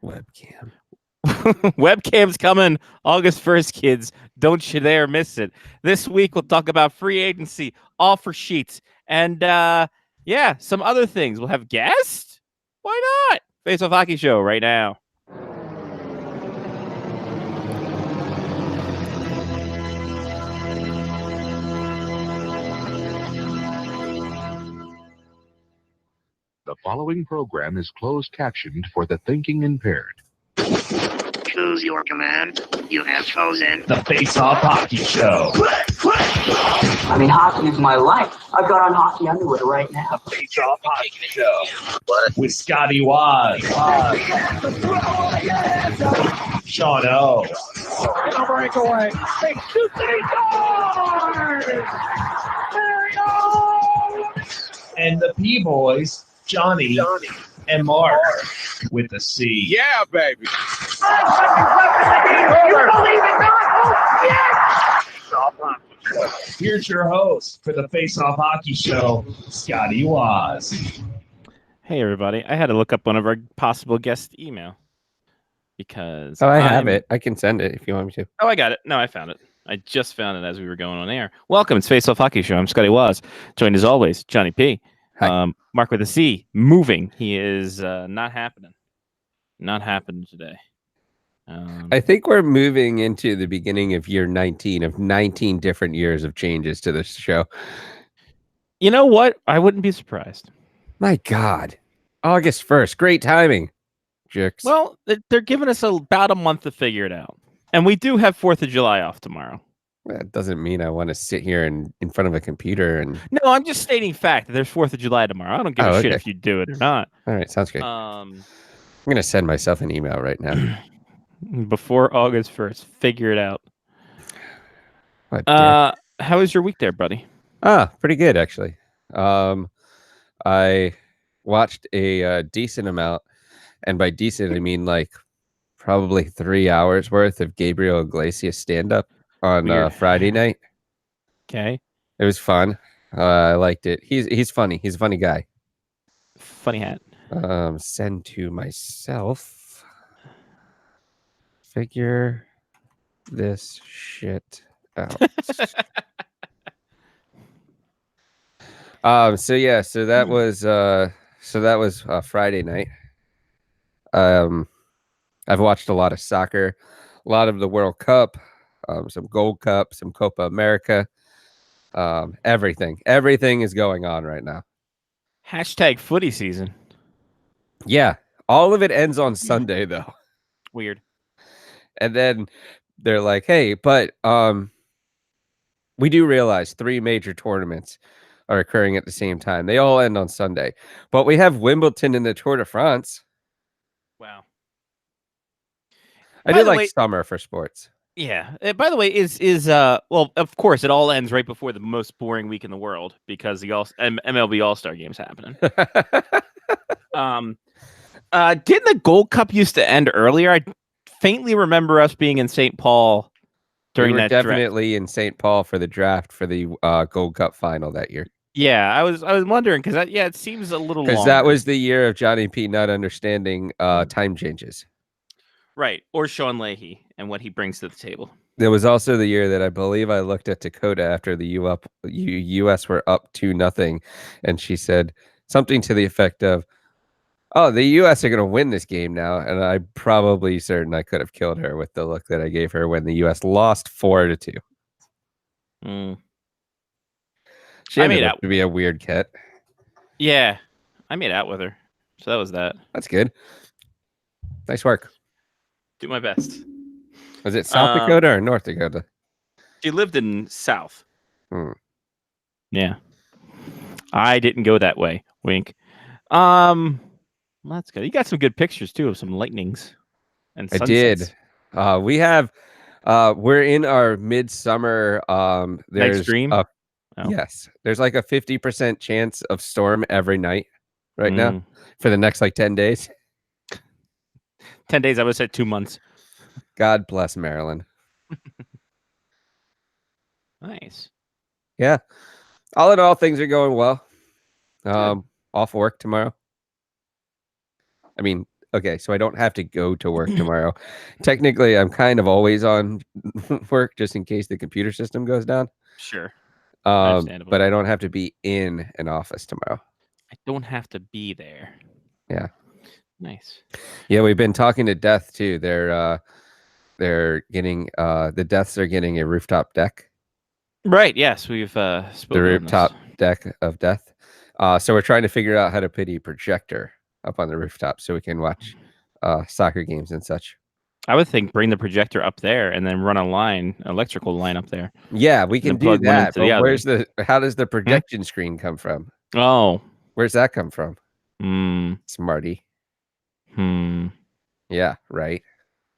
Webcam. Webcam's coming August 1st, kids. Don't you dare miss it. This week we'll talk about free agency, all for sheets, and yeah, some other things. We'll have guests. Why not? Face Off Hockey Show right now. The following program is closed captioned for the thinking impaired. Choose your command. You have chosen the Face Off Hockey Show. I mean, hockey is my life. I've got on hockey underwear right now. The Face Off Hockey Show. What? With Scotty Waz. Sean O. breakaway. Big City And the P-Boys, Johnny and Mark with the C. Yeah, baby. You believe it not? Oh, yes! Here's your host for the Face Off Hockey Show, Scotty Waz. Hey, everybody. I had to look up one of our possible guest email because I have it. I can send it if you want me to. Oh, I got it. No, I found it. I just found it as we were going on air. Welcome. It's Face Off Hockey Show. I'm Scotty Waz. Joined as always, Johnny P. Hi. Mark with a C. Moving. He is not happening. Not happening today. I think we're moving into the beginning of year 19 of 19 different years of changes to this show. You know what? I wouldn't be surprised. My God. August 1st. Great timing. Jerks. Well, they're giving us about a month to figure it out. And we do have 4th of July off tomorrow. That doesn't mean I want to sit here in front of a computer and... No, I'm just stating fact that there's 4th of July tomorrow. I don't give a shit if you do it or not. All right, sounds great. I'm going to send myself an email right now. Before August 1st. Figure it out. How was your week there, buddy? Pretty good, actually. I watched a decent amount, and by decent, I mean like probably 3 hours worth of Gabriel Iglesias stand-up on Friday night. Okay. It was fun. I liked it. He's funny. He's a funny guy. Funny hat. Send to myself. Figure this shit out. So that was Friday night. I've watched a lot of soccer, a lot of the World Cup, some Gold Cup, some Copa America. Everything is going on right now. Hashtag footy season. Yeah, all of it ends on Sunday though. Weird. And then they're like, hey, but we do realize 3 major tournaments are occurring at the same time. They all end on Sunday. But we have Wimbledon in the Tour de France. Wow. I do like summer for sports. Yeah. By the way, well, of course, it all ends right before the most boring week in the world because the MLB All-Star Game's happening. Didn't the Gold Cup used to end earlier? I faintly remember us being in St. Paul during that draft. Definitely in St. Paul for the draft for the Gold Cup final that year. Yeah, I was wondering because it seems a little because that was the year of Johnny P not understanding time changes. Right, or Sean Leahy and what he brings to the table. There was also the year that I believe I looked at Dakota after the U.S. were up 2-0, and she said something to the effect of, "Oh, the U.S. are going to win this game now," and I'm probably certain I could have killed her with the look that I gave her when the U.S. lost 4-2. She ended up to be a weird cat. Yeah, I made out with her, so that was that. That's good. Nice work. Do my best. Was it South Dakota or North Dakota? She lived in South. Yeah. I didn't go that way. Wink. That's good. You got some good pictures too of some lightnings and sunsets. I did. We have we're in our midsummer there's extreme. Yes. There's like a 50% chance of storm every night right now for the next like 10 days. 10 days, I would say 2 months. God bless Maryland. Nice. Yeah. All in all, things are going well. Off work tomorrow. I mean, Okay, so I don't have to go to work tomorrow. Technically, I'm kind of always on work just in case the computer system goes down. Sure. But Understandable. I don't have to be in an office tomorrow. I don't have to be there. Yeah. Nice. Yeah, we've been talking to Death too. They're getting the Deaths are getting a rooftop deck. Right. Yes, we've The spoken on this. rooftop deck of Death. So we're trying to figure out how to put a projector up on the rooftop so we can watch soccer games and such. I would think bring the projector up there and then run a line, electrical line up there. Yeah, we can then do plug one that. into the But other. where's how does the projection screen come from? Oh. Where's that come from? Hmm. Smarty. Hmm. Yeah, right.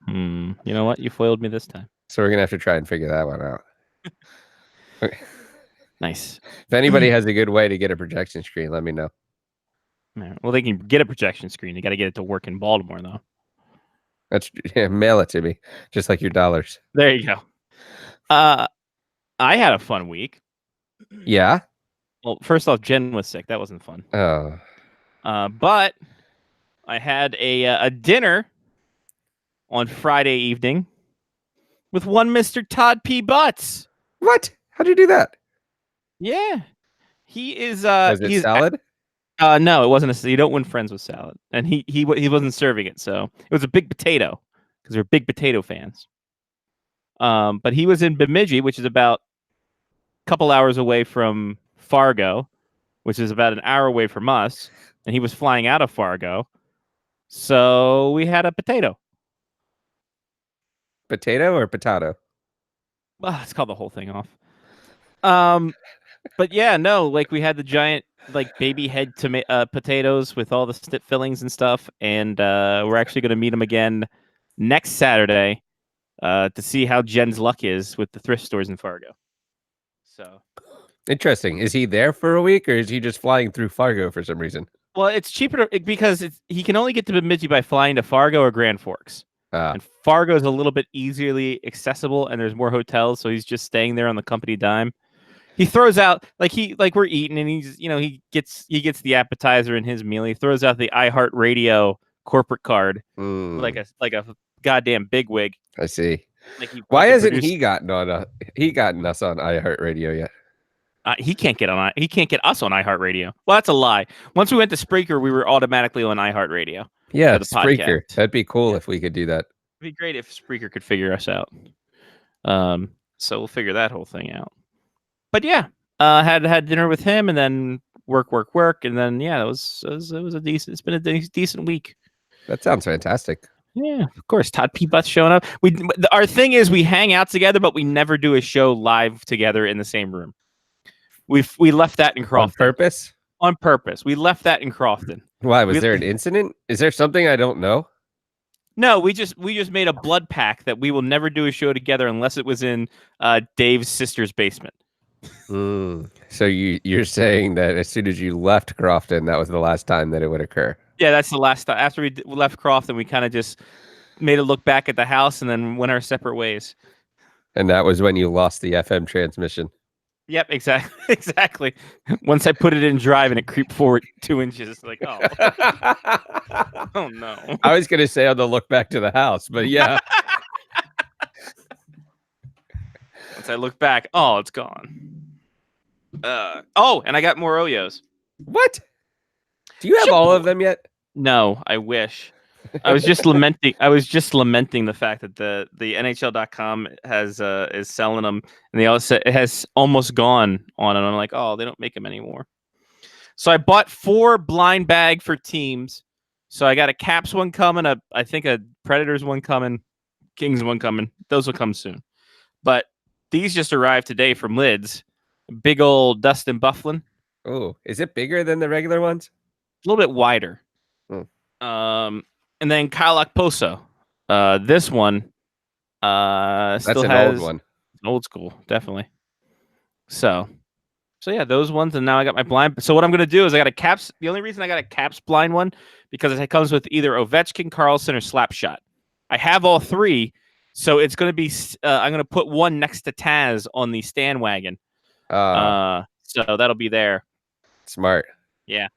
Hmm. You know what? You foiled me this time. So we're gonna have to try and figure that one out. Okay. Nice. If anybody has a good way to get a projection screen, let me know. Yeah, well, they can get a projection screen. You got to get it to work in Baltimore, though. Mail it to me, just like your dollars. There you go. I had a fun week. Yeah. Well, first off, Jen was sick. That wasn't fun. Oh. But I had a dinner on Friday evening with one Mr. Todd P. Butts. What? How'd you do that? Yeah, he is. Was it salad? No, it wasn't. You don't win friends with salad, and he wasn't serving it, so it was a big potato because we're big potato fans. But he was in Bemidji, which is about a couple hours away from Fargo, which is about an hour away from us, and he was flying out of Fargo, so we had a potato. Potato or potato? Let's call the whole thing off. But yeah, no, like we had the giant like baby head potatoes with all the fillings and stuff, and we're actually going to meet him again next Saturday to see how Jen's luck is with the thrift stores in Fargo. So Interesting. Is he there for a week, or is he just flying through Fargo for some reason? well, it's cheaper because he can only get to Bemidji by flying to Fargo or Grand Forks. And Fargo is a little bit easily accessible, and there's more hotels, so he's just staying there on the company dime. He throws out like we're eating, and he's he gets the appetizer in his meal. He throws out the iHeartRadio corporate card like a goddamn bigwig. I see. Like why hasn't he gotten us on iHeartRadio yet? He can't get us on iHeartRadio. Well, that's a lie. Once we went to Spreaker, we were automatically on iHeartRadio. Yeah, the Spreaker. podcast. That'd be cool if we could do that. It'd be great if Spreaker could figure us out. So we'll figure that whole thing out. But yeah, had dinner with him, and then work, and then yeah, it was a decent. It's been a decent week. That sounds fantastic. Yeah, of course. Todd P. Butts showing up. Our thing is we hang out together, but we never do a show live together in the same room. We left that in Crofton. On purpose? On purpose. We left that in Crofton. Why? Was there an incident? Is there something I don't know? No, we just made a blood pact that we will never do a show together unless it was in Dave's sister's basement. So you're saying that as soon as you left Crofton, that was the last time that it would occur? Yeah, that's the last time. After we left Crofton, we kind of just made a look back at the house and then went our separate ways. And that was when you lost the FM transmission. Yep, exactly. Once I put it in drive and it creeped forward 2 inches, like, oh, oh no. I was going to say on the look back to the house, but yeah. Once I look back, oh, it's gone. And I got more Oyos. What? Do you have all of them yet? No, I wish. I was just lamenting the fact that the NHL.com is selling them, and they also it has almost gone on, and I'm like, oh, they don't make them anymore. So I bought 4 blind bag for teams. So I got a Caps one coming, I think a Predators one coming, Kings one coming. Those will come soon. But these just arrived today from Lids. Big old Dustin Byfuglien. Oh, is it bigger than the regular ones? A little bit wider. And then Kyle Okposo. This one still That's an has old one. Old school, definitely. So yeah, those ones, and now I got my blind. So what I'm gonna do is I got a Caps. The only reason I got a Caps blind one because it comes with either Ovechkin, Carlson, or Slapshot. I have all 3, so it's gonna be. I'm gonna put one next to Taz on the Stan wagon. So that'll be there. Smart. Yeah.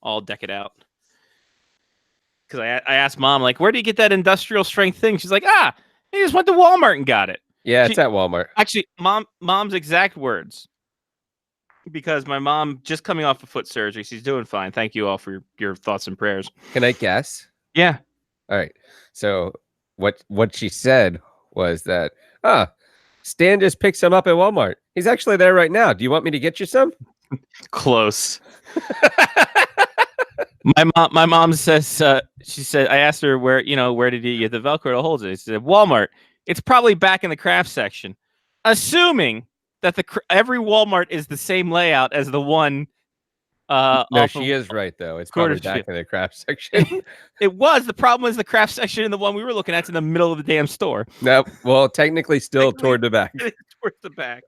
I'll deck it out. because I asked Mom, like, where do you get that industrial strength thing? She's like, he just went to Walmart and got it. Yeah, it's at Walmart. Actually, Mom's exact words, because my mom just coming off of foot surgery. She's doing fine. Thank you all for your thoughts and prayers. Can I guess? Yeah. All right. So what she said was that, Stan just picked some up at Walmart. He's actually there right now. Do you want me to get you some? Close. My mom says, she said, I asked her where did you get the Velcro to hold it? She said, Walmart. It's probably back in the craft section. Assuming that every Walmart is the same layout as the one. No, she is right though. It's probably back in the craft section. It was. The problem was the craft section in the one we were looking at's in the middle of the damn store. No, well, technically still toward the back. Towards the back.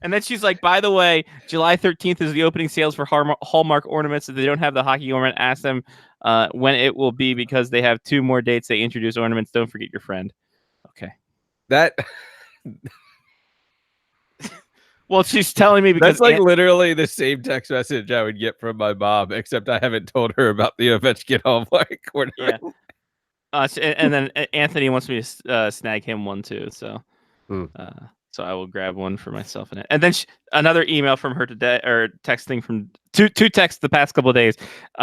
And then she's like, by the way, July 13th is the opening sales for Hallmark ornaments. If they don't have the hockey ornament, ask them when it will be, because they have 2 more dates. They introduce ornaments. Don't forget your friend. Okay. That. Well, she's telling me because that's like literally the same text message I would get from my mom, except I haven't told her about the Ovechkin Hallmark ornament. Yeah. And then Anthony wants me to snag him one too. So. So I will grab one for myself and then another email from her today, or texting from two texts the past couple of days.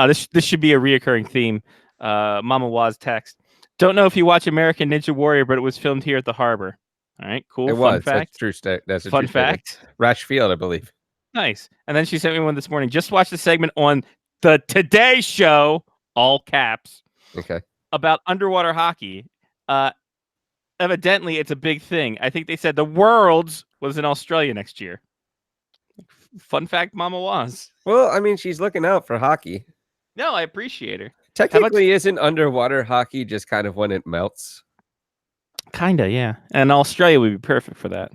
This should be a reoccurring theme. Mama Waz text. Don't know if you watch American Ninja Warrior, but it was filmed here at the harbor. All right, cool. It fun was. fact. That's true. That's a fun true fact. Statement. Rash Field, I believe. Nice. And then she sent me one this morning. Just watched the segment on the Today Show, all caps. Okay. About underwater hockey. Evidently, it's a big thing. I think they said the Worlds was in Australia next year. Fun fact, Mama was. Well, I mean, she's looking out for hockey. No, I appreciate her. Technically, isn't underwater hockey just kind of when it melts? Kinda, yeah. And Australia would be perfect for that.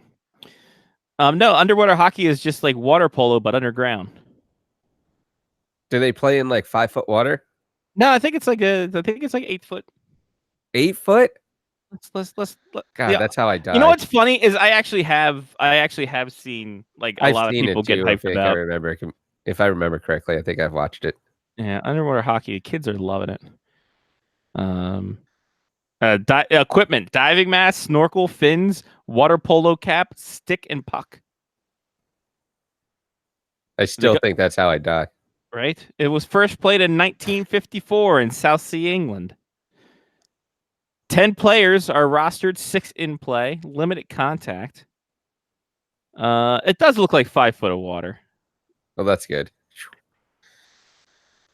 No, underwater hockey is just like water polo, but underground. Do they play in like 5-foot water? No, I think it's like 8 foot. 8 foot? Let's God, yeah. that's how I died. You know what's funny is I actually have seen like a lot of people get hyped about. If I remember correctly, I think I've watched it. Yeah, underwater hockey, the kids are loving it. Equipment: diving mask, snorkel, fins, water polo cap, stick, and puck. I still think that's how I die. Right? It was first played in 1954 in South Sea, England. 10 players are rostered, 6 in play, limited contact. It does look like 5 foot of water. Well, that's good.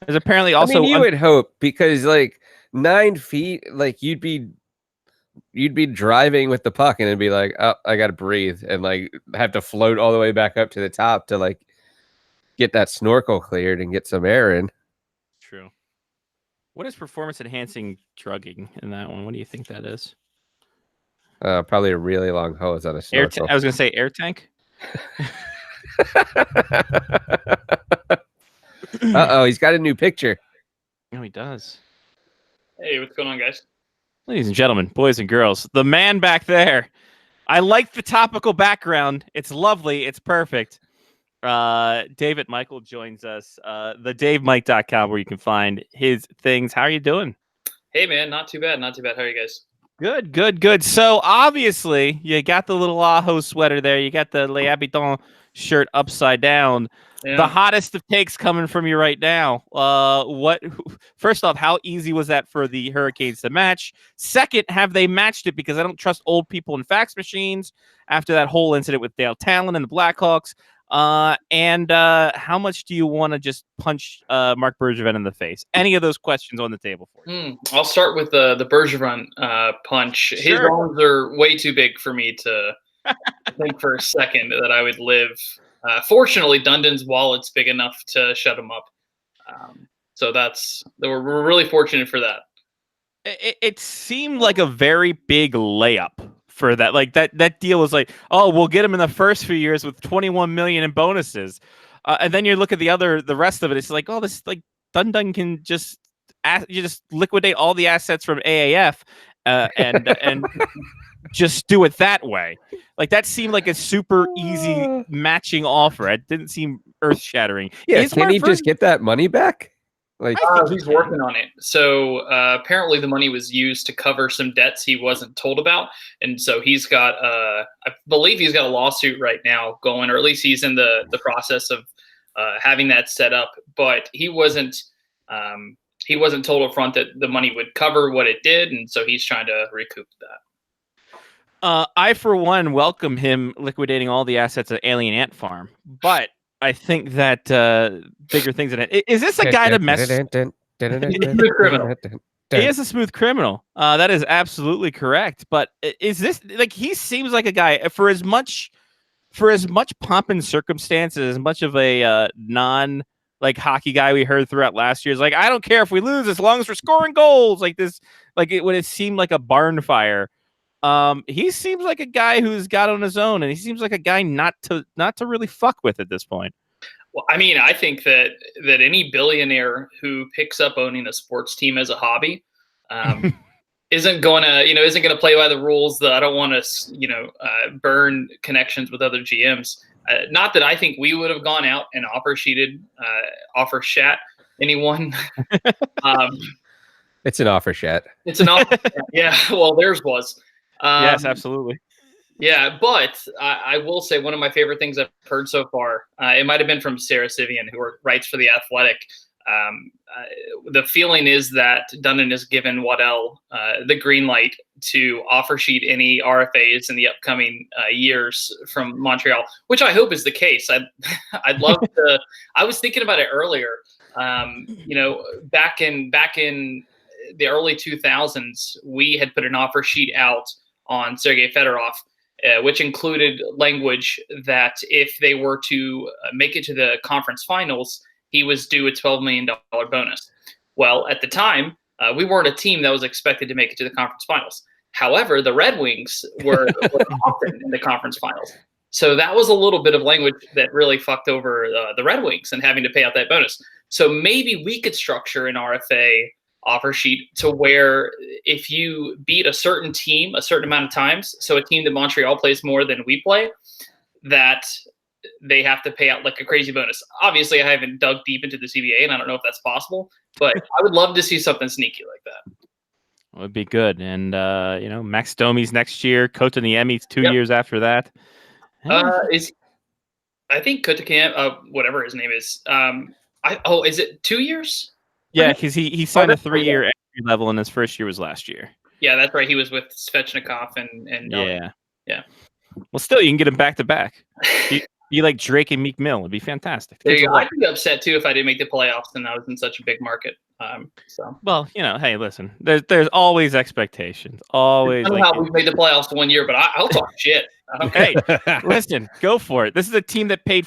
There's apparently also. I mean, you would hope, because like 9 feet, like you'd be driving with the puck and it'd be like, oh, I gotta breathe, and like have to float all the way back up to the top to like get that snorkel cleared and get some air in. True. What is performance enhancing drugging in that one? What do you think that is? Probably a really long hose on a snorkel. I was gonna say air tank. Uh-oh, he's got a new picture. No, he does. Hey, what's going on, guys? Ladies and gentlemen, boys and girls, the man back there. I like the topical background. It's lovely. It's perfect. David Michael joins us. The DaveMike.com, where you can find his things. How are you doing? Hey, man. Not too bad. Not too bad. How are you guys? Good. So, obviously, you got the little Aho sweater there. You got the Les Habitants shirt upside down. Yeah. The hottest of takes coming from you right now. First off, how easy was that for the Hurricanes to match? Second, have they matched it? Because I don't trust old people in fax machines after that whole incident with Dale Talon and the Blackhawks. And how much do you want to just punch Marc Bergevin in the face? Any of those questions on the table for you? I'll start with the Bergevin punch. Sure. His arms are way too big for me to think for a second that I would live. Fortunately, Dundon's wallet's big enough to shut him up. So we're really fortunate for that. It seemed like a very big layup for that. Like that deal was like, oh, we'll get him in the first few years with $21 million in bonuses. And then you look at the rest of it. It's like, oh, this like Dundon can just liquidate all the assets from AAF and just do it that way. Like that seemed like a super easy matching offer. It didn't seem earth shattering. Yeah, can he just get that money back? Like, He's working on it. So apparently the money was used to cover some debts he wasn't told about. And so he's got, I believe he's got a lawsuit right now going, or at least he's in the process of having that set up. But he wasn't told up front that the money would cover what it did. And so he's trying to recoup that. I, for one, welcome him liquidating all the assets of Alien Ant Farm. But I think that bigger things in it. Is this a guy to mess? He is a smooth criminal. That is absolutely correct. But is this like, he seems like a guy for as much pomp and circumstances, as much of a non like hockey guy we heard throughout last year is like, I don't care if we lose as long as we're scoring goals like this. Like when it seemed like a barn fire. He seems like a guy who's got on his own, and he seems like a guy not to really fuck with at this point. Well, I mean, I think that any billionaire who picks up owning a sports team as a hobby isn't going to play by the rules. That I don't want to, burn connections with other GMs. Not that I think we would have gone out and offer shat anyone. it's an offer shat. It's an offer. Yeah. Well, theirs was. Yes, absolutely. Yeah, but I will say one of my favorite things I've heard so far, it might have been from Sarah Sivian, who writes for The Athletic. The feeling is that Dundon has given Waddell the green light to offer sheet any RFAs in the upcoming years from Montreal, which I hope is the case. I'd love to. I was thinking about it earlier. Back in the early 2000s, we had put an offer sheet out on Sergei Fedorov, which included language that if they were to make it to the conference finals, he was due a $12 million bonus. Well, at the time, we weren't a team that was expected to make it to the conference finals. However, the Red Wings were often in the conference finals. So that was a little bit of language that really fucked over the Red Wings and having to pay out that bonus. So maybe we could structure an RFA offer sheet to where if you beat a certain team a certain amount of times, so a team that Montreal plays more than we play, that they have to pay out like a crazy bonus. Obviously, I haven't dug deep into the CBA, and I don't know if that's possible, but I would love to see something sneaky like that. It would be good. And, Max Domi's next year, Kotkaniemi's 2 years after that. I think Kotkaniemi, whatever his name is, is it 2 years? Yeah, because he signed a 3-year entry level, and his first year was last year. Yeah, that's right. He was with Svechnikov and yeah. Well, still, you can get him back to back. Be like Drake and Meek Mill. It'd be fantastic. There you go. I'd be upset too if I didn't make the playoffs and I was in such a big market. Well, hey, listen. There's always expectations. Always. Somehow we've made the playoffs 1 year, but I'll talk shit. Hey, listen, go for it. This is a team that paid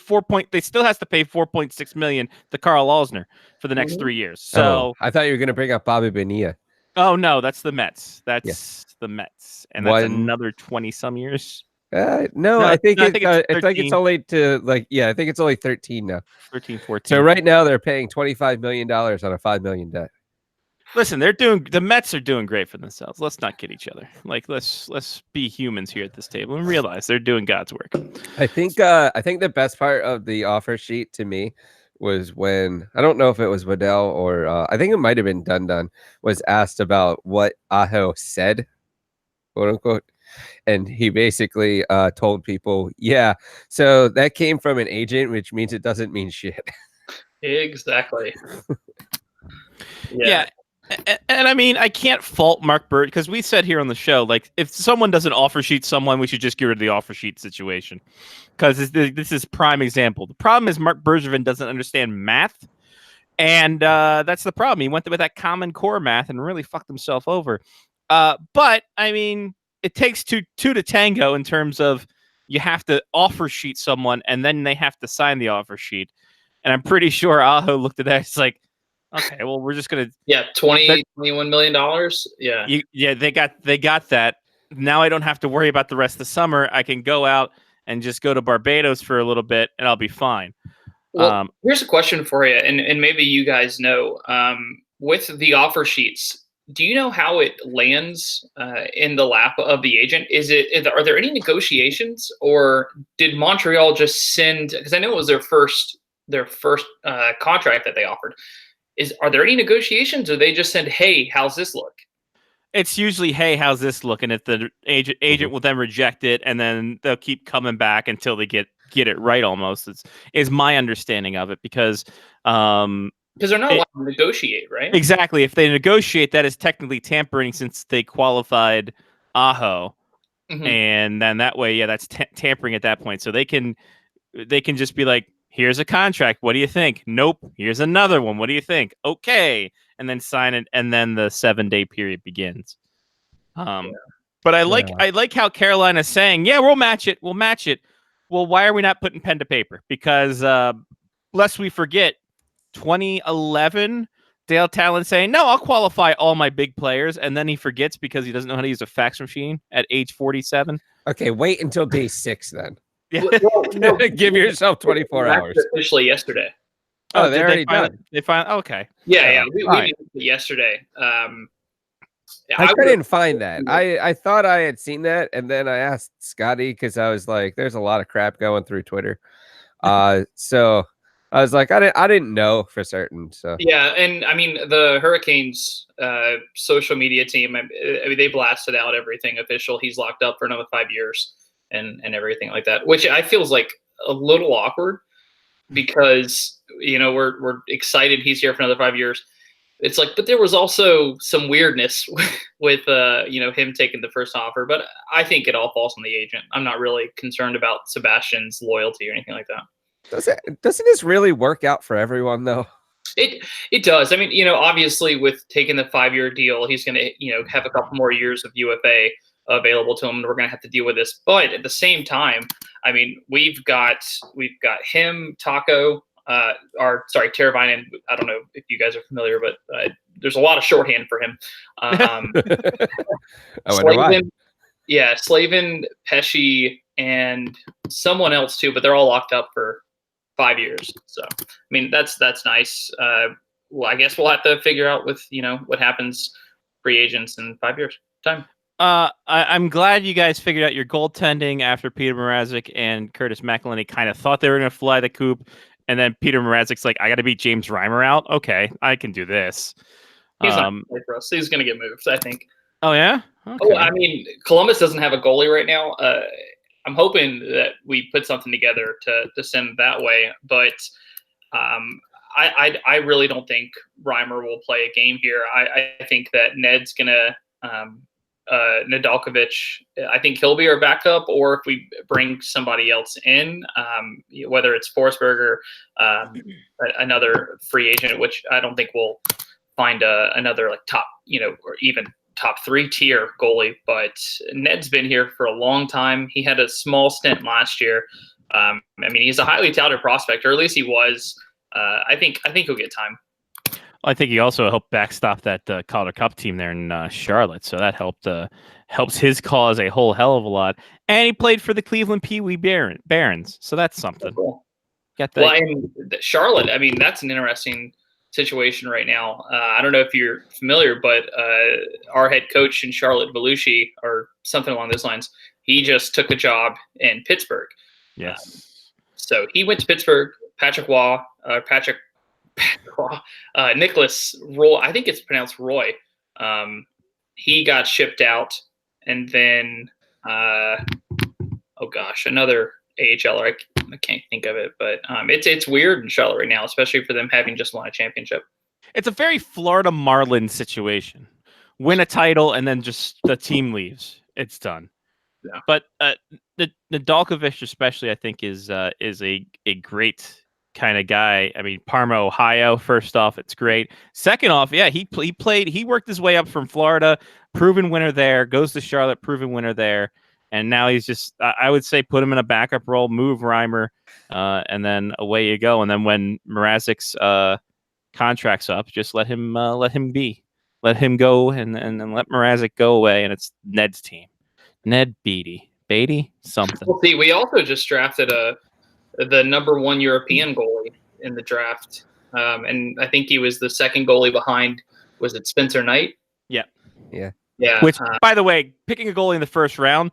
They still has to pay $4.6 million to Carl Alzner for the next 3 years. So I thought you were going to bring up Bobby Bonilla. Oh no, that's the Mets. That's the Mets, and that's another 20-some years. No, I think it's only I think it's only 13 now. 13, 14. So right now they're paying $25 million on a $5 million debt. Listen, the Mets are doing great for themselves. Let's not kid each other. Like let's be humans here at this table and realize they're doing God's work. I think the best part of the offer sheet to me was when, I don't know if it was Waddell or I think it might have been Dundon, was asked about what Aho said, quote unquote. And he basically told people, yeah, so that came from an agent, which means it doesn't mean shit. Exactly. Yeah. And I mean, I can't fault Mark Bird, because we said here on the show, like, if someone doesn't offer sheet someone, we should just get rid of the offer sheet situation, because this is prime example. The problem is Mark Bergevin doesn't understand math, and that's the problem. He went with that Common Core math and really fucked himself over. But I mean, it takes two to tango in terms of you have to offer sheet someone and then they have to sign the offer sheet. And I'm pretty sure Aho looked at that. It's like, okay, well, we're just gonna $21 million. Yeah, they got that. Now I don't have to worry about the rest of the summer. I can go out and just go to Barbados for a little bit, and I'll be fine. Well, here's a question for you, and maybe you guys know. With the offer sheets, do you know how it lands in the lap of the agent? Are there any negotiations, or did Montreal just send? Because I know it was their first contract that they offered. are there any negotiations, or they just said, "Hey, how's this look?" It's usually, hey, how's this look? And if the agent will then reject it, and then they'll keep coming back until they get it right. Almost is my understanding of it, because they're not allowed to negotiate, right? Exactly. If they negotiate, that is technically tampering, since they qualified Aho, and then that way, that's tampering at that point. So they can just be like, here's a contract. What do you think? Nope. Here's another one. What do you think? Okay. And then sign it. And then the 7-day period begins. But I like how Carolina's saying, yeah, we'll match it. We'll match it. Well, why are we not putting pen to paper? Because lest we forget, 2011, Dale Talon saying, no, I'll qualify all my big players. And then he forgets because he doesn't know how to use a fax machine at age 47. Okay, wait until day 6 then. Yeah. Well, no, Give yourself 24 hours. Officially yesterday. Oh, they're already done. They finally. Okay. Yeah. We Right. did it yesterday. I couldn't find that. I thought I had seen that, and then I asked Scotty because I was like, "There's a lot of crap going through Twitter." So I was like, I didn't know for certain. So yeah, and I mean the Hurricanes social media team. I mean, they blasted out everything official. He's locked up for another 5 years, and everything like that, which I feel is like a little awkward because we're excited he's here for another 5 years. It's like, but there was also some weirdness with him taking the first offer. But I think it all falls on the agent. I'm not really concerned about Sebastian's loyalty or anything like that. Doesn't this really work out for everyone though? It does. I mean, obviously with taking the 5-year deal, he's going to have a couple more years of UFA available to him, and we're going to have to deal with this. But at the same time, I mean, we've got him, Taco. Teravainen. I don't know if you guys are familiar, but there's a lot of shorthand for him. Slavin, Pesci, and someone else too, but they're all locked up for 5 years. So, I mean, that's nice. Well, I guess we'll have to figure out with what happens free agents in 5 years time. I'm glad you guys figured out your goaltending after Peter Mrazek and Curtis McElhinney kind of thought they were going to fly the coop. And then Peter Mrazek's like, I got to beat James Reimer out. Okay, I can do this. He's not going to play for us. He's going to get moved, I think. Oh, yeah? Okay. Oh, I mean, Columbus doesn't have a goalie right now. I'm hoping that we put something together to send that way. But I really don't think Reimer will play a game here. I think that Ned's going to Nedeljkovic, I think he'll be our backup, or if we bring somebody else in, whether it's Forsberg or another free agent, which I don't think we'll find another like top, or even top 3 tier goalie. But Ned's been here for a long time. He had a small stint last year. I mean, he's a highly touted prospect, or at least he was. I think he'll get time. I think he also helped backstop that Calder Cup team there in Charlotte, so that helps his cause a whole hell of a lot. And he played for the Cleveland Pee Wee Barons, so that's something. Cool. Get that. Well, and Charlotte, I mean, that's an interesting situation right now. I don't know if you're familiar, but our head coach in Charlotte, Belushi, or something along those lines, he just took a job in Pittsburgh. Yes. So he went to Pittsburgh. Nicholas Roy, I think it's pronounced Roy. He got shipped out, and then another AHLer. I can't think of it, but it's weird in Charlotte right now, especially for them having just won a championship. It's a very Florida Marlins situation. Win a title, and then just the team leaves. It's done. Yeah. But Nedeljkovic especially, I think, is a great kind of guy. I mean, Parma, Ohio, first off, it's great. Second off, yeah, he worked his way up from Florida, proven winner there, goes to Charlotte, proven winner there, and now he's just, I would say, put him in a backup role, move Reimer, and then away you go. And then when Mrazek's contract's up, just let him be. Let him go, and let Mrazek go away, and it's Ned's team. Ned Beatty, something. Well, see, we also just drafted the number 1 European goalie in the draft. And I think he was the second goalie behind, was it Spencer Knight? Yeah. Which, by the way, picking a goalie in the first round,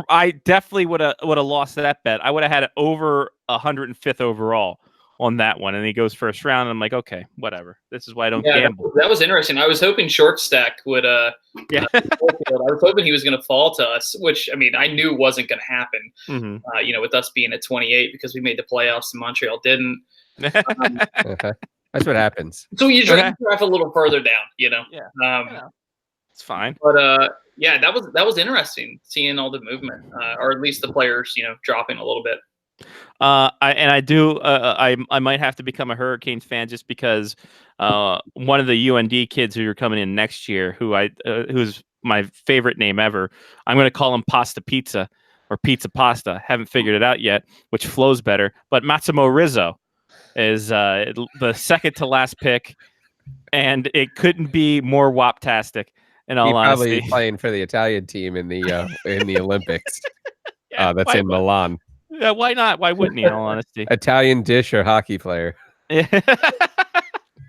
I definitely would have lost that bet. I would have had it over 105th overall on that one, and he goes first round. And I'm like, okay, whatever. This is why I don't Yeah, gamble. that was interesting. I was hoping Short Stack would. Yeah. I was hoping he was going to fall to us, which I mean I knew wasn't going to happen. Mhm. With us being at 28 because we made the playoffs and Montreal didn't. That's what happens. So you Okay. draft a little further down, Yeah. It's fine. But yeah, that was interesting seeing all the movement, or at least the players, dropping a little bit. I might have to become a Hurricanes fan just because one of the UND kids who are coming in next year, who's my favorite name ever, I'm going to call him Pasta Pizza or Pizza Pasta. Haven't figured it out yet, which flows better. But Massimo Rizzo is the second to last pick, and it couldn't be more woptastic. In all He's probably honesty, playing for the Italian team in the Olympics. Yeah, That's why- in Milan. Yeah, why not? Why wouldn't he? In all honesty, Italian dish or hockey player.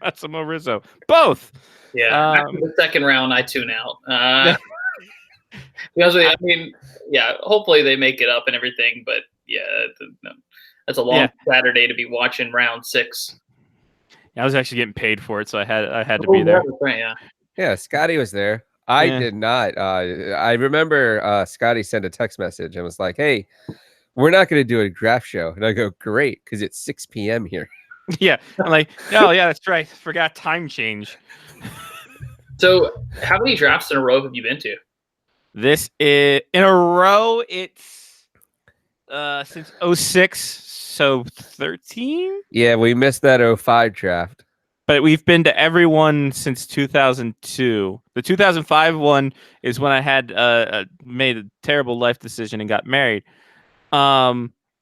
Massimo Rizzo, both. Yeah, after the second round, I tune out. To be honest with you, I mean, yeah, hopefully they make it up and everything, but yeah, that's a long Saturday to be watching round 6. I was actually getting paid for it, so I had to be there. Right, yeah. Yeah, Scotty was there. I Yeah. did not. I remember Scotty sent a text message and was like, "Hey, we're not going to do a draft show." And I go, "Great, because it's 6 p.m. here." Yeah, I'm like, oh yeah, that's right. Forgot time change. So, how many drafts in a row have you been to? This is in a row. It's since 06, so 13. Yeah, we missed that 05 draft. But we've been to everyone since 2002. The 2005 one is when I had made a terrible life decision and got married.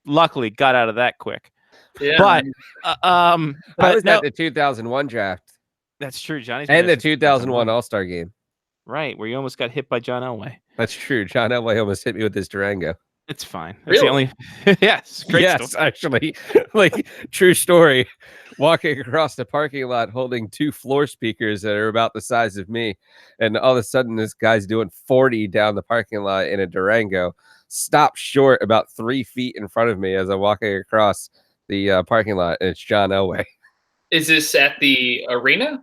Luckily, got out of that quick. Yeah, But I was no, at the 2001 draft that's true. Johnny's and been there the since 2001 All-Star game. right, where you almost got hit by John Elway. That's true. John Elway almost hit me with his Durango. It's fine. That's the Really? only. Yes, great Yes, story. actually, like true story. Walking across the parking lot holding 2 floor speakers that are about the size of me, and all of a sudden this guy's doing 40 down the parking lot in a Durango, stopped short about 3 feet in front of me as I'm walking across the parking lot, and it's John Elway. is this at the arena?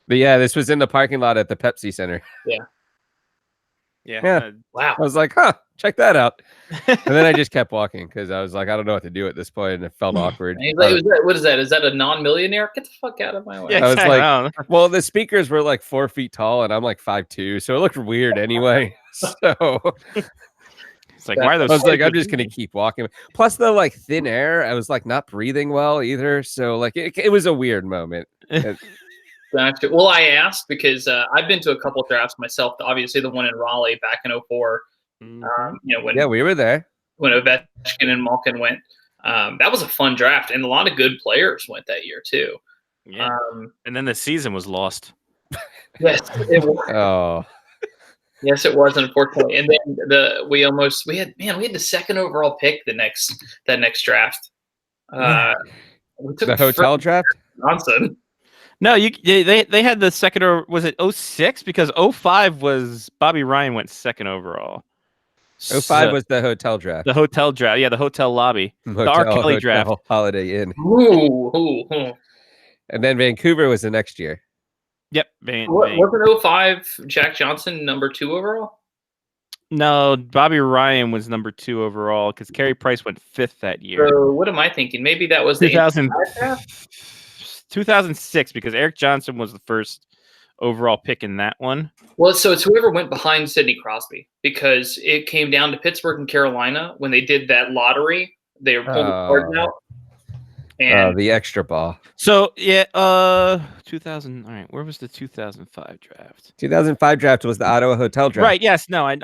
But yeah, this was in the parking lot at the Pepsi Center. Yeah. Yeah. Wow. I was like, "Huh, check that out," and then I just kept walking because I was like, I don't know what to do at this point, and it felt awkward. And he's like, what is that? Is that a non-millionaire? Get the fuck out of my way. Yeah, I was exactly. like, well, the speakers were like 4 feet tall, and I'm like 5'2", so it looked weird anyway. So it's like, why are those? I was like, I'm speakers just gonna keep walking. Plus, the like thin air, I was like not breathing well either. So like, it was a weird moment. Gotcha. Well, I asked because I've been to a couple drafts myself. Obviously, the one in Raleigh back in 04. Mhm. When Yeah, we were there. when Ovechkin and Malkin went, that was a fun draft, and a lot of good players went that year too. Yeah. Um, And then the season was lost. yes, it was. Oh, Yes, it was, unfortunately. And then we had the second overall pick that next draft. We took the hotel draft. Johnson. No, they had the second, or was it 06? Because 05 was Bobby Ryan went second overall. 05 was the hotel draft. the hotel draft. Yeah, the hotel lobby. Hotel, R. Kelly hotel, draft. Holiday Inn, Ooh. and then Vancouver was the next year. Yep. Wasn't 05 Jack Johnson number 2 overall? No, Bobby Ryan was number 2 overall because Carey Price went 5th that year. So what am I thinking? Maybe that was the 2006, because Eric Johnson was the first overall pick in that one. Well, so it's whoever went behind Sidney Crosby, because it came down to Pittsburgh and Carolina when they did that lottery. They were pulling the cards out. And The extra ball. So yeah, 2000. All right, where was the 2005 draft? 2005 draft was the Ottawa hotel draft. Right. Yes. No. I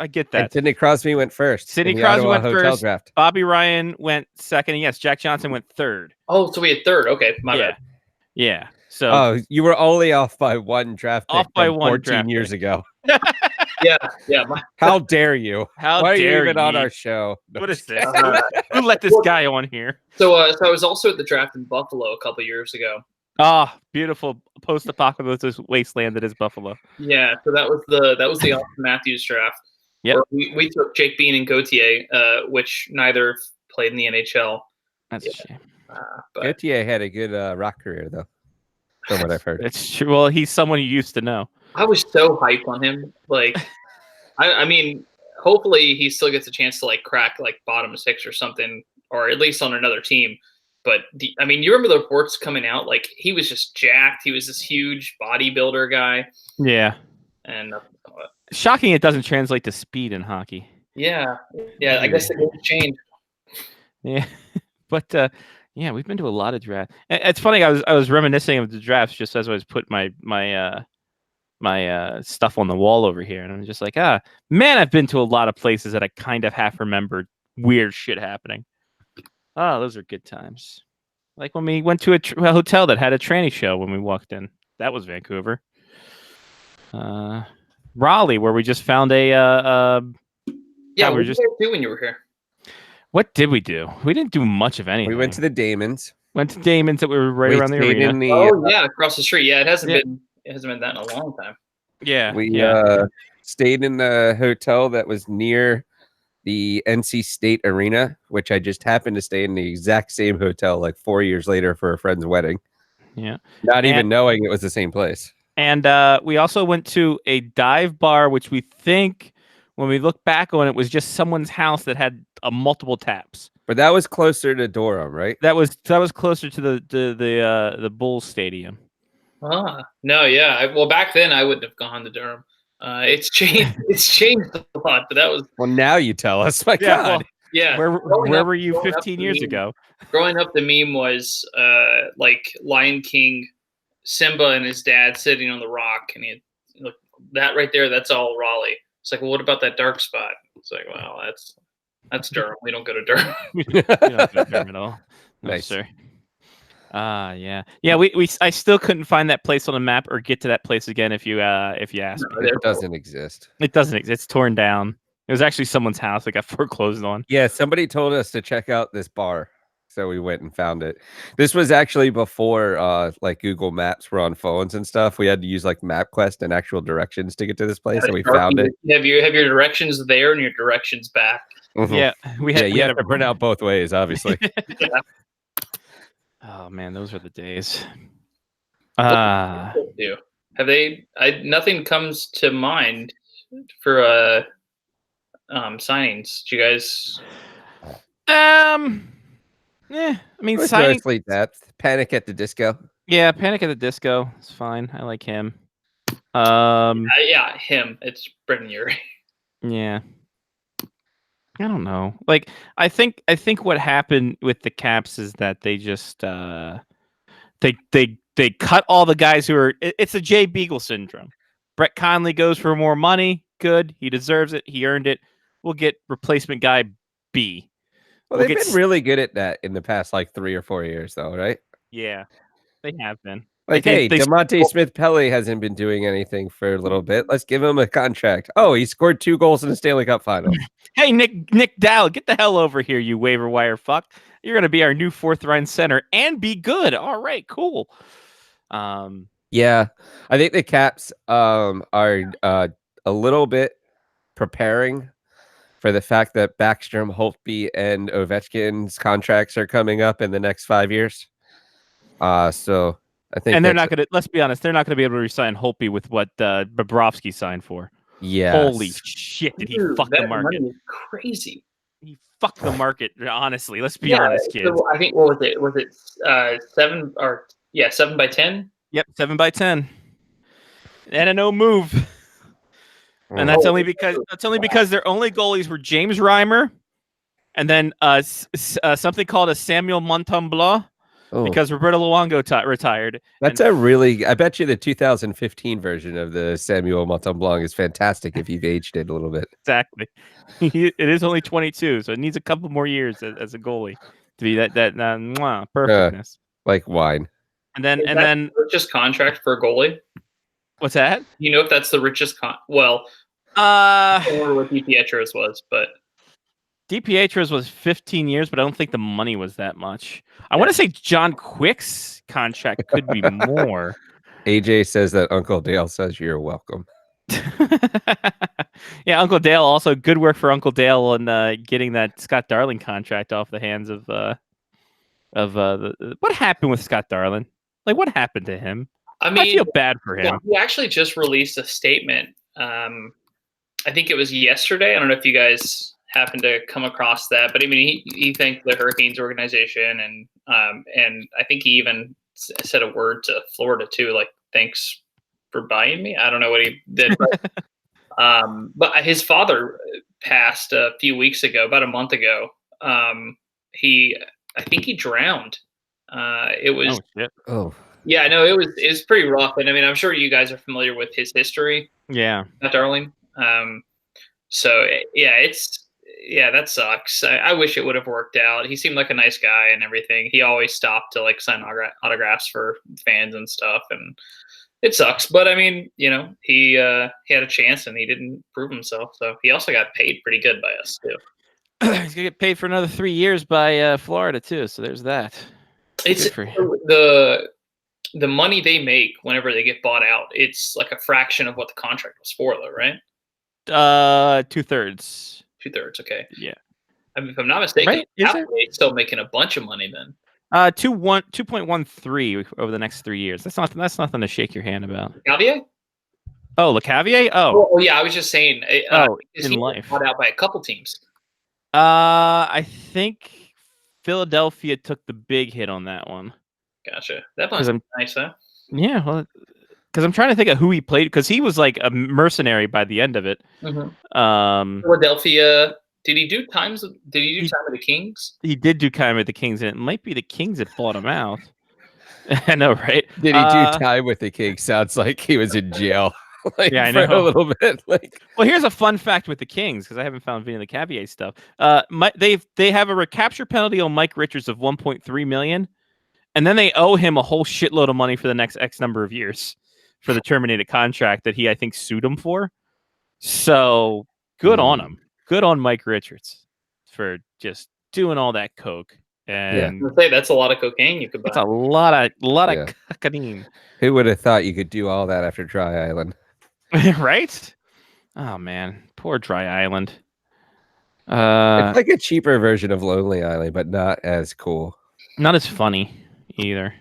get And that. Sidney Crosby went first. Sidney in the Crosby Ottawa went hotel first. draft. Bobby Ryan went second. And yes, Jack Johnson went third. oh, so we had third. Okay, my Yeah. bad. Yeah. So Oh, you were only off by one draft pick Off by from one 14 draft years pick. ago. Yeah. How dare you? how Why are you dare even on ye? our show? No, What is just this? Uh, Who let this guy on here? So I was also at the draft in Buffalo a couple years ago. Ah, beautiful post-apocalyptic wasteland that is Buffalo. Yeah, so that was the Austin Matthews draft. Yep. Where we took Jake Bean and Gauthier, which neither played in the NHL. That's a shame. But Gautier had a good rock career, though, from what I've heard. It's true. Well, he's someone you used to know. I was so hyped on him. Like, I mean, hopefully he still gets a chance to like crack like bottom 6 or something, or at least on another team. But I mean, you remember the reports coming out? Like, he was just jacked. He was this huge bodybuilder guy. Yeah. And Shocking it doesn't translate to speed in hockey. yeah. I guess the game changed. Yeah. But yeah, we've been to a lot of drafts. It's funny, I was reminiscing of the drafts just as I was putting my stuff on the wall over here, and I'm just like, man, I've been to a lot of places that I kind of half remembered weird shit happening. Oh, those are good times. Like when we went to a hotel that had a tranny show when we walked in. That was Vancouver. Raleigh, where we just found a Yeah, we're what did just- you guys do when you were here? What did we do? We didn't do much of anything. We went to the Damons. Went to Damon's that we were right We around the stayed arena. in the. Oh yeah, across the street. Yeah, it hasn't Yeah. been that in a long time. Yeah. We yeah. stayed in the hotel that was near the NC State Arena, which I just happened to stay in the exact same hotel like 4 years later for a friend's wedding. Yeah. Not even And- knowing it was the same place. And we also went to a dive bar, which we think, when we look back on it, was just someone's house that had multiple taps. But that was closer to Durham, right? That was closer to the Bulls stadium. No, yeah. Well, back then I wouldn't have gone to Durham. It's changed. It's changed a lot, but that was Well, now you tell us. My Yeah, God. well, yeah. Where growing up- were you growing up 15 the years meme- ago? Growing up, the meme was like Lion King, Simba and his dad sitting on the rock, and he look that right there. That's all Raleigh. It's like, well, what about that dark spot? It's like, well, that's Durham. We don't go to Durham. We don't go to Durham at all. No, Nice. sir. Yeah. I still couldn't find that place on the map or get to that place again if you ask me. It doesn't exist. It doesn't exist. It's torn down. It was actually someone's house that got foreclosed on. Yeah, somebody told us to check out this bar. So we went and found it. This was actually before like Google Maps were on phones and stuff. We had to use like MapQuest and actual directions to get to this place, and we found it. Have your directions there and your directions back? Mhm. Yeah, we had. Yeah, we you had have to print out both ways, obviously. Oh man, those were the days. Do have they? Nothing comes to mind for signings. Do you guys? I mean, It was signing. mostly depth. Panic at the Disco. Yeah, Panic at the Disco. It's fine. I like him. Yeah, him. It's Brendan Urie. Yeah. I don't know. Like, I think what happened with the Caps is that they just they cut all the guys who are. It's a Jay Beagle syndrome. Brett Conley goes for more money. Good. He deserves it. He earned it. We'll get replacement guy B. Well, We'll they've get been really good at that in the past like 3 or 4 years, though, right? Yeah, they have been. Like, They- hey, they- DeMonte Smith Pelly hasn't been doing anything for a little bit. Let's give him a contract. Oh, he scored 2 goals in the Stanley Cup final. Hey, Nick Dowd, get the hell over here, you waiver wire fuck. You're going to be our new fourth line center and be good. All right, cool. Yeah, I think the Caps are a little bit preparing for the fact that Backstrom, Holtby, and Ovechkin's contracts are coming up in the next 5 years. So I think, And they're that's- not going to, let's be honest, they're not going to be able to resign Holtby with what Bobrovsky signed for. Yeah. Holy shit, did he Dude, fuck the that market? money is crazy. He fucked the market, honestly. Let's be honest, kids. So I think what was it? Was it 7 by 10? Yep, 7 by 10. And a no move. And that's only because their only goalies were James Reimer and then something called a Samuel Montembeau Oh, because Roberto Luongo retired. that's a really. I bet you the 2015 version of the Samuel Montembeau is fantastic if you've aged it a little bit. Exactly. It is only 22, so it needs a couple more years as a goalie to be that perfectness. Like wine. And then Is that the richest contract for a goalie? what's that? You know if that's the richest well, I don't remember what DiPietro's was, but DiPietro's was 15 years, but I don't think the money was that much. I want to say John Quick's contract could be more. AJ says that Uncle Dale says you're welcome. Yeah, Uncle Dale also good work for Uncle Dale on getting that Scott Darling contract off the hands of what happened with Scott Darling? Like, what happened to him? I I mean, feel bad for him. he actually just released a statement. I think it was yesterday. I don't know if you guys happened to come across that, but I mean, he thanked the Hurricanes organization, and I think he even said a word to Florida too, like thanks for buying me. I don't know what he did, but his father passed a few weeks ago, about a month ago. I think he drowned. It was shit. Oh, yeah, no, it was pretty rough, and I mean, I'm sure you guys are familiar with his history. Yeah. Not Darling. So yeah, that sucks. I wish it would have worked out. He seemed like a nice guy and everything. He always stopped to like sign autographs for fans and stuff, and it sucks. But I mean, he had a chance and he didn't prove himself. So he also got paid pretty good by us too. He's gonna get paid for another 3 years by Florida too. So there's that. It's Good for him. the money they make whenever they get bought out. It's like a fraction of what the contract was for, though, right? 2/3. 2/3. Okay. Yeah. I mean, if I'm not mistaken, Right? Is it? They're still making a bunch of money then. 2.13 over the next 3 years. That's nothing to shake your hand about. Cavier? Oh, LeCavier? Oh, Oh, yeah. I was just saying. in he life. bought out by a couple teams. I think Philadelphia took the big hit on that one. Gotcha. That 'Cause one's nice, huh? Yeah, well, because I'm trying to think of who he played, because he was like a mercenary by the end of it. Philadelphia. Did he do time with the Kings? He did do time with the Kings, and it might be the Kings that bought him out. I know, right? did he do time with the Kings? Sounds like he was in jail. Like, Yeah, I for know. a little bit. Like, Well, here's a fun fact with the Kings, because I haven't found Vinny LeCavier stuff. They have a recapture penalty on Mike Richards of $1.3 million, and then they owe him a whole shitload of money for the next X number of years for the terminated contract that he, I think, sued him for. So good on him. Good on Mike Richards for just doing all that coke. And I was gonna say, that's a lot of cocaine you could buy. it's a lot of Yeah. cocaine. who would have thought you could do all that after Dry Island? Right? Oh man, poor Dry Island. It's like a cheaper version of Lonely Island, but not as cool. Not as funny either.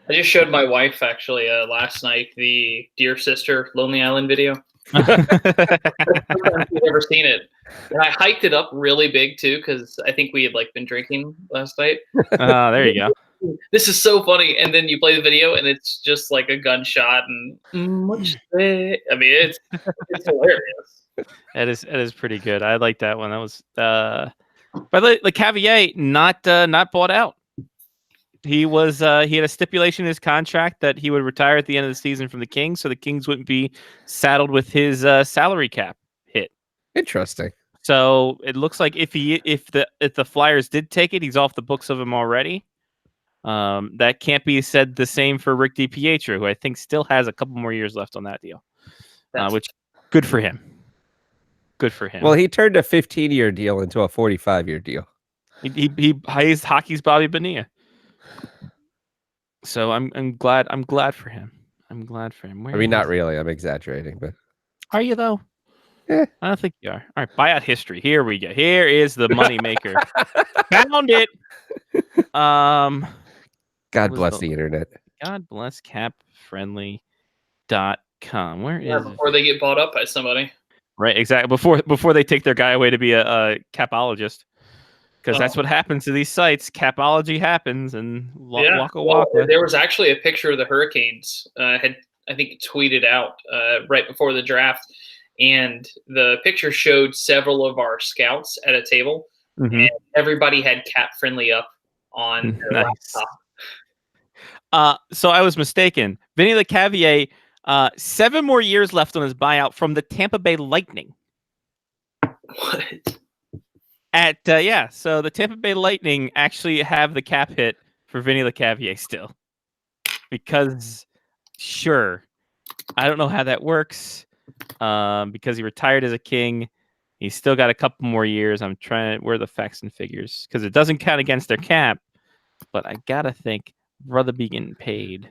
I just showed my wife actually last night the Dear Sister Lonely Island video. Oh, I've never seen it, and I hyped it up really big too because I think we had like been drinking last night. There you go. This is so funny, and then you play the video and it's just like a gunshot and what you say? I mean, it's hilarious. It is pretty good. I like that one. That was but LeCavier not bought out. He had a stipulation in his contract that he would retire at the end of the season from the Kings, so the Kings wouldn't be saddled with his salary cap hit. Interesting. So it looks like if the Flyers did take it, he's off the books of him already. That can't be said the same for Rick DiPietro, who I think still has a couple more years left on that deal. Which good for him. Good for him. Well, he turned a 15-year deal into a 45-year deal. He's hockey's Bobby Bonilla. So I'm glad for him. I'm glad for him. I mean, not really. I'm exaggerating, but Are you though? Yeah. I don't think you are. All right, buyout history. Here we go. Here is the money maker. Found it. God was bless the- the internet. God bless capfriendly.com. Where is it? Before they get bought up by somebody. Right, exactly. Before they take their guy away to be a capologist. Because that's what happens to these sites. Capology happens, and waka waka. There was actually a picture of the Hurricanes had, I think, tweeted out right before the draft, and the picture showed several of our scouts at a table, and everybody had Cap Friendly up on their laptop. So I was mistaken. Vinny LeCavier, 7 more years left on his buyout from the Tampa Bay Lightning. What? So the Tampa Bay Lightning actually have the cap hit for Vinny LeCavier still. Because, sure, I don't know how that works. Because he retired as a King. He's still got a couple more years. I'm trying to, where are the facts and figures? Because it doesn't count against their cap. But I gotta think, brother be getting paid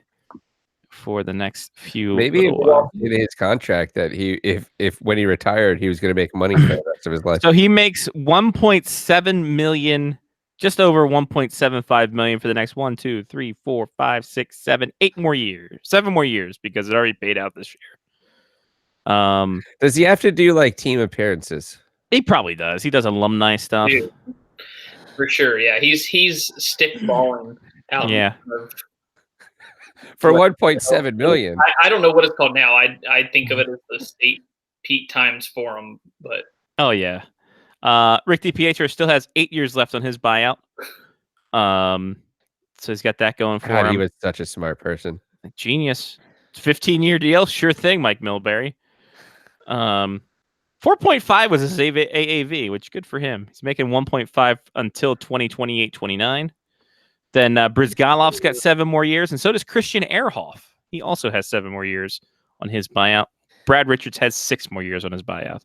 for the next few. Maybe in his contract that if when he retired, he was going to make money for the rest of his life. So he makes $1.7 million just over 1.75 million for the next 8 more years, 7 more years because it already paid out this year. Does he have to do like team appearances? He probably does. He does alumni stuff. Dude, for sure. Yeah, he's stick balling out. Yeah. For 1.7 million. I don't know what it's called now. I think of it as the State Peak Times Forum, but Oh yeah. Rick DiPietro still has 8 years left on his buyout. So he's got that going for God, him. he was such a smart person. Genius. 15-year deal, sure thing, Mike Milbury. 4.5 was his AAV, which good for him. He's making 1.5 until 2028-29. Then Brizgalov's got 7 more years, and so does Christian Ehrhoff. He also has 7 more years on his buyout. Brad Richards has 6 more years on his buyout.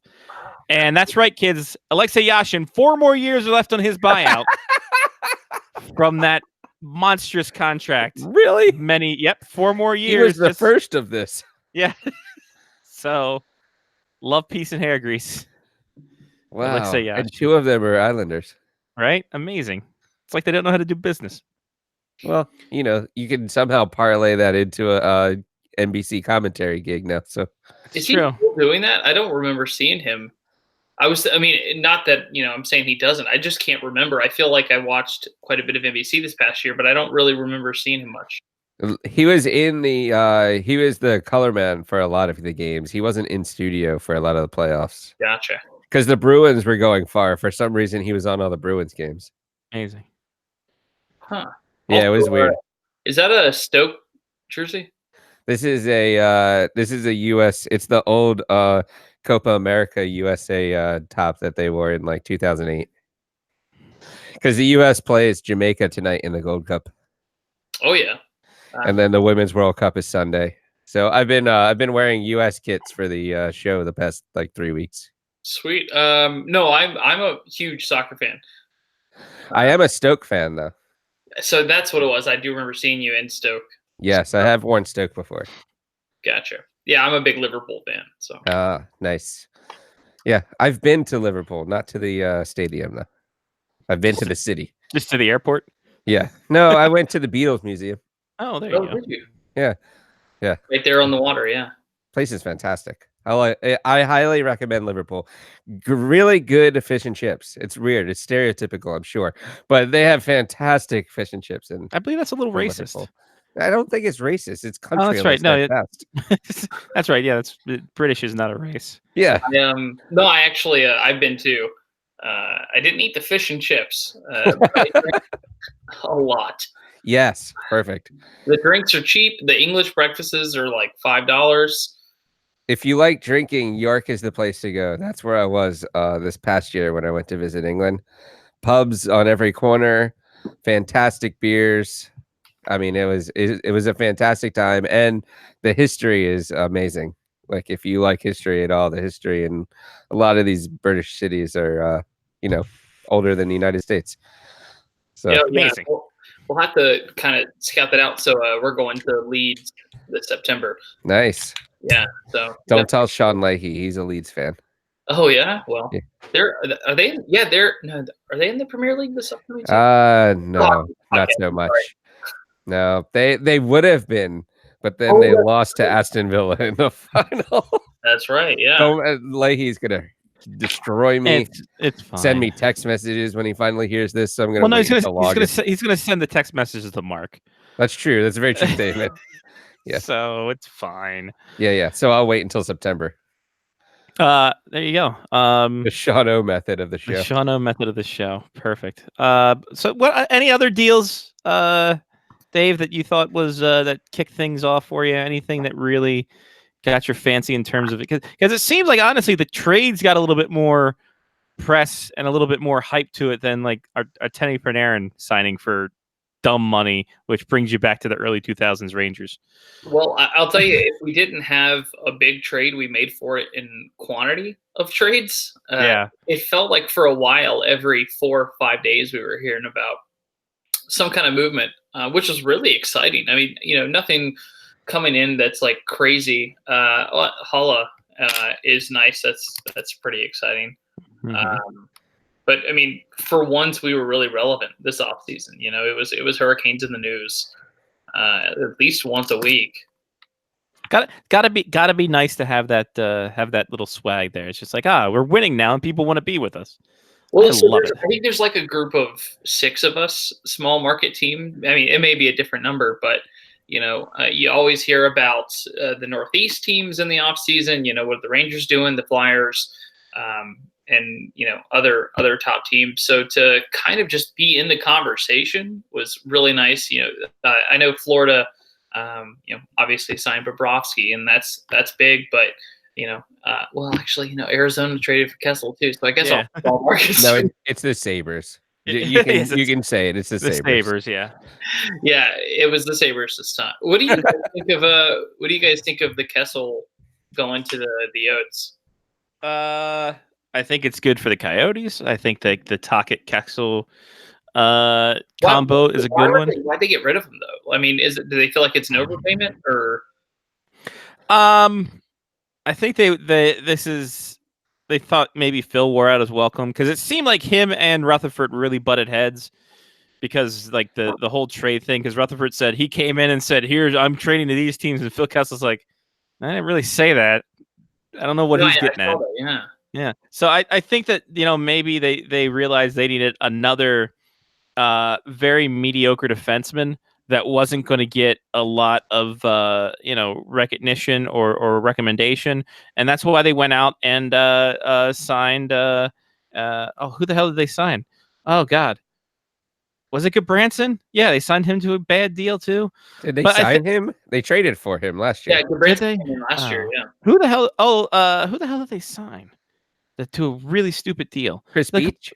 And that's right, kids. Alexei Yashin, 4 more years are left on his buyout from that monstrous contract. Really? 4 more years. He was the first of this. Yeah. So, love, peace, and hair grease. Wow. Alexei Yashin. And 2 of them are Islanders. Right? Amazing. It's like they don't know how to do business. Well, you can somehow parlay that into a NBC commentary gig now. So is he still doing that? I don't remember seeing him. Not that, I'm saying he doesn't. I just can't remember. I feel like I watched quite a bit of NBC this past year, but I don't really remember seeing him much. he was in the he was the color man for a lot of the games. He wasn't in studio for a lot of the playoffs. Gotcha. Because the Bruins were going far. For some reason, he was on all the Bruins games. Amazing. Huh. Yeah, it was weird. Is that a Stoke jersey? This is a US. It's the old Copa America USA top that they wore in like 2008. Because the US plays Jamaica tonight in the Gold Cup. Oh yeah. And then the Women's World Cup is Sunday. So I've been wearing US kits for the show the past like 3 weeks. Sweet. No, I'm a huge soccer fan. I am a Stoke fan though. So that's what it was. I do remember seeing you in Stoke. Yes, I have worn Stoke before. Gotcha. Yeah, I'm a big Liverpool fan. So. Nice. Yeah, I've been to Liverpool, not to the stadium though. I've been to the city. Just to the airport? Yeah. No, I went to the Beatles Museum. Oh, there you go. Did you? Yeah. Yeah. Right there on the water, yeah. Place is fantastic. I highly recommend Liverpool. Really good fish and chips. It's weird. It's stereotypical, I'm sure. But they have fantastic fish and chips. And I believe that's a little racist. Liverpool. I don't think it's racist. It's country. Oh, that's right. No, best. That's right. Yeah, British is not a race. Yeah. No, I actually I've been to. I didn't eat the fish and chips. But I drank a lot. Yes, perfect. The drinks are cheap. The English breakfasts are like $5. If you like drinking, York is the place to go. That's where I was this past year when I went to visit England. Pubs on every corner, fantastic beers. I mean, it was a fantastic time, and the history is amazing. Like, if you like history at all, the history in a lot of these British cities are, older than the United States. So amazing. Yeah, we'll have to kind of scout that out. So we're going to Leeds this September. Nice. Yeah. So don't tell Sean Leahy; he's a Leeds fan. Oh yeah. Well, yeah. Are they? Yeah, are they in the Premier League this upcoming season? No, not so much. Right. No, they would have been, but then they lost to Aston Villa in the final. That's right. Yeah. So Leahy's gonna destroy me. It's fine. Send me text messages when he finally hears this. So I'm gonna. Well, no, he's gonna send the text messages to Mark. That's true. That's a very true statement. Yeah. So it's fine. Yeah. So I'll wait until September. There you go. The Sean O method of the show. The Sean O method of the show. Perfect. So what? Any other deals, Dave, that you thought was that kicked things off for you? Anything that really got your fancy in terms of it? Because it seems like honestly the trades got a little bit more press and a little bit more hype to it than like our Artemi Panarin signing for dumb money, which brings you back to the early 2000s Rangers. Well, I'll tell you, if we didn't have a big trade, we made for it in quantity of trades. It felt like for a while, every 4 or 5 days, we were hearing about some kind of movement, which was really exciting. I mean, nothing coming in that's like crazy. Holla is nice. That's pretty exciting. Mm-hmm. But I mean, for once, we were really relevant this offseason. You know, it was Hurricanes in the news at least once a week. Gotta be nice to have that little swag there. It's just like, we're winning now, and people want to be with us. Well, I love it. I think there's like a group of 6 of us, small market team. I mean, it may be a different number, but you know, you always hear about the Northeast teams in the off season. You know, what the Rangers doing, the Flyers, and you know, other top teams. So to kind of just be in the conversation was really nice. You know, I know Florida, you know, obviously signed Bobrovsky, and that's big, but you know, well, actually, you know, Arizona traded for Kessel too, so I guess all markets. No, it's the Sabres. You can say it. It's the Sabres. Sabres, yeah. Yeah, it was the Sabres this time. What do you guys think of? What do you guys think of the Kessel going to the Oats? I think it's good for the Coyotes. I think that the Tocchet Kessel combo is a good one. Why'd they get rid of him though? I mean, do they feel like it's an overpayment or? I think they thought maybe Phil wore out his welcome, because it seemed like him and Rutherford really butted heads, because like the whole trade thing, because Rutherford said he came in and said, I'm trading to these teams, and Phil Kessel's like, I didn't really say that. I don't know what he's getting at. That, yeah. So I think that, you know, maybe they realized they needed another very mediocre defenseman that wasn't going to get a lot of you know, recognition or recommendation, and that's why they went out and signed. Who the hell did they sign? Oh God, was it Goodbranson? Yeah, they signed him to a bad deal too. Did they sign him? They traded for him last year. Yeah, Goodbranson came in last year. Yeah. Who the hell? Who the hell did they sign? To a really stupid deal. Chris Beach?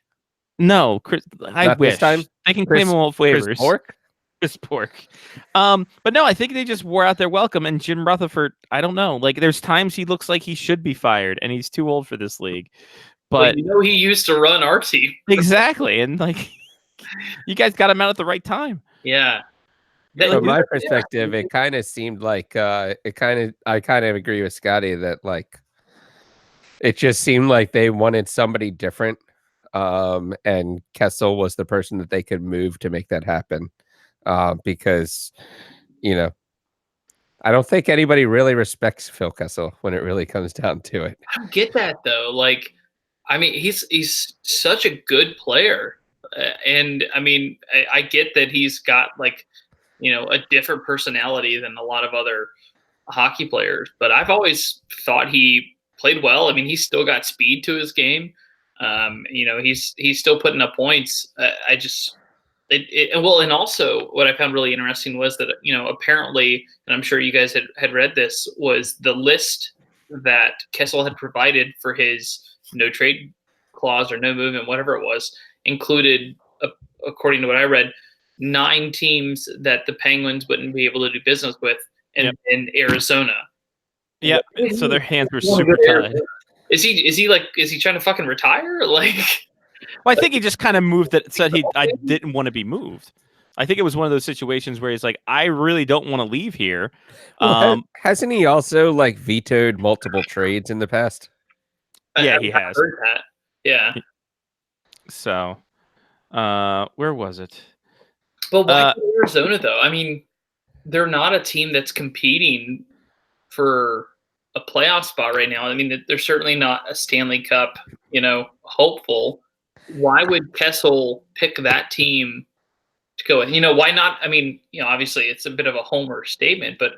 No, Chris. I Not wish this time? they can claim him off waivers. Chris Pork? Chris Pork. But no, I think they just wore out their welcome. And Jim Rutherford, I don't know. Like, there's times he looks like he should be fired, and he's too old for this league. But well, you know, he used to run our team. Exactly, and like, you guys got him out at the right time. Yeah. From my perspective, it kind of seemed like I kind of agree with Scotty that like it just seemed like they wanted somebody different, and Kessel was the person that they could move to make that happen, because you know, I don't think anybody really respects Phil Kessel when it really comes down to it. I don't get that though. Like, I mean, he's such a good player, and I mean, I get that he's got like, you know, a different personality than a lot of other hockey players, but I've always thought he played well. I mean, he's still got speed to his game. You know, he's still putting up points. And also what I found really interesting was that, you know, apparently, and I'm sure you guys had read this, was the list that Kessel had provided for his no trade clause or no movement, whatever it was, included, according to what I read, 9 teams that the Penguins wouldn't be able to do business with in Arizona. Yeah, so their hands were super tied. Is he trying to fucking retire? Like, well, I think he just kind of moved that, said I didn't want to be moved. I think it was one of those situations where he's like, I really don't want to leave here. Well, hasn't he also like vetoed multiple trades in the past? Yeah, he has. Heard that. Yeah. So, where was it? But why Arizona though? I mean, they're not a team that's competing for a playoff spot right now. I mean, they're certainly not a Stanley Cup, you know, hopeful. Why would Kessel pick that team to go in? You know, why not? I mean, you know, obviously it's a bit of a homer statement, but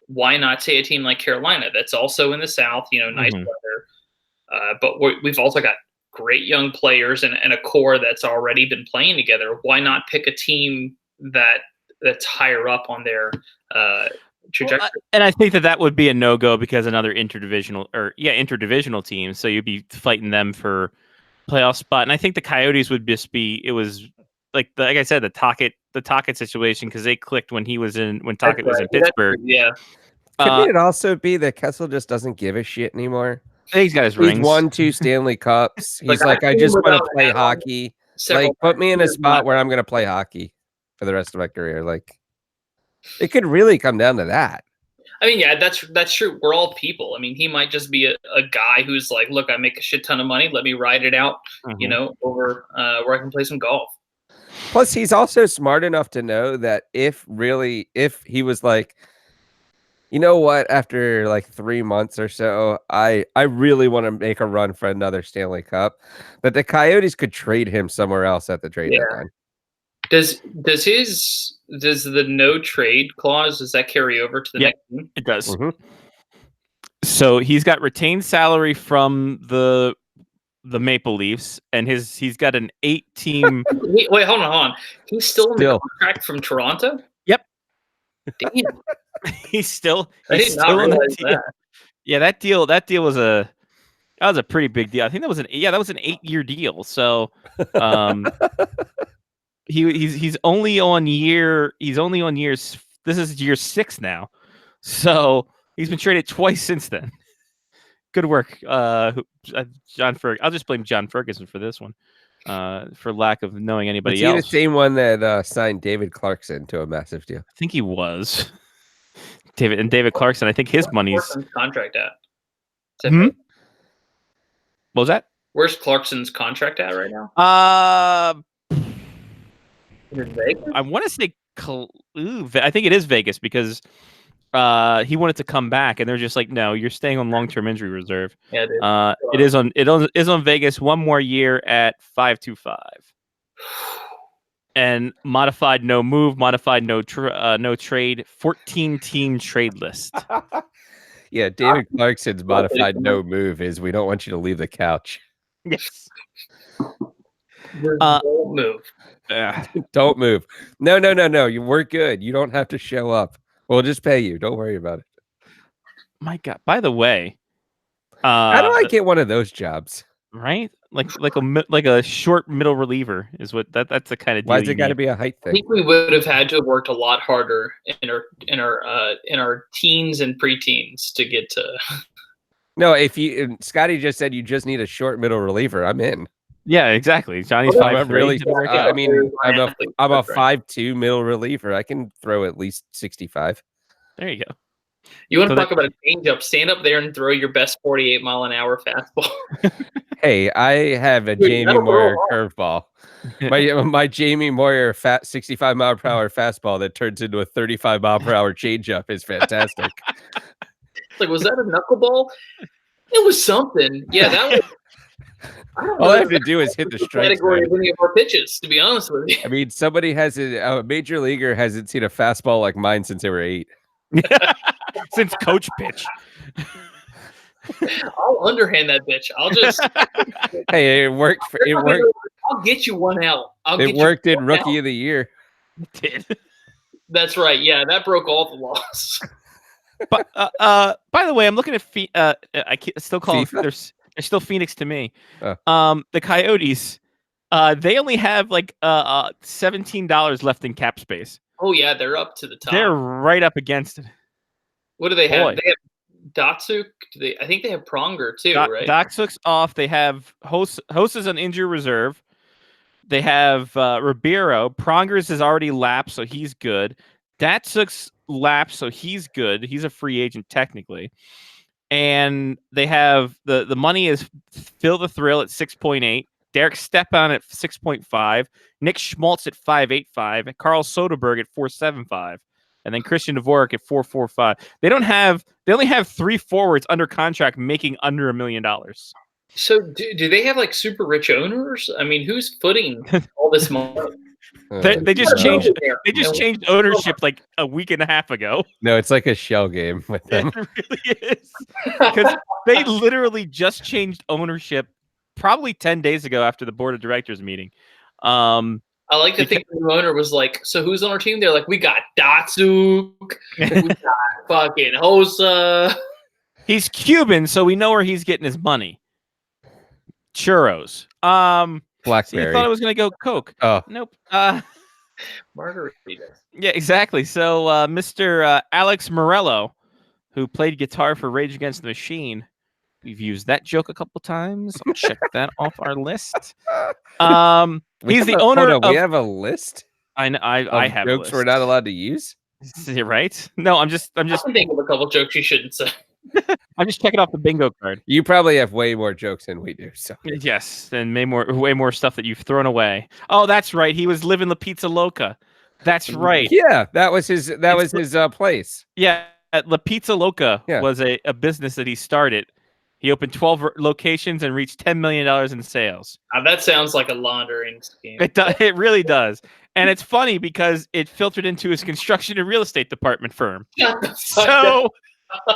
why not say a team like Carolina that's also in the South, you know, nice weather. But we've also got great young players and a core that's already been playing together. Why not pick a team that's higher up on their trajectory? Well, and I think that would be a no-go because another interdivisional team. So you'd be fighting them for playoff spot. And I think the Coyotes would just be, it was like I said, the Tocchet situation, because they clicked when Tocchet was in Pittsburgh. Yeah. Could it also be that Kessel just doesn't give a shit anymore? He's got his rings. He's won 2 Stanley Cups. He's like, I just want to play hockey. Like, put me in a spot where I'm going to play hockey for the rest of my career. Like, it could really come down to that. I mean, yeah, that's true. We're all people. I mean, he might just be a guy who's like, look, I make a shit ton of money. Let me ride it out, you know, over where I can play some golf. Plus, he's also smart enough to know that if he was like, you know what, after like 3 months or so, I really want to make a run for another Stanley Cup, that the Coyotes could trade him somewhere else at the trade deadline. Does the no trade clause, does that carry over to the next team? It does. Mhm. So he's got retained salary from the Maple Leafs, and he's got an 8-team. Wait, hold on. He's still in the contract from Toronto? Yep. Damn. he's still I did not in realize deal. that. Yeah, that deal was a pretty big deal. I think that was an 8-year deal. So he's only on years. This is year 6 now. So he's been traded twice since then. Good work, John Ferguson. I'll just blame John Ferguson for this one, for lack of knowing anybody else. The same one that signed David Clarkson to a massive deal? I think he was. David Clarkson. I think his money's Clarkson's contract at. What was that? Where's Clarkson's contract at right now? Is it Vegas? I want to say I think it is Vegas because he wanted to come back, and they're just like, no, you're staying on long-term injury reserve. Yeah, it is on Vegas 1 more year at $525, and modified no move, modified no trade, 14-team trade list. Yeah, David Clarkson's modified no move is we don't want you to leave the couch. Yes. Don't move. Don't move. No. We're good. You don't have to show up. We'll just pay you. Don't worry about it. My God. By the way, how do I get one of those jobs? Right? Like a short middle reliever is what that's the kind of deal. Why is it got to be a height I thing? think we would have had to have worked a lot harder in our teens and preteens to get to. No, Scotty just said you just need a short middle reliever, I'm in. Yeah, exactly. Johnny's Oh, 5'3". really. I mean, I'm a Right. 5'2" middle reliever. I can throw at least 65. There you go. You want to So talk about a changeup? Stand up there and throw your best 48-mile-an-hour fastball. Hey, I have a Dude, Jamie that'll go Moyer off. curveball. My Jamie Moyer 65 mile per hour fastball that turns into a 35 mile per hour changeup is fantastic. Like, was that a knuckleball? It was something. Yeah, that was. All I have to do is hit the strike category zone. of any of our pitches, to be honest with you. I mean, somebody a major leaguer hasn't seen a fastball like mine since they were 8. Since coach pitch. I'll underhand that bitch. I'll just. Hey, it worked. It worked. I'll get you one out. It worked in Rookie of the Year. Did. That's right. Yeah, that broke all the laws. But by the way, I'm looking at I still call them, they're still Phoenix to me. The Coyotes, they only have like $17 left in cap space. Oh yeah, they're up to the top. They're right up against it. What do they have? Boy. They have Datsuk. I think they have Pronger too, right? Datsuk's off. They have Host is on injury reserve. They have Ribeiro. Prongers is already lapsed, so he's good. Datsuk's lapsed, so he's good. He's a free agent technically. And they have the money is Phil the Thrill at 6.8, Derek Stepan at 6.5, Nick Schmaltz at 5.85, and Carl Soderberg at 4.75, and then Christian Dvorak at 4.45. They only have 3 forwards under contract making under $1 million. So do they have like super rich owners? I mean, who's footing all this money? They just changed. They just changed ownership like a week and a half ago. No, it's like a shell game with them. It really is, because they literally just changed ownership probably 10 days ago after the board of directors meeting. I like to think the new owner was like, "So who's on our team?" They're like, "We got Datsuk, we got fucking Hossa." He's Cuban, so we know where he's getting his money. Churros. Blackberry. So you thought I was going to go Coke. Oh. Nope. Margaritas. Yeah, exactly. So Mr. Alex Morello, who played guitar for Rage Against the Machine, we've used that joke a couple times. I'll check that off our list. He's the owner of... We have a list? I have jokes a list. we're not allowed to use? Right? No, I'm just I can think of a couple jokes you shouldn't say. I'm just checking off the bingo card. You probably have way more jokes than we do. So Yes, and way more stuff that you've thrown away. Oh, that's right. He was living La Pizza Loca. That's right. yeah, that was his place. Yeah, La Pizza Loca Yeah. was a business that he started. He opened 12 locations and reached $10 million in sales. That sounds like a laundering scheme. It really does. And it's funny because it filtered into his construction and real estate department firm. Shut the fuck up. So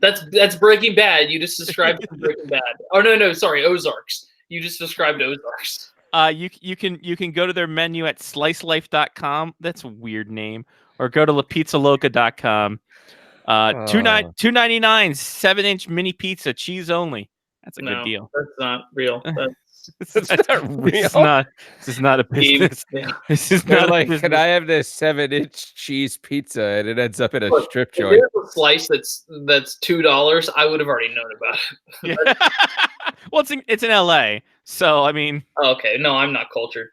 That's Breaking Bad. You just described Breaking Bad. Oh no, sorry, Ozarks. You just described Ozarks. you can go to their menu at slicelife.com. That's a weird name. Or go to lapizzaloca.com. $2.99 7-inch mini pizza, cheese only. That's a good deal. That's not real. That's not real. This is not a business. Yeah. This is They're not like, a business. can I have this 7-inch cheese pizza? And it ends up in a Look, strip if joint. there's a slice that's $2, I would have already known about it. Yeah. Well, it's in LA, so I mean. Okay, no, I'm not cultured.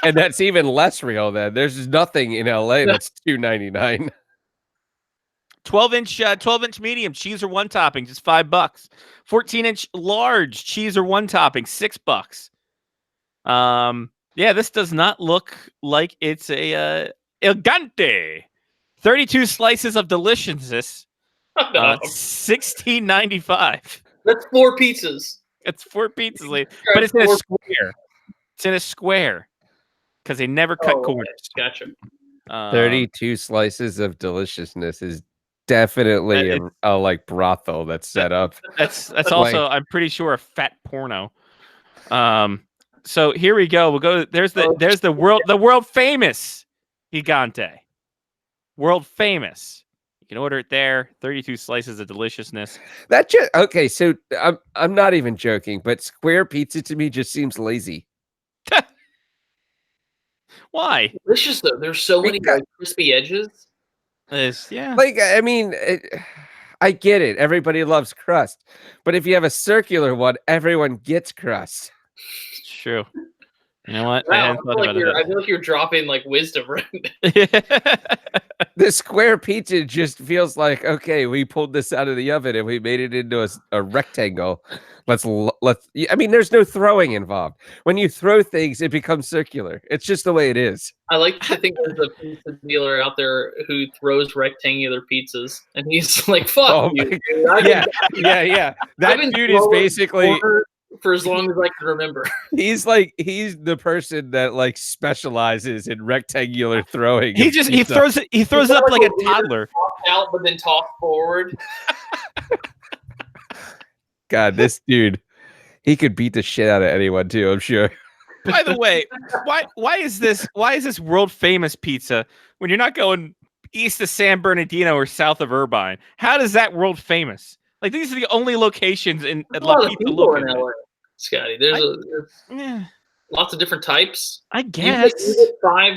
And that's even less real then. There's nothing in LA that's $2.99. 12-inch medium cheese or one topping, just $5. 14-inch large cheese or one topping, $6. Yeah, this does not look like it's a El Gante. 32 slices of deliciousness, $16.95. That's 4 pizzas. It's 4 pizzas, lady. But it's in a square. It's in a square because they never cut corners. Gotcha. 32 slices of deliciousness is definitely a like brothel that's set up. That's also, I'm pretty sure, a fat porno. So here we go. We'll go. There's the world famous Gigante. World famous. You can order it there. 32 slices of deliciousness. Okay, so I'm not even joking, but square pizza to me just seems lazy. Why? Delicious though. There's so many like, crispy edges. Yeah. Like, I mean, I get it. Everybody loves crust, but if you have a circular one, everyone gets crust. It's true. You know what? Wow, I feel like you're dropping like wisdom right now. The square pizza just feels like, okay, we pulled this out of the oven and we made it into a rectangle. Let's. I mean, there's no throwing involved. When you throw things, it becomes circular. It's just the way it is. I like to think there's a pizza dealer out there who throws rectangular pizzas, and he's like, "Fuck you, dude. Yeah. That dude is basically for as long as I can remember. He's the person that like specializes in rectangular throwing. He throws it up like a toddler. Out, but then toss forward. God, this dude, he could beat the shit out of anyone too, I'm sure. By the way, why is this world famous pizza when you're not going east of San Bernardino or south of Irvine? How does that world famous? Like, these are the only locations in La Pizza Loca. Scotty, there's lots of different types. I guess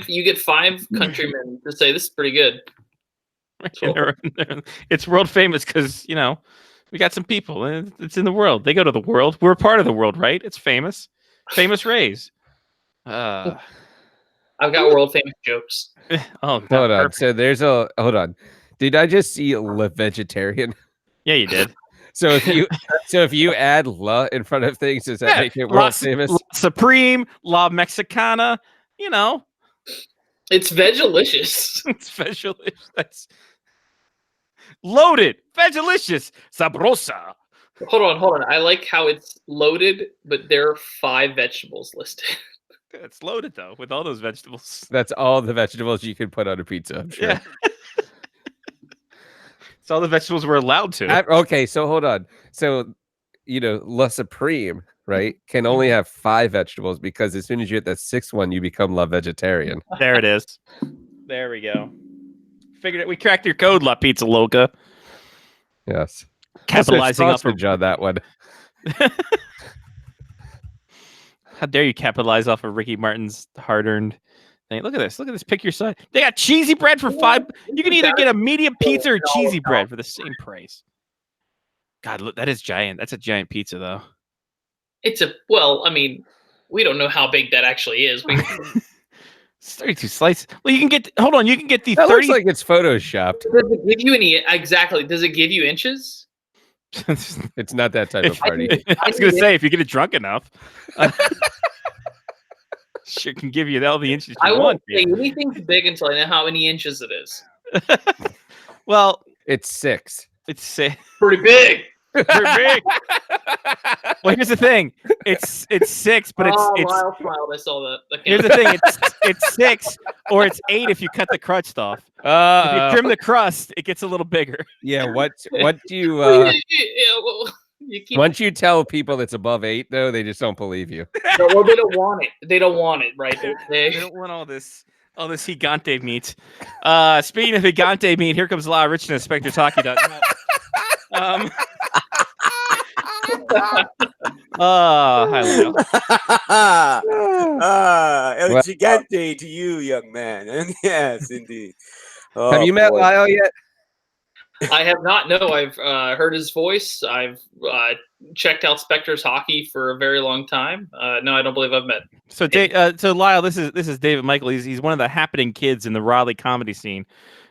you get five countrymen to say this is pretty good. It's world famous because we got some people. It's in the world. They go to the world. We're a part of the world, right? It's famous. Famous Rays. I've got world famous jokes. Oh, hold on. So hold on. Did I just see Le Vegetarian? Yeah, you did. So if you add La in front of things, does that make it world famous? La Supreme, La Mexicana, It's Vegalicious. It's Vegalicious. That's loaded. Vegalicious. Sabrosa. Hold on. I like how it's loaded, but there are 5 vegetables listed. It's loaded though with all those vegetables. That's all the vegetables you can put on a pizza, I'm sure. Yeah. It's all the vegetables we're allowed to. Okay, so hold on. So, La Supreme, right, can only have 5 vegetables because as soon as you hit that 6th one, you become La Vegetarian. There it is. There we go. Figured it. We cracked your code, La Pizza Loca. Yes. Capitalizing off of on that one. How dare you capitalize off of Ricky Martin's hard-earned thing? Look at this. Look at this. Pick your side. They got cheesy bread for $5. You can either get a medium pizza or cheesy bread for the same price. God, look, that is giant. That's a giant pizza, though. We don't know how big that actually is. It's 32 slices. Well, you can get. Hold on, you can get the That 30. looks like it's photoshopped. Does it give you any exactly? Does it give you inches? It's not that type of party. I was gonna say if you get it drunk enough, sure can give you all the inches I you won't want. say anything's big until I know how many inches it is. Well, It's 6. it's Pretty big. pretty big. Well, here's the thing. It's 6, but it's Lyle smiled. I saw that. Okay. here's the thing. It's 6 or it's 8 if you cut the crust off. If you trim the crust, it gets a little bigger. Yeah, what do you You keep, once you tell people it's above 8 though, they just don't believe you. well, they don't want it. They don't want it, right? They don't want all this gigante meat. Speaking of gigante meat, here comes La Richness, SpectreTalkie.net. Hi, Leo. El Well- Gigante to you, young man. Yes, indeed. Have Oh, you met boy. Lyle yet? I have not. No, I've heard his voice. I've checked out Spectre's hockey for a very long time. No, I don't believe I've met. So, so Lyle, this is David Michael. He's one of the happening kids in the Raleigh comedy scene.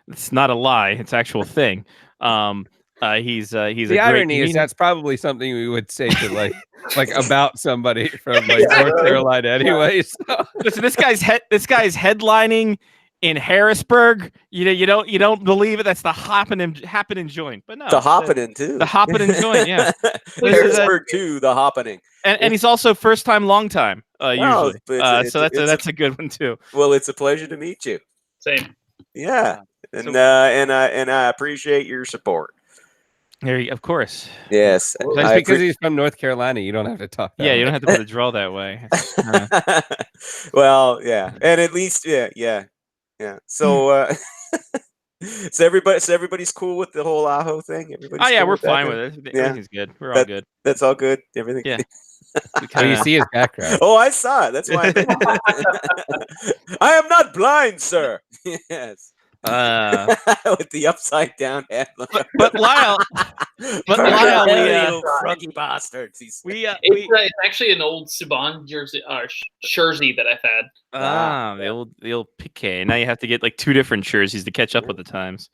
It's not a lie; it's actual thing. He's The a great irony is comedian. that's probably something we would say to like about somebody from like North Carolina anyway. So. Listen, this guy's headlining in Harrisburg. You don't believe it. That's the happening joint, but no, The it's Hoppening, too. the happening joint, yeah. Harrisburg, too, the Hoppening. And he's also first time, long time. Usually, but so that's a good one too. Well, it's a pleasure to meet you. Same. Yeah. And I appreciate your support. Of course. Yes. Just because he's from North Carolina, you don't have to talk. That Yeah, way. you don't have to put a draw that way. Well, yeah. And at least yeah. So so everybody's cool with the whole Aho thing? Everybody's Oh yeah, cool we're with that fine thing? with it. Yeah. Everything's good. We're all good. That's all good. Everything. Yeah. Oh, you see his background. Oh, I saw it. That's why I am not blind, sir. Yes. With the upside down head. But Lyle, You froggy bastards. It's actually an old Subban jersey, jersey that I've had. the old Piquet. Now you have to get like 2 different jerseys to catch up with the times.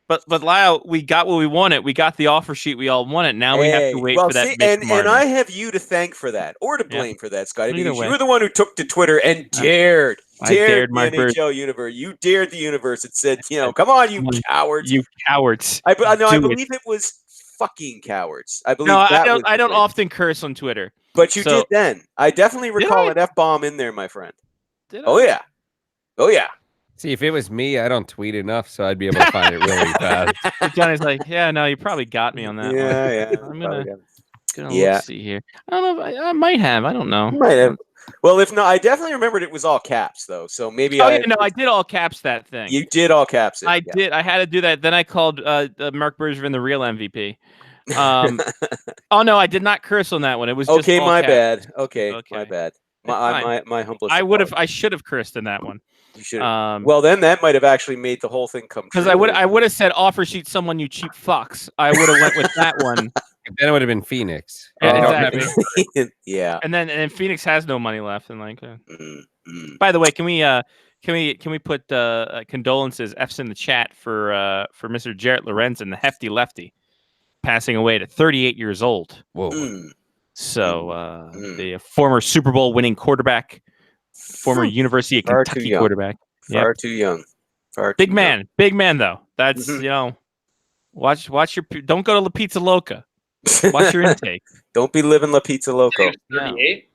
But Lyle, we got what we wanted. We got the offer sheet. We all wanted. Now we have to wait for that. And I have you to thank for that, or to blame for that, Scotty. Either Because way. you were the one who took to Twitter and dared I dared the Mark Bird. NHL universe. You dared the universe. It said, come on, you cowards. You cowards. I do it. believe it was fucking cowards. I believe No, that was I the don't thing. often curse on Twitter. But you so- did then. I definitely recall I? an F-bomb in there, my friend. Did Oh, yeah. Oh, yeah. See, if it was me, I don't tweet enough, so I'd be able to find it really fast. But Johnny's like, yeah, no, you probably got me on that one. Yeah. I'm gonna Yeah. look, see here. I don't know. I might have. I don't know. You might have. Well, if not, I definitely remembered it was all caps, though. So maybe Oh, yeah, no, I did all caps that thing. You did all caps it. I yeah. did. I had to do that. Then I called Mark Bergevin the real MVP. Oh no, I did not curse on that one. It was just Okay, all my caps. bad. Okay, my Okay. bad. Fine. My humblest. I should have cursed in that one. You should. Well, then that might have actually made the whole thing come true. Because I would have said offer sheet someone, you cheap fucks. I would have went with that one. Then it would have been Phoenix. Yeah, They don't have exactly. any- Yeah. And then Phoenix has no money left. And like, Mm. by the way, can we put condolences F's in the chat for Mr. Jarrett Lorenzen, the hefty lefty, passing away at 38 years old. Whoa. Mm. So the former Super Bowl winning quarterback, former University of Far too Kentucky young. quarterback. Yep. Far too young. Far Big too man though. That's Mhm. watch your don't go to La Pizza Loca. young. Watch your intake. Don't be living La Pizza Loco. 38.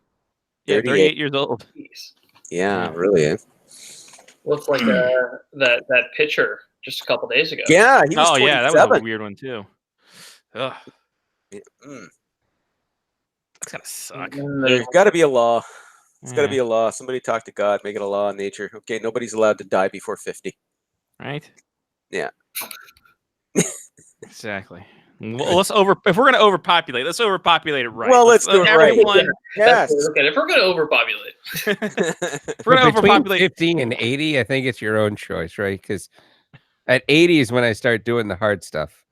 Yeah, 38. 38 years old. Jeez. Yeah, really. Eh? Looks like that picture just a couple days ago. Yeah, he was Oh 27. yeah, that was a weird one too. Ugh, Yeah, mm. it's gotta suck. And There's got to be a law. It's got to Yeah, be a law. Somebody talk to God, make it a law in nature. Okay, nobody's allowed to die before 50. right. Yeah. Exactly. Well, if we're gonna overpopulate, let's overpopulate it right. Well, let's do it right. everyone, Yes. Okay, if we're going to overpopulate, if we're gonna Between overpopulate. 50 and 80, I think it's your own choice, right? Because at 80 is when I start doing the hard stuff.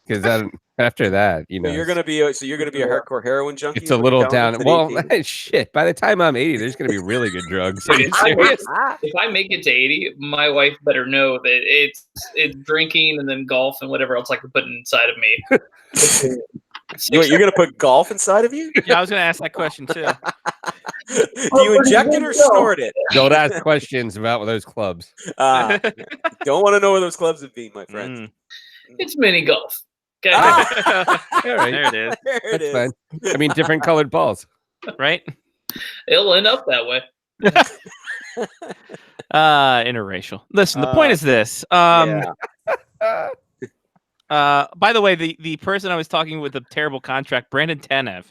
because after that, So you're gonna be a hardcore heroin junkie. it's a is what you're little telling us down. at Well, 18? shit. By the time I'm 80, there's gonna be really good drugs. Are you If I make serious? If I make it to 80, my wife better know that it's drinking and then golf and whatever else I can put inside of me. You're gonna put golf inside of you? Yeah, I was going to ask that question too. Do you inject it or snort it? Don't ask questions about those clubs. Don't want to know where those clubs have been, my friend. Mm. It's mini golf. Okay. All right, There it is. There it that's is. fine. I mean, different colored balls. Right? It'll end up that way. Interracial. Listen, the point is this. Yeah. By the way, the person I was talking with the terrible contract, Brandon Tanev,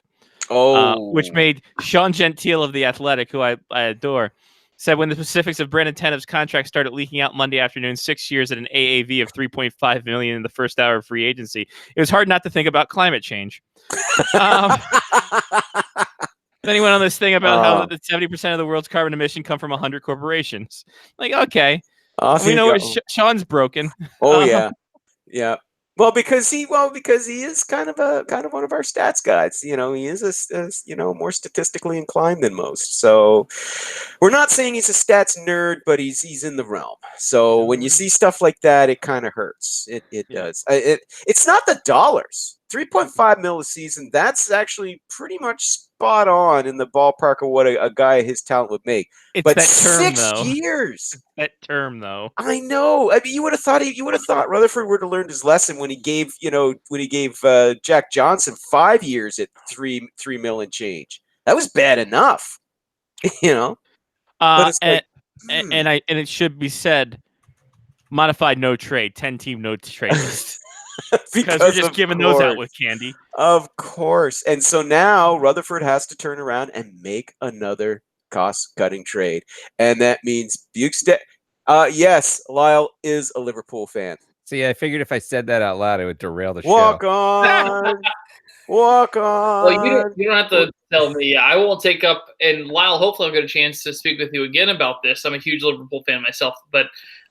Oh, which made Sean Gentile of The Athletic, who I adore, said when the specifics of Brandon Tanev's contract started leaking out Monday afternoon, 6 years at an AAV of $3.5 million in the first hour of free agency, it was hard not to think about climate change. Then he went on this thing about how the 70% of the world's carbon emission come from 100 corporations. Like, okay, we know where Sean's broken. Oh yeah, yeah. Well, because he is kind of one of our stats guys. You know, he is a more statistically inclined than most. So we're not saying he's a stats nerd, but he's in the realm. So when you see stuff like that, it kind of hurts. It does. It's not the dollars. 3.5 mil a season. That's actually pretty much spot on in the ballpark of what a guy his talent would make. It's But that term, 6 though. years. That term, though. I know. I mean, you would have thought Rutherford would have learned his lesson when he gave Jack Johnson 5 years at $3 million change. That was bad enough, you know. But it's like, and it should be said, modified no trade, 10-team no trade list. Because we're just giving those out with candy. Of course. And so now Rutherford has to turn around and make another cost-cutting trade. And that means Bukestad. Yes, Lyle is a Liverpool fan. See, I figured if I said that out loud, it would derail the Walk show. on. Walk on. Well, you don't have to tell me. I will take up, and Lyle, hopefully I'll get a chance to speak with you again about this. I'm a huge Liverpool fan myself, but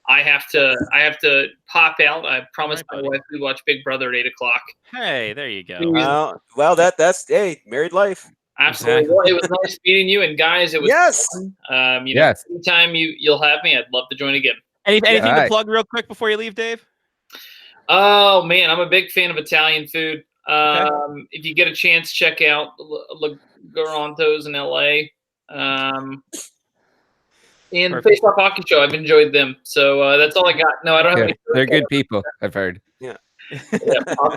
I have to pop out. I promised my wife we'd watch Big Brother at 8:00. Hey, there you go. Well, that's married life. Absolutely. Well, it was nice meeting you, and guys, it was fun. Yes. Anytime you'll have me, I'd love to join again. Anything to right. plug real quick before you leave, Dave? Oh man, I'm a big fan of Italian food. If you get a chance, check out Garantos in LA. And the Face Off Hockey Show, I've enjoyed them. So that's all I got. No, I don't have any. They're good people, I've heard. Yeah.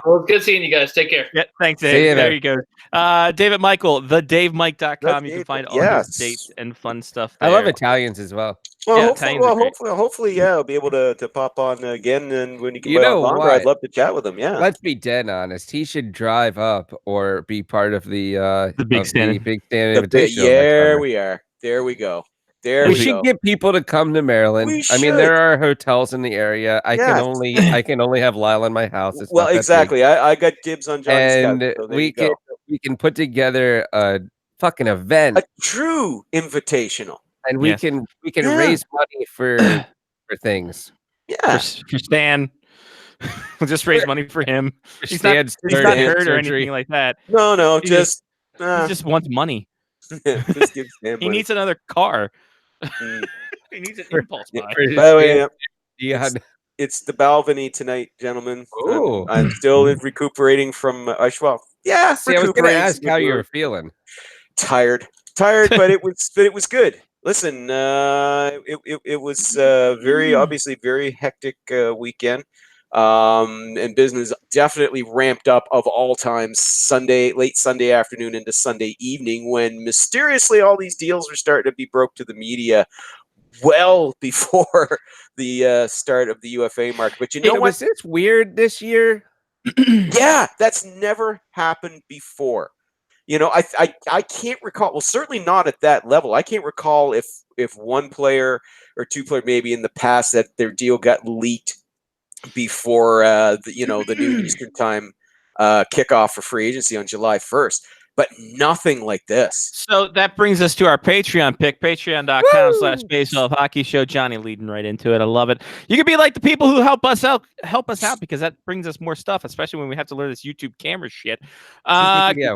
Well, good seeing you guys. Take care. Yeah, thanks, See Dave. you There there. you go. David Michael, thedavemike.com. You can find all Yes. his dates and fun stuff there. I love Italians as well. Well, Yeah, hopefully, Italians are great. hopefully, I'll be able to pop on again, and when you can You buy know longer, what? I'd love to chat with him. Yeah. Let's be dead honest. He should drive up or be part of the Big Stand. Big Stand The bit- Invitational. next there summer. we are. There we go. There We we should go. get people to come to Maryland. We I mean, should. there are hotels in the area. I Yes. can only have Lyle in my house. It's Well, not that big. exactly. I got dibs on Johnny's And couch. So there we you go. can put together a fucking event, A true invitational. and we Yes. can Yeah. raise money for things. Yeah. For Stan. We'll just raise money for him. He's not Stan's He's third not hip hurt or surgery. anything like that. No, He just He just wants money. just give Stan He money. needs another car. Mm. He needs an impulse buy. By the way, Yeah. it's the Balvenie tonight, gentlemen. Ooh. I'm still recuperating from yeah. See, I was going to recuperating ask from how the you flu. were feeling. tired, but it was good. Listen, it was very obviously very hectic weekend, and business definitely ramped up of all times. Late Sunday afternoon into Sunday evening, when mysteriously all these deals were starting to be broke to the media, well before the start of the UFA market. But you know Hey, what? was this weird this year? Yeah, that's never happened before. You know, I can't recall. Well, certainly not at that level. I can't recall if one player or two players maybe in the past that their deal got leaked before the noon Eastern time kickoff for free agency on July 1st. but nothing like this. So that brings us to our Patreon pick, patreon.com/faceoffhockey show. Johnny leading right into it. I love it. You can be like the people who help us out, because that brings us more stuff, especially when we have to learn this YouTube camera shit.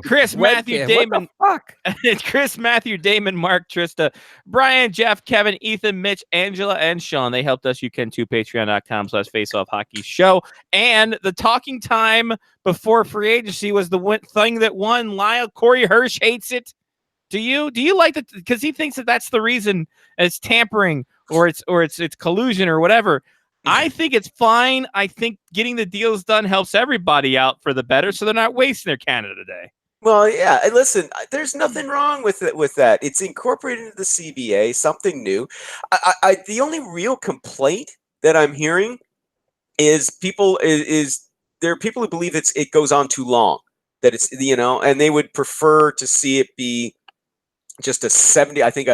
Chris, Matthew, Damon. Fuck. It's Chris, Matthew, Damon, Mark, Trista, Brian, Jeff, Kevin, Ethan, Mitch, Angela, and Sean. They helped us. You can too. Patreon.com/faceoffhockey show. And the talking time before free agency was the thing that won. Lyle Corey Hirsch hates it. Do you like that? Because he thinks that that's the reason it's tampering or it's collusion or whatever. I think it's fine. I think getting the deals done helps everybody out for the better, so they're not wasting their Canada Day. Well, yeah. And listen, there's nothing wrong with it. With that, it's incorporated into the CBA, something new. The only real complaint that I'm hearing is there are people who believe it goes on too long. That it's and they would prefer to see it be just a 70. I think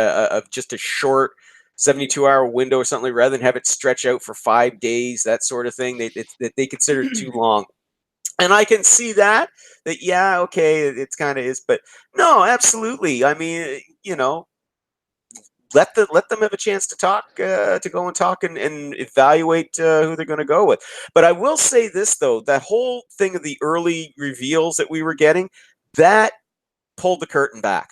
just a short 72-hour window or something, rather than have it stretch out for 5 days. That sort of thing. They consider it too long. And I can see that yeah, okay, it's kind of is, but no, absolutely. I mean, let them have a chance to talk, to go and talk and evaluate who they're going to go with. But I will say this though, that whole thing of the early reveals that we were getting, that pulled the curtain back.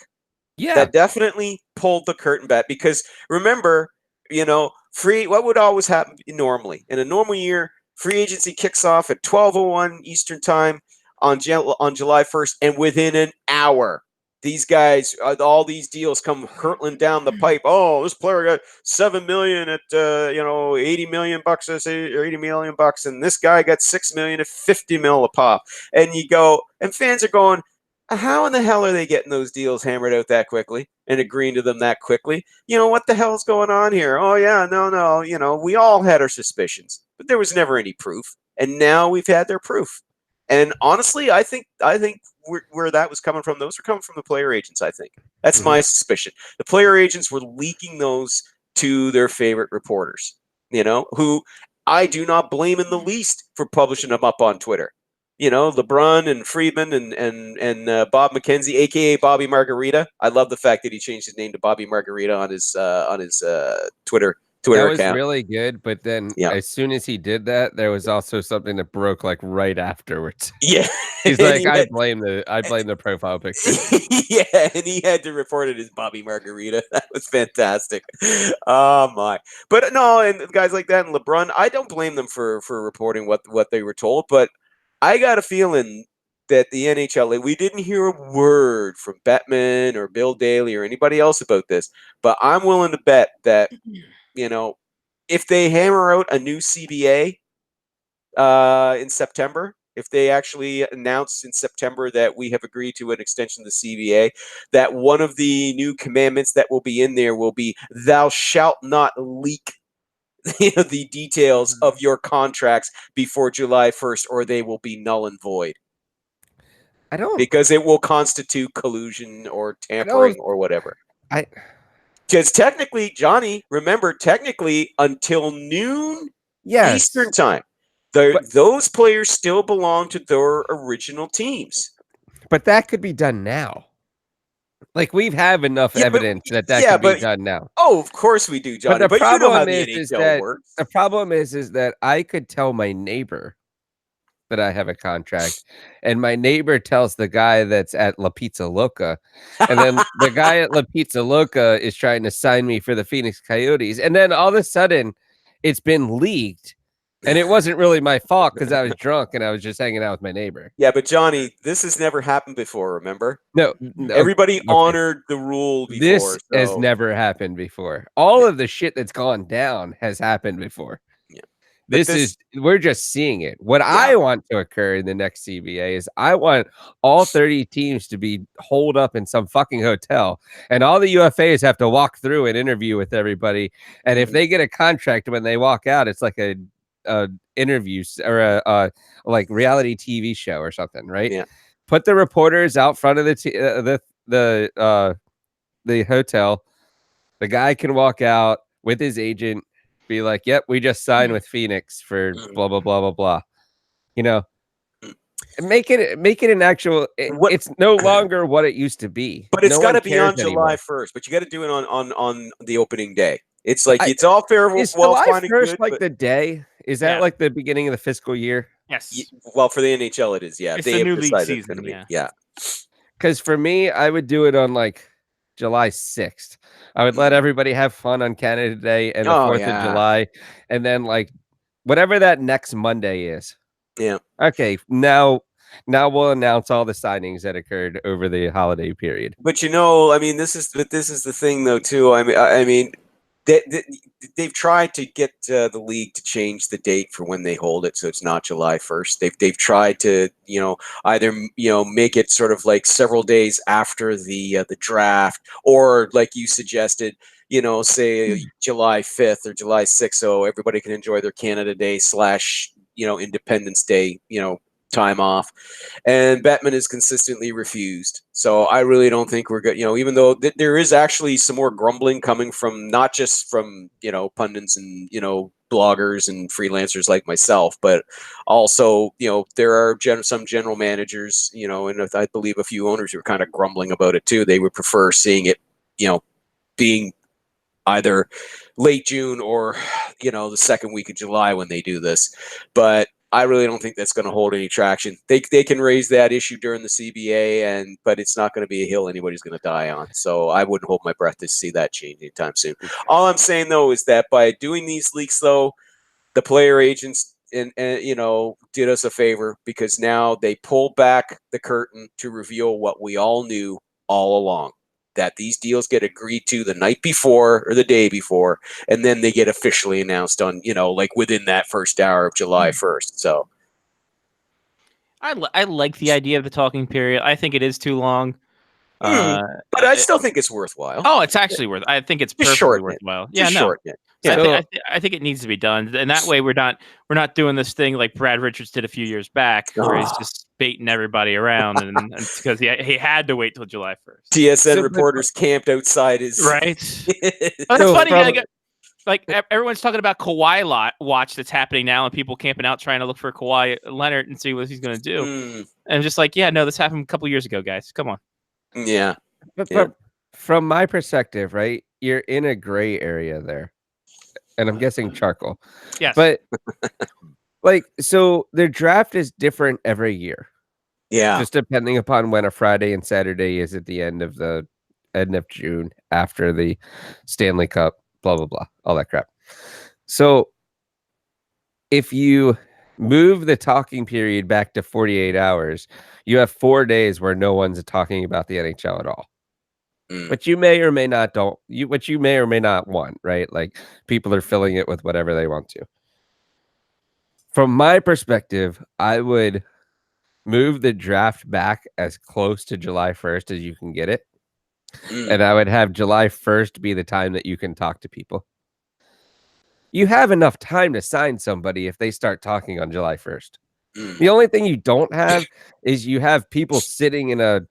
Yeah, that definitely pulled the curtain back, because remember, what would always happen normally in a normal year? Free agency kicks off at 12:01 Eastern time on July 1st, and within an hour, these guys, all these deals come hurtling down the pipe. Oh, this player got $7 million at $80 million bucks, or $80 million bucks, and this guy got $6 million at $50 million a pop. And you go, and fans are going, how in the hell are they getting those deals hammered out that quickly and agreeing to them that quickly? What the hell's going on here? Oh yeah, no. We all had our suspicions, but there was never any proof, and now we've had their proof. And honestly, I think where that was coming from, those were coming from the player agents. I think that's my suspicion. The player agents were leaking those to their favorite reporters, who I do not blame in the least for publishing them up on Twitter. LeBron and Friedman and Bob McKenzie, aka Bobby Margarita. I love the fact that he changed his name to Bobby Margarita on his Twitter that was account. really good, but then as soon as he did that, there was also something that broke like right afterwards. Yeah, he's like, I blame the profile picture. Yeah, and he had to report it as Bobby Margarita. That was fantastic. Oh my! But no, and guys like that and LeBron, I don't blame them for reporting what they were told. But I got a feeling that the NHL, we didn't hear a word from Bettman or Bill Daly or anybody else about this. But I'm willing to bet that, if they hammer out a new CBA in September, if they actually announce in September that we have agreed to an extension of the CBA, that one of the new commandments that will be in there will be, thou shalt not leak the details of your contracts before July 1st, or they will be null and void. Because it will constitute collusion or tampering or whatever. Because technically, Johnny, remember, until noon Eastern time, those players still belong to their original teams. But that could be done now. Like, we have enough evidence that could be done now. Oh, of course we do, Johnny. But the problem you know how the is NHL that works. the problem is that I could tell my neighbor that I have a contract, and my neighbor tells the guy that's at La Pizza Loca, and then the guy at La Pizza Loca is trying to sign me for the Phoenix Coyotes, and then all of a sudden it's been leaked, and it wasn't really my fault because I was drunk and I was just hanging out with my neighbor. Yeah, but Johnny, this has never happened before, remember? No, everybody honored the rule before. This has never happened before. All of the shit that's gone down has happened before. We're just seeing it. What I want to occur in the next CBA is I want all 30 teams to be holed up in some fucking hotel, and all the UFAs have to walk through and interview with everybody. And if they get a contract when they walk out, it's like a interview or a like reality TV show or something, right? Yeah. Put the reporters out front of the hotel. The guy can walk out with his agent, be like, yep, we just signed with Phoenix for blah, blah, blah, blah, blah. Make it an actual. It's no longer what it used to be. But it's No got to one be cares on July anymore. 1st. But you got to do it on the opening day. It's like it's all fair, Is well, July fine and 1st good. like But the day? Is that Yeah. like the beginning of the fiscal year? Yes. well, for the NHL, it is. Yeah, It's they the have new league decided it's season, gonna be. yeah. Yeah. Because for me, I would do it on like July 6th. I would let everybody have fun on Canada Day and the Oh, 4th yeah. of July. And then like whatever that next Monday is. Yeah. Okay. Now we'll announce all the signings that occurred over the holiday period. But I mean, this is the thing though too. I mean, they've tried to get the league to change the date for when they hold it, so it's not July 1st. They've tried to either make it sort of like several days after the draft, or like you suggested, say July 5th or July 6th, so everybody can enjoy their Canada Day / Independence Day time off. And Bettman has consistently refused. So I really don't think we're good. Even though there is actually some more grumbling coming from not just from pundits and bloggers and freelancers like myself, but also there are some general managers and I believe a few owners who are kind of grumbling about it too. They would prefer seeing it being either late June or the second week of July when they do this. But I really don't think that's going to hold any traction. They can raise that issue during the CBA, but it's not going to be a hill anybody's going to die on. So I wouldn't hold my breath to see that change anytime soon. All I'm saying though is that by doing these leaks, though, the player agents and did us a favor, because now they pulled back the curtain to reveal what we all knew all along. That these deals get agreed to the night before or the day before, and then they get officially announced on, like within that first hour of July 1st. So I like the idea of the talking period. I think it is too long. But I still think it's worthwhile. Oh, it's actually worth. I think it's perfectly worthwhile. Yeah, no. Yeah. I think it needs to be done, and that way we're not doing this thing like Brad Richards did a few years back, where he's just baiting everybody around, and because he had to wait till July 1st. TSN reporters camped outside his right. Oh, that's funny. Like everyone's talking about Kawhi watch that's happening now, and people camping out trying to look for Kawhi Leonard and see what he's going to do. And just like, yeah, no, this happened a couple years ago, guys. Come on. Yeah. But from my perspective, right, you're in a gray area there. And I'm guessing charcoal. Yes. But so their draft is different every year. Yeah. Just depending upon when a Friday and Saturday is at the end of June after the Stanley Cup, blah, blah, blah, all that crap. So if you move the talking period back to 48 hours, you have 4 days where no one's talking about the NHL at all. But you may or may not want, right? Like people are filling it with whatever they want to. From my perspective, I would move the draft back as close to July 1st as you can get it. And I would have July 1st be the time that you can talk to people. You have enough time to sign somebody if they start talking on July 1st. The only thing you don't have is you have people sitting in a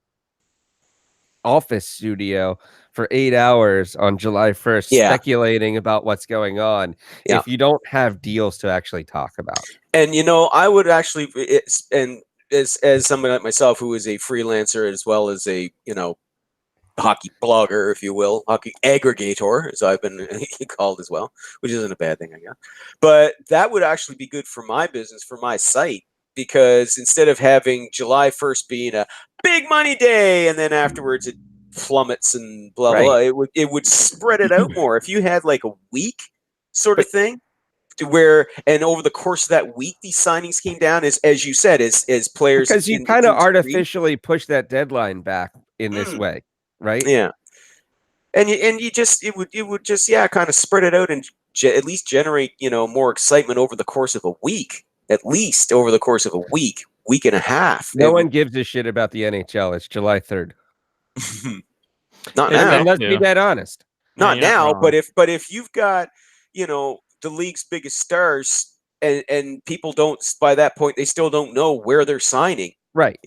office studio for 8 hours on July 1st speculating about what's going on if you don't have deals to actually talk about. And I would actually as somebody like myself who is a freelancer as well as a hockey blogger, if you will, hockey aggregator, as I've been called as well, which isn't a bad thing, I guess. But that would actually be good for my business, for my site, because instead of having July 1st being a big money day and then afterwards it plummets and blah blah, it would spread it out more. If you had like a week sort of thing, to where, and over the course of that week these signings came down, as you said, as players, because you kind of artificially push that deadline back in this way, right? Yeah. And you just it would just kind of spread it out and at least generate more excitement over the course of a week. At least over the course of a week and a half. No one gives a shit about the NHL. It's July 3rd. Not now. Let's be dead honest. Not now, but if you've got, the league's biggest stars and people don't, by that point, they still don't know where they're signing. Right.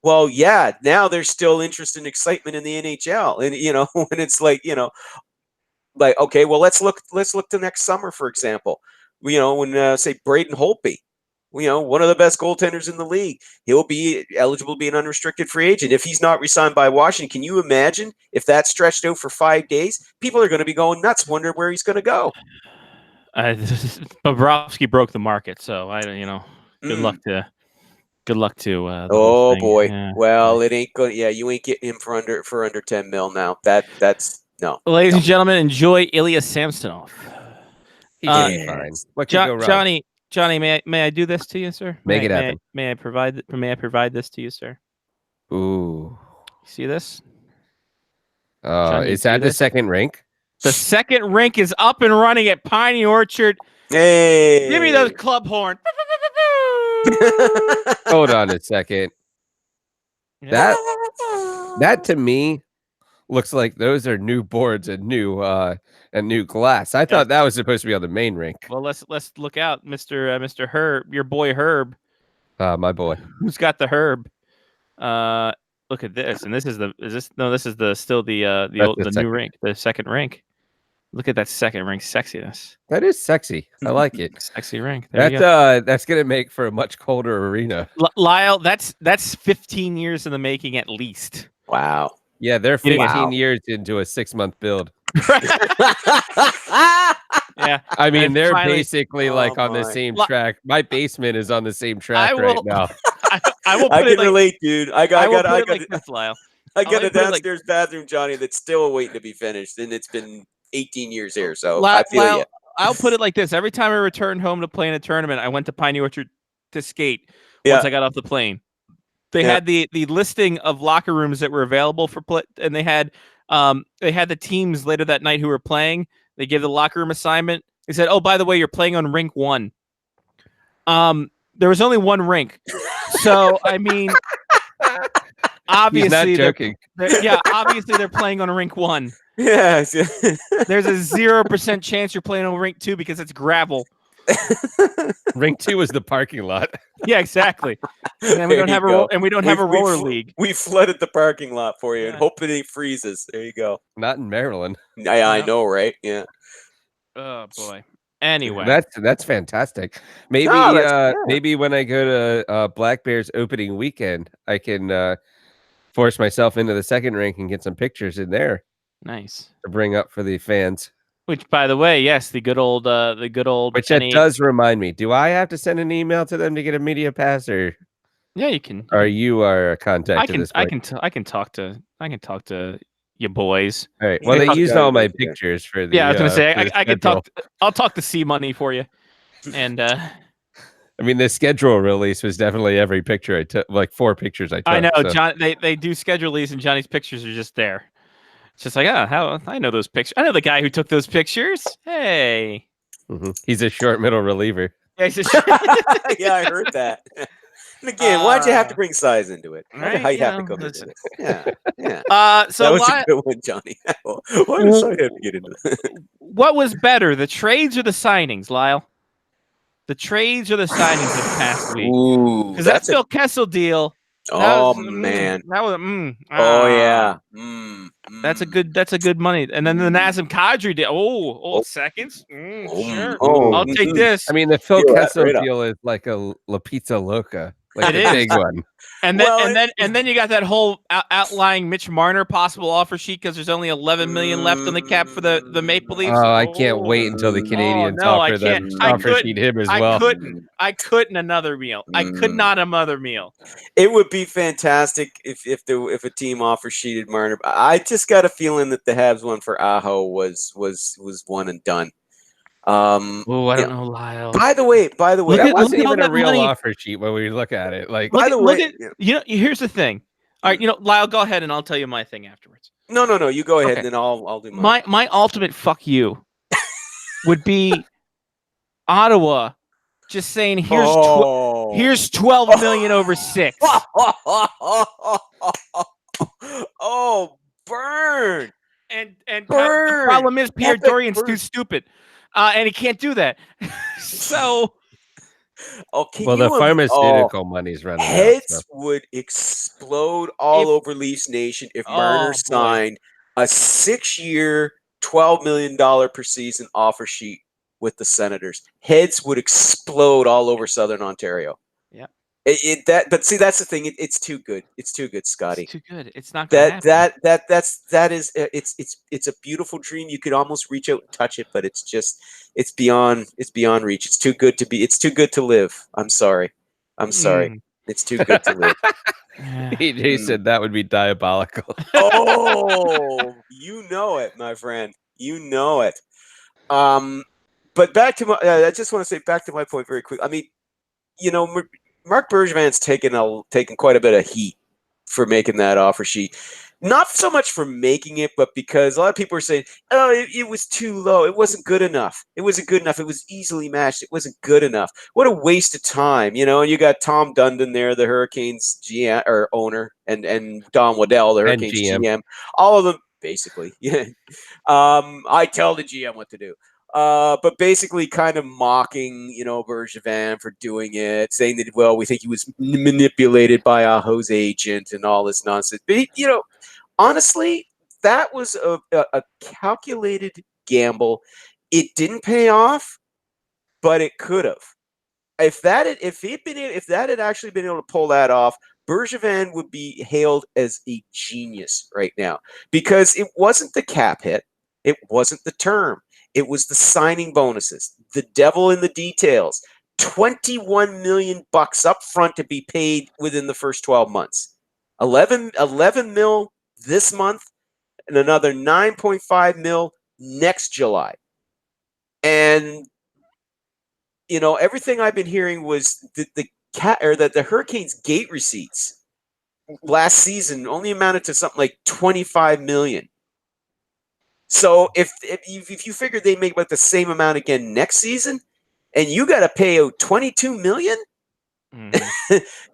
Well, yeah, now there's still interest and excitement in the NHL. And, when it's like, okay, well, let's look to next summer, for example. When say Braden Holtby, one of the best goaltenders in the league. He'll be eligible to be an unrestricted free agent. If he's not re-signed by Washington, can you imagine if that's stretched out for 5 days? People are going to be going nuts, wondering where he's going to go. Bobrovsky broke the market, so I don't. Good luck to. Good luck to. The Oh whole thing. boy. Yeah. Well, it ain't good. Yeah, you ain't getting him for under 10 mil now. That's no. Ladies No. and gentlemen, enjoy Ilya Samsonov. He did be fine. What could go wrong? Johnny, may I do this to you, sir? Make it happen. May I provide this to you, sir? Ooh. See this? Johnny, Is that the second rink? The second rink is up and running at Piney Orchard. Hey. Give me those club horn. Hold on a second. Yeah. That to me looks like those are new boards and new glass. I thought that was supposed to be on the main rink. Well, let's look out, Mr. Herb, your boy Herb. My boy. Who's got the Herb? Look at this, and this is the new rink, the second rink. Look at that second rink sexiness. That is sexy. I like it. Sexy rink. There you go. That's gonna make for a much colder arena. Lyle, that's 15 years in the making at least. Wow. Yeah, they're 15 Wow. years into a 6-month build. Yeah. I mean, And they're finally- basically like on the my. same track. My basement is on the same track I will- right now. I will I put it can like, relate, dude. I I got will put I it got like this, Lyle. I got I'll a put it like- downstairs bathroom, Johnny, that's still waiting to be finished, and it's been 18 years here. So Lyle, I feel you. I'll put it like this: every time I returned home to play in a tournament, I went to Piney Orchard to skate. Yeah. Once I got off the plane, they Yeah. had the listing of locker rooms that were available for play, and they had the teams later that night who were playing. They gave the locker room assignment. They said, "Oh, by the way, you're playing on rink 1." There was only one rink, so I mean, He's obviously, not they're- joking. obviously they're playing on rink 1. Yes. There's a 0% chance you're playing on rink 2 because it's gravel. Rink 2 is the parking lot. Yeah, exactly. And we There don't have you a go. and we don't have a We've- roller we've- league. We flooded the parking lot for you and Yeah. hope that it freezes. There you go. Not in Maryland. I Yep. know, right? Yeah. Oh boy. Anyway, That's fantastic. Maybe yeah. maybe when I go to Black Bears opening weekend, I can force myself into the second rink and get some pictures in there nice. to bring up for the fans. Which, by the way, yes, the good old Which that NA does remind me. Do I have to send an email to them to get a media pass, or Yeah, you can. are you our contact I to can. this I point? can talk to your boys. All right. Well, Yeah, they talk used to all my everybody, yeah. pictures for the. Yeah, I was gonna say for the I can schedule. talk. I'll talk to C Money for you. And I mean, the schedule release was definitely every picture I took, like 4 pictures I took. I know so- John. They do schedule these, and Johnny's pictures are just there. It's just like, how I know those pictures. I know the guy who took those pictures. Hey. Mhm. He's a short middle reliever. Yeah, he's just- Yeah, I heard that. And again, why'd you have to bring size into it? Why did right, height have you to know, come that's- into it? Yeah, yeah. so That was Li- a good one, Johnny. Why does height have to get into it? what was better, the trades or the signings, Lyle? The trades or the signings of the past week? Ooh, Because that that's a, Phil Kessel deal. oh that was, man. that was Oh yeah. That's a good money. And then the Nazem Kadri deal. Oh. seconds. Oh, Sure. oh, I'll take mhm. this. I mean, the Phil Yeah, Kessel right on. deal is like a La Pizza Loca, like It a is. big one. And then Well, and then you got that whole outlying Mitch Marner possible offer sheet because there's only 11 million left on the cap for the Maple Leafs. Oh, I can't wait until the Oh, Canadians no, I offer them can't. I offer couldn't. sheet him as I well. couldn't another meal. I could Mm. not another meal. It would be fantastic if a team offer sheeted Marner. I just got a feeling that the Habs one for Aho was one and done. Oh, I yeah. don't know, Lyle. By the way, Look That at- wasn't all even a that real money. offer sheet when we look at it. Like, by the way, look at, here's the thing. All right, Lyle, go ahead and I'll tell you my thing afterwards. no, you go ahead Okay. and then I'll do mine. My ultimate fuck you would be Ottawa just saying here's 12 million over 6. Oh, burn! And the Burn! problem is Pierre Epic Dorian's burn. too stupid. And he can't do that. So Oh, can well, the you pharmaceutical money's running out. heads So. would explode all If- over Leafs Nation if Oh, Marner boy. signed a 6-year, $12 million per season offer sheet with the Senators. Heads would explode all over Southern Ontario. Yeah. But see, that's the thing. It's too good. It's too good, Scotty. It's too good. It's not gonna That happen. that is it's a beautiful dream. You could almost reach out and touch it, but it's beyond reach. It's too good to be. It's too good to live. I'm sorry. It's too good to live. He said that would be diabolical. Oh, you know it, my friend. You know it. But back to my. I just want to say back to my point very quick. I mean, Marc Bergevin's taken quite a bit of heat for making that offer sheet. Not so much for making it, but because a lot of people are saying, "Oh, it was too low. It wasn't good enough. It wasn't good enough. It was easily matched. It wasn't good enough." What a waste of time, And you got Tom Dundon there, the Hurricanes GM or owner, and Don Waddell, the Hurricanes GM. All of them, basically. Yeah. I tell the GM what to do. But basically kind of mocking, Bergevin for doing it, saying that, well, we think he was manipulated by Aho's agent and all this nonsense. But, honestly, that was a calculated gamble. It didn't pay off, but it could have. If that had actually been able to pull that off, Bergevin would be hailed as a genius right now, because it wasn't the cap hit. It wasn't the term. It was the signing bonuses, the devil in the details. $21 million up front to be paid within the first 12 months. 11 mil this month, and another 9.5 mil next July. And everything I've been hearing was that the Hurricanes gate receipts last season only amounted to something like $25 million. So if you figure they make about the same amount again next season, and you got to pay out $22 million,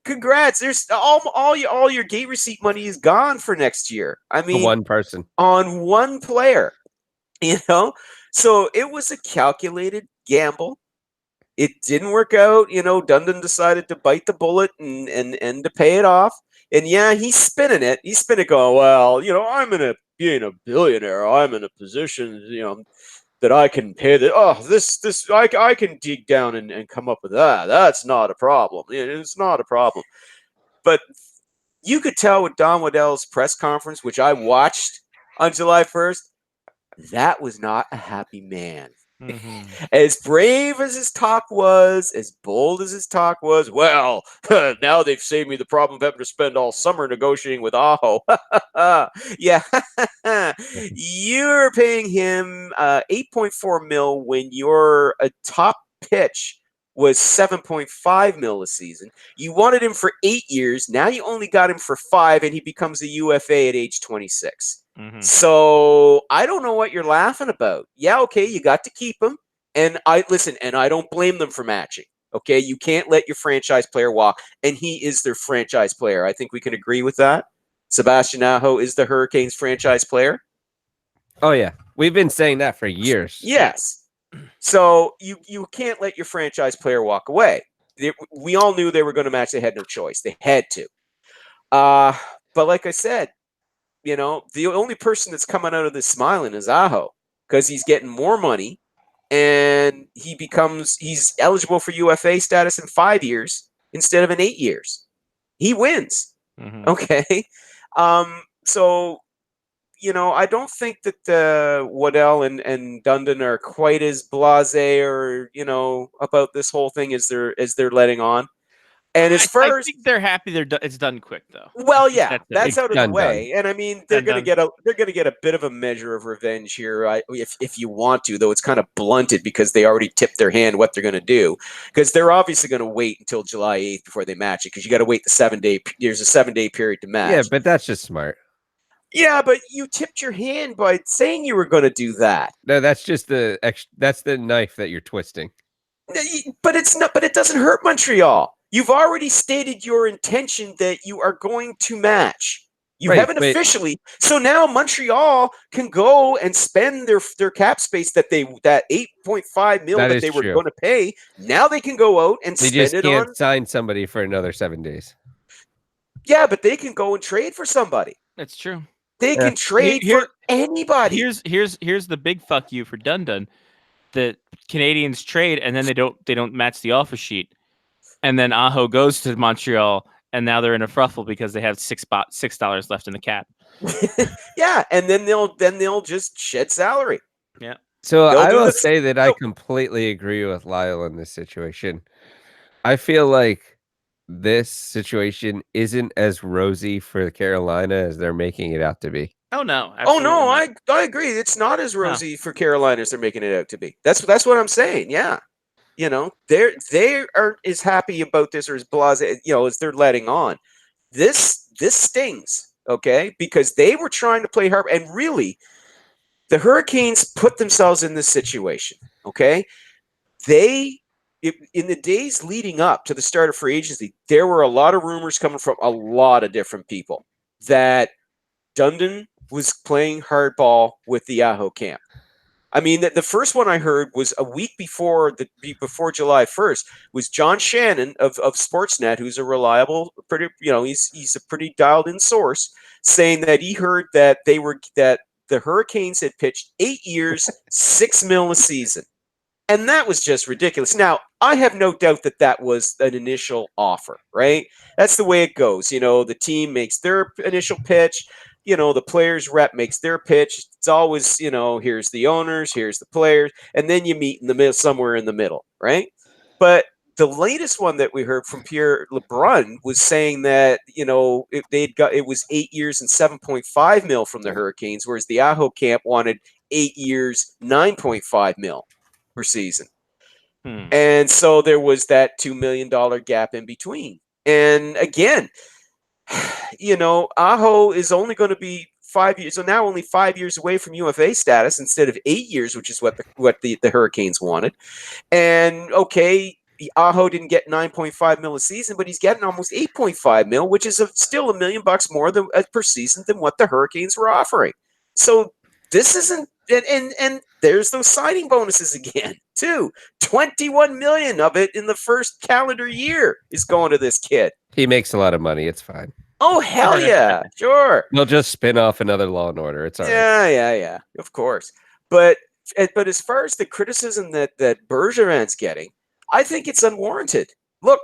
congrats! There's all your gate receipt money is gone for next year. I mean, one person on one player, So it was a calculated gamble. It didn't work out. Dundon decided to bite the bullet and to pay it off. And yeah, he's spinning it. He's spinning, going, well, being a billionaire, I'm in a position, that I can pay I can dig down and come up with that. That's not a problem. It's not a problem. But you could tell with Don Waddell's press conference, which I watched on July 1st, that was not a happy man. As brave as his talk was, as bold as his talk was, well, now they've saved me the problem of having to spend all summer negotiating with Aho. Yeah, you're paying him $8.4 million when your top pitch was $7.5 million a season. You wanted him for 8 years. Now you only got him for 5, and he becomes a UFA at age 26. So I don't know what you're laughing about. Yeah, okay, you got to keep him. And I don't blame them for matching. Okay, you can't let your franchise player walk, and he is their franchise player. I think we can agree with that. Sebastian Aho is the Hurricanes franchise player. Oh yeah, we've been saying that for years. Yes. So you can't let your franchise player walk away. We all knew they were going to match. They had no choice. They had to. But like I said, the only person that's coming out of this smiling is Aho, because he's getting more money, and he's eligible for UFA status in 5 years instead of in 8 years. He wins. Okay. So, I don't think that Waddell and Dundon are quite as blasé or, about this whole thing as they're letting on. And as far I as think they're happy, it's done quick though. Well, yeah, that's out of the done. way, and I mean they're going to get a bit of a measure of revenge here, if you want to. Though it's kind of blunted because they already tipped their hand what they're going to do, because they're obviously going to wait until July 8th before they match it, because you got to wait there's a 7-day period to match. Yeah, but that's just smart. Yeah, but you tipped your hand by saying you were going to do that. No, that's just that's the knife that you're twisting. But it's not. But it doesn't hurt Montreal. You've already stated your intention that you are going to match. You haven't officially. So now Montreal can go and spend their cap space that $8.5 million that they were going to pay. Now they can go out and spend it on. They just can't sign somebody for another 7 days. Yeah, but they can go and trade for somebody. That's true. They can trade for anybody. Here's the big fuck you for Dundon. the Canadians trade, and then they don't match the offer sheet, and then Aho goes to Montreal, and now they're in a fruffle because they have $6 left in the cap. Yeah, and then they'll just shed salary. So They'll I do will this- say that I completely agree with Lyle in this situation. I feel like this situation isn't as rosy for Carolina as they're making it out to be. Oh no! Oh no, absolutely not. I agree. It's not as rosy for Carolina as they're making it out to be. That's what I'm saying. Yeah, you know, they aren't as happy about this or as blasé, as they're letting on. This stings, okay, because they were trying to play hard, and really, the Hurricanes put themselves in this situation. Okay, in the days leading up to the start of free agency, there were a lot of rumors coming from a lot of different people that Dundon was playing hardball with the Aho camp. I mean, the first one I heard was a week before July 1st was John Shannon of Sportsnet, who's a reliable, pretty, he's a pretty dialed in source, saying that he heard that that the Hurricanes had pitched 8 years, $6 million a season. And that was just ridiculous. Now, I have no doubt that was an initial offer, right? That's the way it goes. The team makes their initial pitch. The players' rep makes their pitch. It's always, here's the owners, here's the players, and then you meet in the middle, somewhere in the middle, right? But the latest one that we heard from Pierre LeBrun was saying that, it was 8 years and $7.5 million from the Hurricanes, whereas the Aho camp wanted 8 years, $9.5 million per season. And so there was that $2 million gap in between. And again, Aho is only going to be 5 years, so now only 5 years away from UFA status instead of 8 years, which is what the Hurricanes wanted. And okay, Aho didn't get $9.5 million a season, but he's getting almost $8.5 million, which is still $1 million more per season than what the Hurricanes were offering. So this isn't, and there's those signing bonuses again too. $21 million of it in the first calendar year is going to this kid. He makes a lot of money. It's fine. Oh hell yeah, sure. They'll just spin off another Law and Order. It's all right. Yeah, of course. But as far as the criticism that Bergeron's getting, I think it's unwarranted. Look,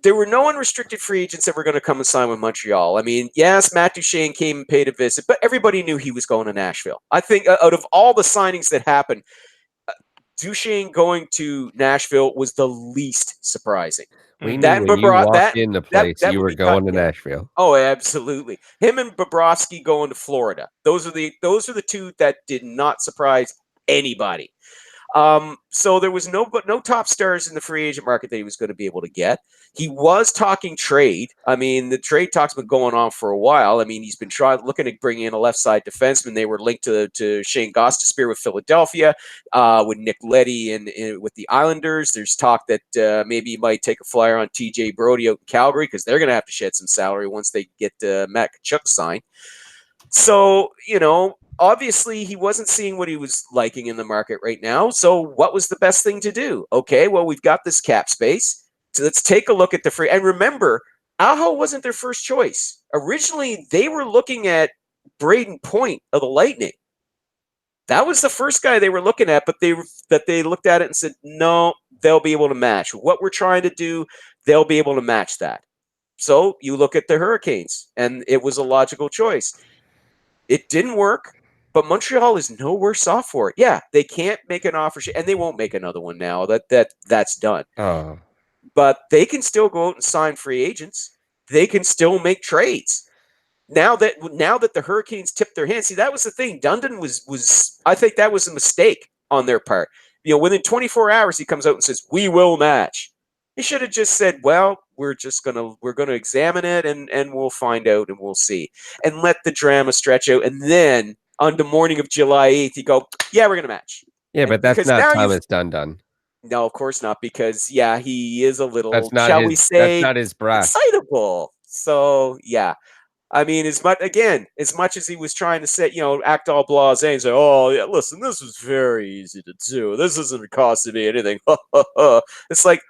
there were no unrestricted free agents that were going to come and sign with Montreal. I mean, yes, Matt Duchene came and paid a visit, but everybody knew he was going to Nashville. I think out of all the signings that happened, Duchene going to Nashville was the least surprising. We knew when you walked in the place, you were going to Nashville. Oh, absolutely. Him and Bobrovsky going to Florida. Those are the two that did not surprise anybody. So there was no top stars in the free agent market that he was going to be able to get. He was talking trade. I mean, the trade talk's been going on for a while. I mean, he's been looking to bring in a left side defenseman. They were linked to Shane Gostisbehere with Philadelphia, with Nick Leddy and with the Islanders. There's talk that maybe he might take a flyer on TJ Brody out in Calgary because they're going to have to shed some salary once they get Matt Tkachuk signed. So, obviously, he wasn't seeing what he was liking in the market right now. So what was the best thing to do? Okay, well, we've got this cap space. So let's take a look at the free. And remember, Aho wasn't their first choice. Originally, they were looking at Braden Point of the Lightning. That was the first guy they were looking at, but they looked at it and said, no, they'll be able to match. What we're trying to do, they'll be able to match that. So you look at the Hurricanes, and it was a logical choice. It didn't work. But Montreal is no worse off for it. Yeah, they can't make an offer, and they won't make another one now. That's done. Oh. But they can still go out and sign free agents. They can still make trades. Now that the Hurricanes tipped their hands, see, that was the thing. Dundon was I think that was a mistake on their part. Within 24 hours, he comes out and says, "We will match." He should have just said, "Well, we're gonna examine it and we'll find out and we'll see," and let the drama stretch out, and then on the morning of July 8th, you go, yeah, we're going to match. Yeah, but that's not Thomas Dundon. No, of course not, because, yeah, he is a little, that's not shall his, we say, that's not his brass. Excitable. So, yeah. I mean, as much as he was trying to say, act all blasé and say, oh, yeah, listen, this was very easy to do. This isn't costing me anything. It's like,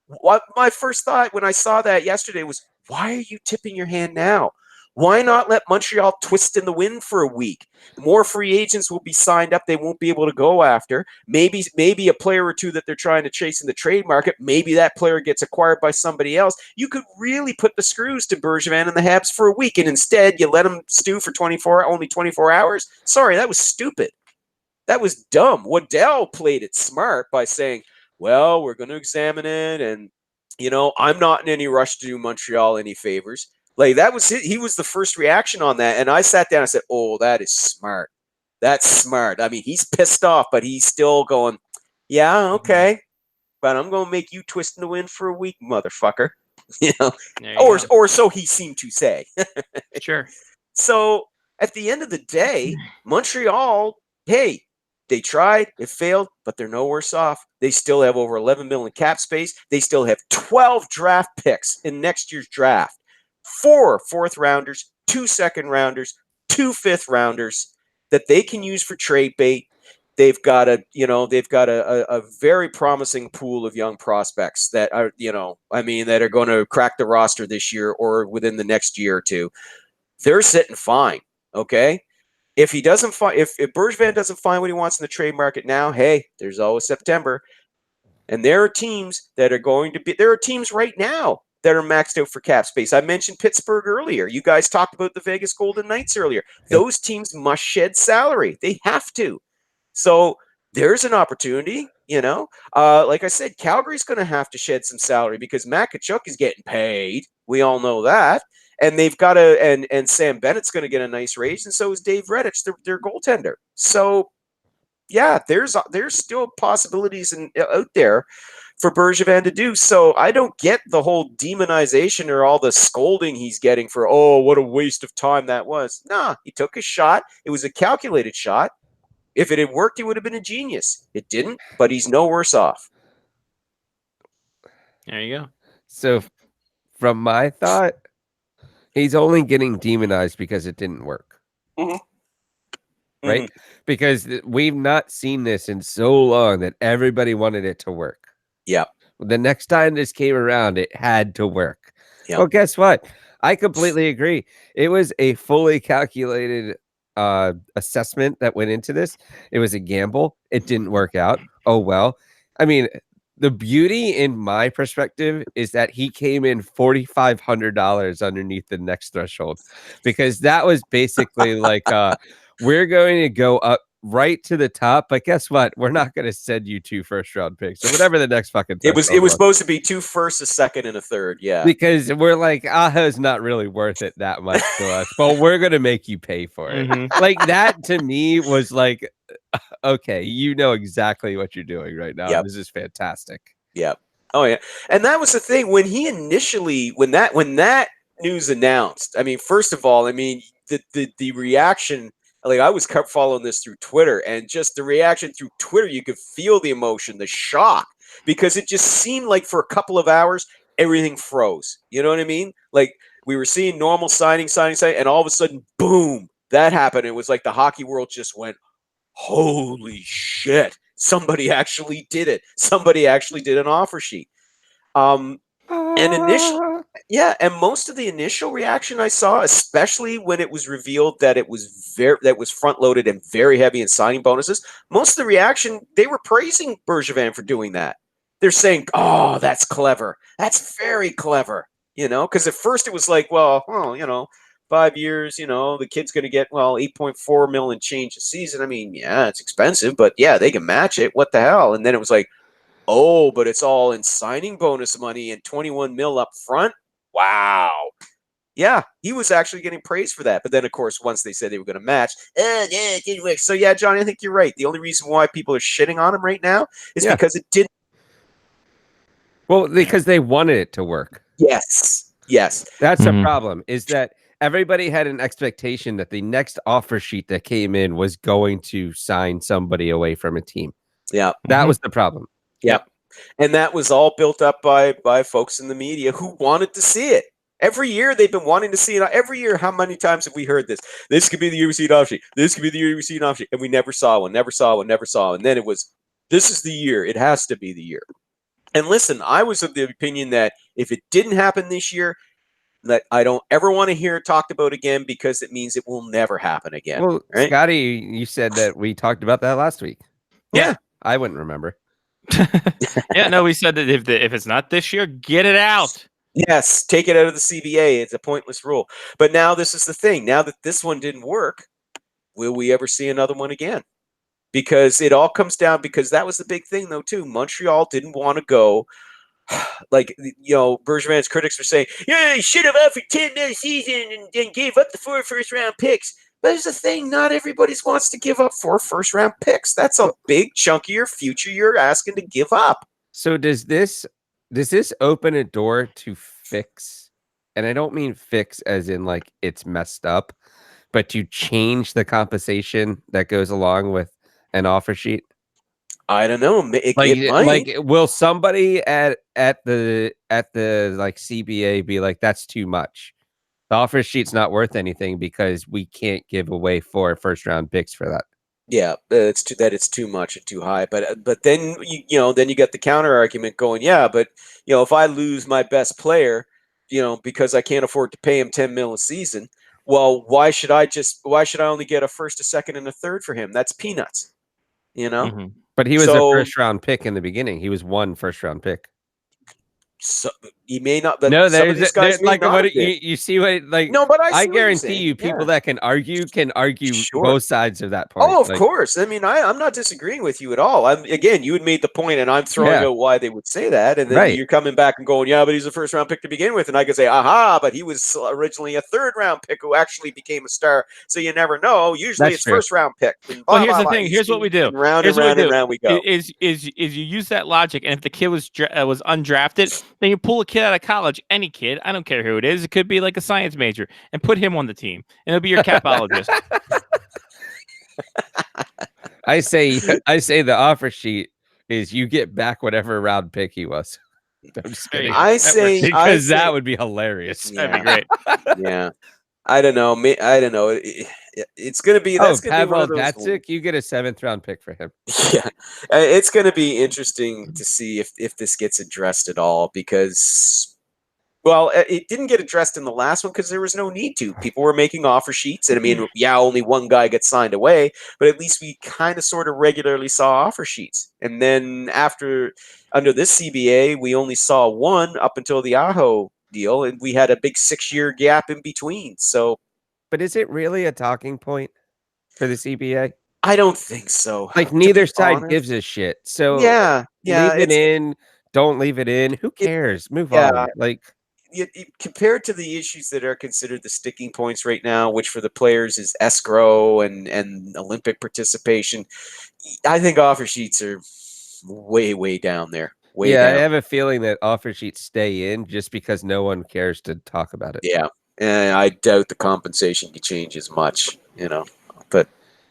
what my first thought when I saw that yesterday was, why are you tipping your hand now? Why not let Montreal twist in the wind for a week? More free agents will be signed up they won't be able to go after. Maybe a player or two that they're trying to chase in the trade market, maybe that player gets acquired by somebody else. You could really put the screws to Bergevin and the Habs for a week, and instead you let them stew for only 24 hours? Sorry, that was stupid. That was dumb. Waddell played it smart by saying, well, we're going to examine it, and, I'm not in any rush to do Montreal any favors. Like, that was it. He was the first reaction on that. And I sat down and said, oh, that is smart. That's smart. I mean, he's pissed off, but he's still going, yeah, okay. But I'm going to make you twist in the wind for a week, motherfucker. Or so he seemed to say. Sure. So at the end of the day, Montreal, hey, they tried, it failed, but they're no worse off. They still have over 11 million cap space. They still have 12 draft picks in next year's draft. 4 fourth-rounders, 2 second-rounders, 2 fifth-rounders that they can use for trade bait. They've got a very promising pool of young prospects that are, that are going to crack the roster this year or within the next year or two. They're sitting fine, okay? If Bergevin doesn't find what he wants in the trade market now, hey, there's always September. And there are teams that are there are teams right now that are maxed out for cap space. I mentioned Pittsburgh earlier. You guys talked about the Vegas Golden Knights earlier. Those teams must shed salary. They have to. So there's an opportunity, Like I said, Calgary's going to have to shed some salary because Matt Tkachuk is getting paid. We all know that. And they've got and Sam Bennett's going to get a nice raise, and so is Dave Redditch, their goaltender. So, yeah, there's still possibilities out there for Bergevin to do. So I don't get the whole demonization or all the scolding he's getting for, oh, what a waste of time that was. Nah, he took a shot. It was a calculated shot. If it had worked, he would have been a genius. It didn't, but he's no worse off. There you go. So from my thought, he's only getting demonized because it didn't work. Mm-hmm. Right? Mm-hmm. Because we've not seen this in so long that everybody wanted it to work. Yeah. The next time this came around, it had to work. Yeah. Well, guess what? I completely agree. It was a fully calculated assessment that went into this. It was a gamble. It didn't work out. Oh, well. I mean, the beauty in my perspective is that he came in $4,500 underneath the next threshold, because that was basically like, we're going to go up right to the top, but guess what? We're not going to send you 2 first-round picks or whatever the next fucking. It was supposed to be 2 firsts, a second, and a third. Yeah, because we're like, Aha's not really worth it that much to us, but we're going to make you pay for it. Mm-hmm. Like, that to me was like, okay, you know exactly what you're doing right now. Yep. This is fantastic. Yeah. Oh yeah. And that was the thing when that news announced. I mean, first of all, the reaction. Like, I was following this through Twitter, and just the reaction through Twitter, you could feel the emotion, the shock, because it just seemed like for a couple of hours, everything froze. You know what I mean? Like, we were seeing normal signing, and all of a sudden, boom, that happened. It was like the hockey world just went, holy shit, somebody actually did it. Somebody actually did an offer sheet. And most of the initial reaction I saw, especially when it was revealed that it was front loaded and very heavy in signing bonuses, most of the reaction, they were praising Bergevin for doing that. They're saying, "Oh, that's clever. That's very clever." Because at first it was like, well, 5 years, the kid's going to get 8.4 million change a season. I mean, yeah, it's expensive, but yeah, they can match it. What the hell? And then it was like, oh, but it's all in signing bonus money and 21 mil up front. Wow. Yeah, he was actually getting praise for that. But then, of course, once they said they were going to match, it didn't work. So, yeah, Johnny, I think you're right. The only reason why people are shitting on him right now is because it didn't. Well, because they wanted it to work. Yes. That's the problem, is that everybody had an expectation that the next offer sheet that came in was going to sign somebody away from a team. Yeah. That was the problem. Yep. And that was all built up by folks in the media who wanted to see it. Every year they've been wanting to see it. Every year, how many times have we heard this? This could be the year we see an option sheet. This could be the year we see an option sheet. And we never saw one. And then it was, this is the year. It has to be the year. And listen, I was of the opinion that if it didn't happen this year, that I don't ever want to hear it talked about again because it means it will never happen again. Well, right? Scotty, you said that we talked about that last week. Yeah. I wouldn't remember. Yeah, no, we said that if it's not this year, get it out. Yes, take it out of the CBA. It's a pointless rule. But now this is the thing. Now that this one didn't work, will we ever see another one again? Because it all comes down, because that was the big thing, though, too. Montreal didn't want to go. Like, Bergevin's critics were saying, yeah, he should have offered 10 this season and gave up the 4 first-round picks. But there's the thing, not everybody wants to give up 4 first-round picks. That's a big chunk of your future you're asking to give up. So does this open a door to fix? And I don't mean fix as in like it's messed up, but to change the compensation that goes along with an offer sheet? I don't know. It might. Like, will somebody at the like CBA be like, that's too much? The offer sheet's not worth anything because we can't give away 4 first-round picks for that. Yeah, it's too much and too high. But then then you get the counter argument going. Yeah, but if I lose my best player, because I can't afford to pay him $10 million a season, well, why should I only get a first, a second, and a third for him? That's peanuts. Mhm. But he was a first-round pick in the beginning. He was 1 first-round pick. So he may not. But No, some of these guys may like not what have been. you see what like. No, but I see what you're guarantee saying. you, people Yeah. that can argue Sure. both sides of that point. Oh, of Like, course. I mean, I'm not disagreeing with you at all. Again, you had made the point, and I'm throwing Yeah. out why they would say that, and then Right. you're coming back and going, "Yeah, but he's a first-round pick to begin with," and I could say, "Aha!" But he was originally a third-round pick who actually became a star. So you never know. Usually, That's it's true. first-round pick. And Well, blah, here's blah, the blah. thing. You Here's what see, we do. and round Here's and what round we and do. round we go. Is you use that logic, and if the kid was undrafted, then you pull a kid out of college, any kid, I don't care who it is. It could be like a science major, and put him on the team, and it'll be your capologist. I say the offer sheet is you get back whatever round pick he was. I'm just There you kidding. go. I That say, Because I that say- would be hilarious. Yeah. That'd be great. yeah. I don't know. I don't know. It's going to be. That's going to be one Pavel of those. Datsyuk, you get a 7th-round pick for him. Yeah, it's going to be interesting to see if this gets addressed at all, because, well, it didn't get addressed in the last one because there was no need to. People were making offer sheets, and I mean, yeah, only one guy gets signed away, but at least we kind of sort of regularly saw offer sheets. And then under this CBA, we only saw one up until the Aho deal, and we had a big 6-year gap in between. So But is it really a talking point for the CBA? I don't think so. Like, to neither be side honest. gives a shit. So Yeah, leave it in, don't leave it in. Who cares? Move yeah. on. Like, compared to the issues that are considered the sticking points right now, which for the players is escrow and Olympic participation, I think offer sheets are way down there. Way I down. have a feeling that offer sheets stay in just because no one cares to talk about it. Yeah, and I doubt the compensation can change as much. But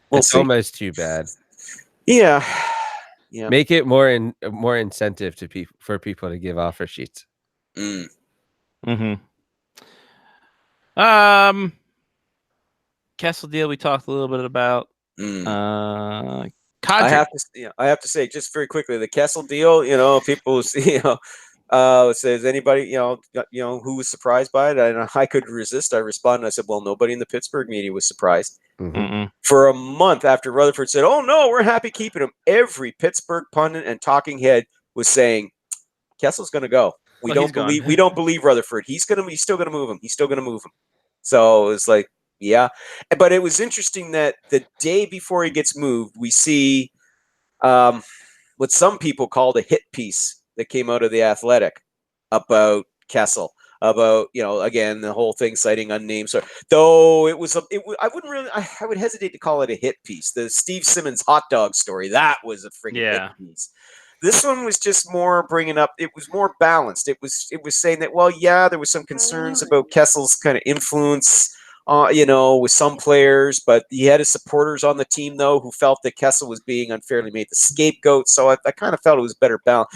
we'll It's see. almost too bad. Yeah. Make it more incentive for people to give offer sheets. Mm. Kessel deal we talked a little bit about. Mm. Kadri. I have to say just very quickly, the Kessel deal. People says anybody who was surprised by it, and I couldn't resist. I responded. I said, well, nobody in the Pittsburgh media was surprised. Mhm. For a month after Rutherford said, oh no, we're happy keeping him, every Pittsburgh pundit and talking head was saying Kessel's going to go. We don't believe Rutherford. He's still going to move him. He's still going to move him. So it's like, yeah. But it was interesting that the day before he gets moved, we see what some people called a hit piece that came out of The Athletic about Kessel, about, again, the whole thing citing unnamed. So though I would hesitate to call it a hit piece. The Steve Simmons hot dog story, that was a freaking hit piece. This one was just more bringing up. It was more balanced. It was saying that, well, yeah, there was some concerns about Kessel's kind of influence, with some players, but he had his supporters on the team though who felt that Kessel was being unfairly made the scapegoat. So I kind of felt it was better balanced.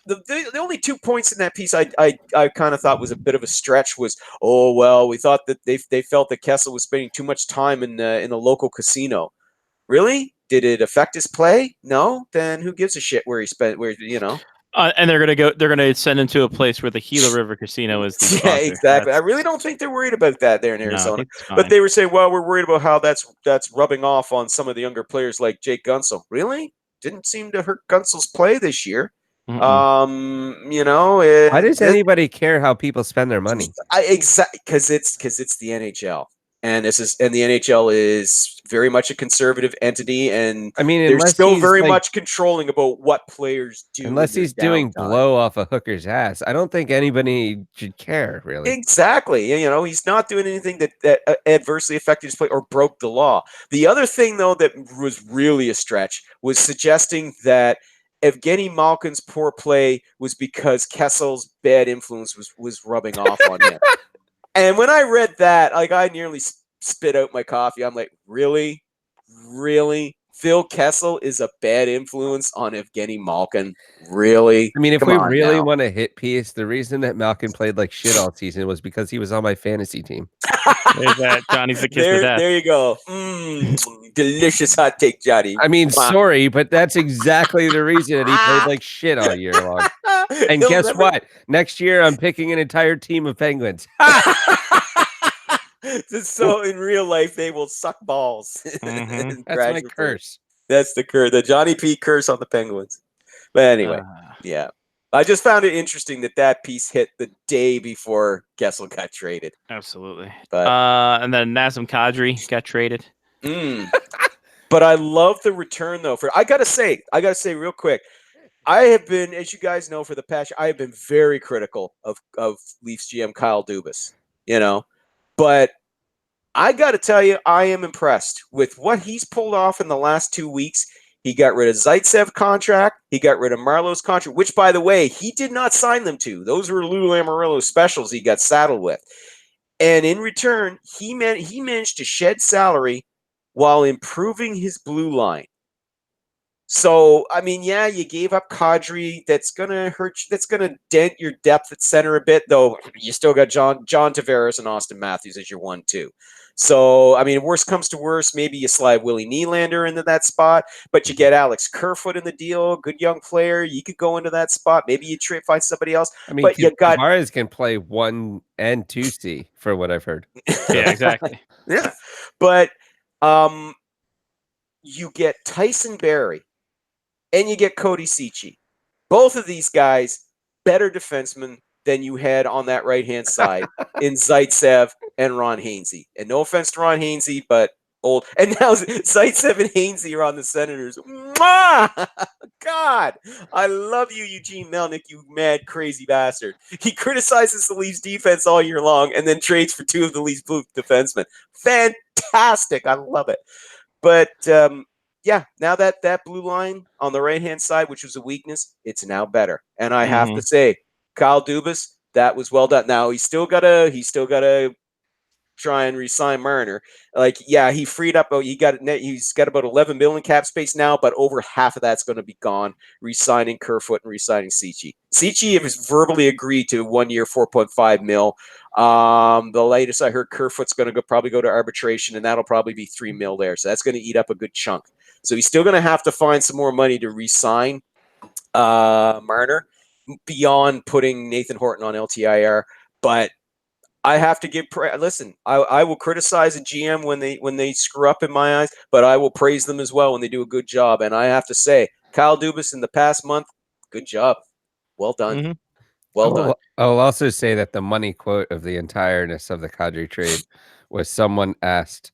The only 2 points in that piece I kind of thought was a bit of a stretch was, oh well, we thought that they felt that Kessel was spending too much time in the local casino. Really? Did it affect his play? No? Then who gives a shit where he spent? And they're gonna send him to a place where the Gila River Casino is the Yeah, sponsor. exactly. I That's- really don't think they're worried about that there in no, I Arizona. think it's But fine. they were saying, well, we're worried about how that's rubbing off on some of the younger players like Jake Gunsel. Really? Didn't seem to hurt Gunsel's play this year. Mm-mm. You know, Why does anybody care how people spend their money? Exactly, because it's the NHL, and the NHL is very much a conservative entity, and I mean, they're unless still he's very like, much controlling about what players do. unless in their he's doing downtime. blow off a hooker's ass, I don't think anybody should care really. Exactly. You know, he's not doing anything that adversely affected his play or broke the law. The other thing, though, that was really a stretch was suggesting that Evgeny Malkin's poor play was because Kessel's bad influence was rubbing off on him. And when I read that, like, I nearly spit out my coffee. I'm like, really? Really? Phil Kessel is a bad influence on Evgeny Malkin? Really? I mean, if Come we on really now. want to hit piece, the reason that Malkin played like shit all season was because he was on my fantasy team. There's that Johnny's the kiss of death. There you go. Delicious hot take, Johnny. I mean, Wow. sorry, but that's exactly the reason that he played like shit all year long. And He'll guess never- what? Next year, I'm picking an entire team of Penguins. So in real life, they will suck balls. Mhm. and That's crash my your curse. That's the curse. The Johnny P curse on the Penguins. But anyway, yeah. I just found it interesting that piece hit the day before Kessel got traded. Absolutely. But And then Nazem Kadri got traded. But I love the return though. I gotta say real quick, I have been, as you guys know, for the past year, I have been very critical of Leafs GM Kyle Dubas. You know, but I got to tell you, I am impressed with what he's pulled off in the last 2 weeks. He got rid of Zaitsev contract. He got rid of Marlowe's contract, which, by the way, he did not sign them to. Those were Lou Lamoriello specials he got saddled with. And in return, he managed to shed salary while improving his blue line. So, I mean, yeah, you gave up Kadri. That's going to hurt you. That's going to dent your depth at center a bit, though. You still got John Tavares and Austin Matthews as your 1-2. So, I mean, worst comes to worst, maybe you slide Willie Nylander into that spot, but you get Alex Kerfoot in the deal, good young player. You could go into that spot. Maybe you find somebody else. I mean, but you got Tavares can play 1 and 2C for what I've heard. Yeah, exactly. Yeah, but you get Tyson Barrie and you get Cody Ceci. Both of these guys, better defensemen than you had on that right-hand side in Zaitsev and Ron Hainsey. And no offense to Ron Hainsey, but old. And now Zaitsev and Hainsey are on the Senators. Mwah! God, I love you, Eugene Melnick, you mad, crazy bastard. He criticizes the Leafs defense all year long and then trades for 2 of the Leafs blue defensemen. Fantastic. I love it. But, yeah, now that blue line on the right-hand side, which was a weakness, it's now better. And I have to say, Kyle Dubas, that was well done. Now he's still gotta try and re-sign Marner. Like, yeah, he freed up. He's got about 11 million cap space now, but over half of that's going to be gone. Re-signing Kerfoot and re-signing Ceci. Ceci has verbally agreed to 1 year, 4.5 mil. The latest I heard, Kerfoot's going to probably go to arbitration, and that'll probably be 3 mil there. So that's going to eat up a good chunk. So he's still going to have to find some more money to re-sign Marner beyond putting Nathan Horton on LTIR. But I have to give listen, I will criticize a GM when they screw up in my eyes, but I will praise them as well when they do a good job. And I have to say, Kyle Dubas in the past month, good job. Well done. Well done. I'll also say that the money quote of the entireness of the Kadri trade was someone asked,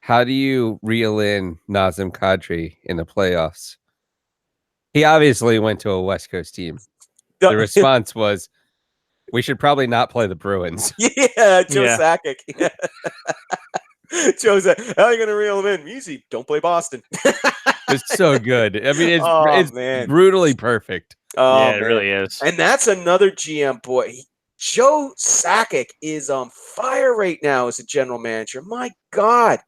how do you reel in Nazem Kadri in the playoffs? He obviously went to a West Coast team. The response was, we should probably not play the Bruins. Yeah, Joe Sakic. Yeah. Joe Sakic, how are you going to reel him in? Easy, don't play Boston. It's so good. I mean, it's brutally perfect. Oh, yeah, it really is. And that's another GM boy. Joe Sakic is on fire right now as a general manager. My God.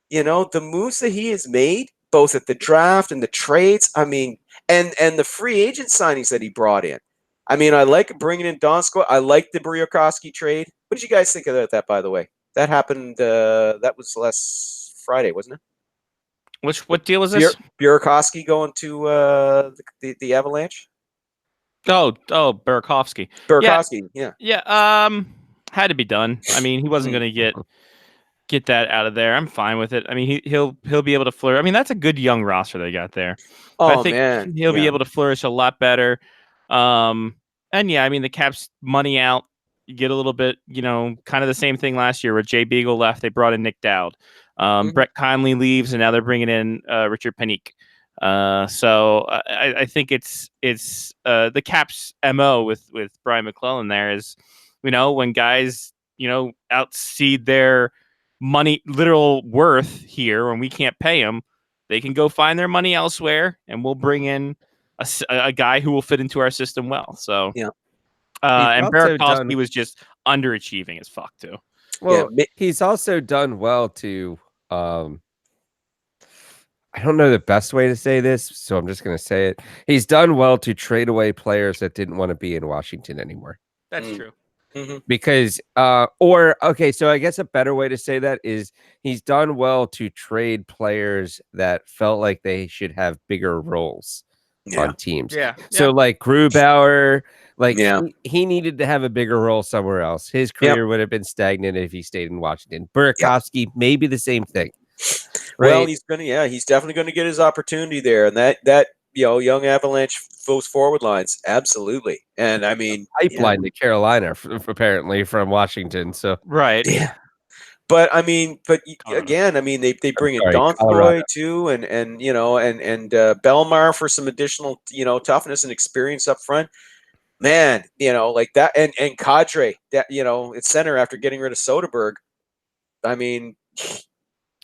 You know, the moves that he has made, both at the draft and the trades, I mean, and the free agent signings that he brought in. I mean, I like bringing in Donskoy. I like the Burakovsky trade. What did you guys think of that, by the way? That happened, that was last Friday, wasn't it? What deal was this? Burakovsky going to the Avalanche? Burakovsky. Burakovsky, yeah. Yeah, had to be done. I mean, he wasn't going to get that out of there. I'm fine with it. I mean, he'll be able to flourish. I mean, that's a good young roster they got there. I think Man, he'll be able to flourish a lot better. And yeah, I mean, the Caps money out. You get a little bit, kind of the same thing last year where Jay Beagle left. They brought in Nick Dowd. Brett Conley leaves, and now they're bringing in Richard Panique. So I think it's the Caps' MO with Brian McClellan there is, when guys outseed their money literal worth here, when we can't pay them, they can go find their money elsewhere, and we'll bring in a guy who will fit into our system well. So yeah. And Burakovsky was just underachieving as fuck too. Well, he's also done well to. I don't know the best way to say this, so I'm just going to say it. He's done well to trade away players that didn't want to be in Washington anymore. That's true. Mm-hmm. Because, so I guess a better way to say that is he's done well to trade players that felt like they should have bigger roles on teams. Yeah. So like Grubauer, he needed to have a bigger role somewhere else. His career would have been stagnant if he stayed in Washington. Burakovsky, maybe the same thing. Right? Well, he's definitely going to get his opportunity there, and that young Avalanche those forward lines, absolutely. And I mean, pipeline to Carolina apparently from Washington. So right, yeah. But I mean, again, I mean, they bring in Donskoy too, and Belmar for some additional toughness and experience up front. Man, like that, and Kadri, that it's center after getting rid of Soderberg. I mean.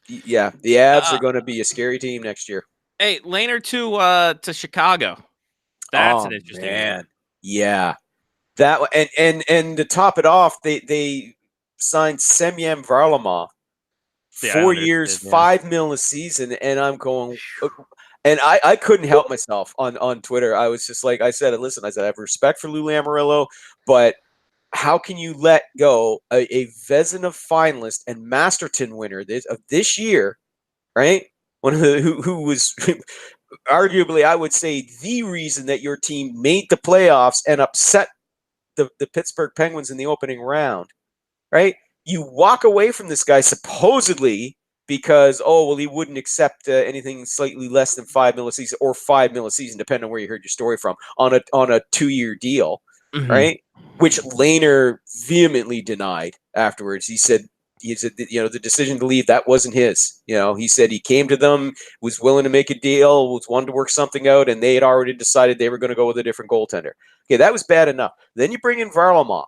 Yeah, the Avs are going to be a scary team next year. Hey, Lehner to Chicago. That's an interesting one. Yeah, that and to top it off, they signed Semyon Varlamov, 4 years, $5 million a season, and I'm going. And I couldn't help myself on Twitter. I was just like, I said, listen, I have respect for Lou Lamoriello, but. How can you let go a Vezina finalist and Masterton winner of this year, right? One of who was arguably, I would say, the reason that your team made the playoffs and upset the Pittsburgh Penguins in the opening round, right? You walk away from this guy supposedly because he wouldn't accept anything slightly less than $5 million a season or $5 million a season, depending on where you heard your story from, on a 2-year deal, right? Which Lehner vehemently denied afterwards. He said, the decision to leave, that wasn't his. He said he came to them, was willing to make a deal, was wanting to work something out, and they had already decided they were going to go with a different goaltender. Okay, that was bad enough. Then you bring in Varlamov.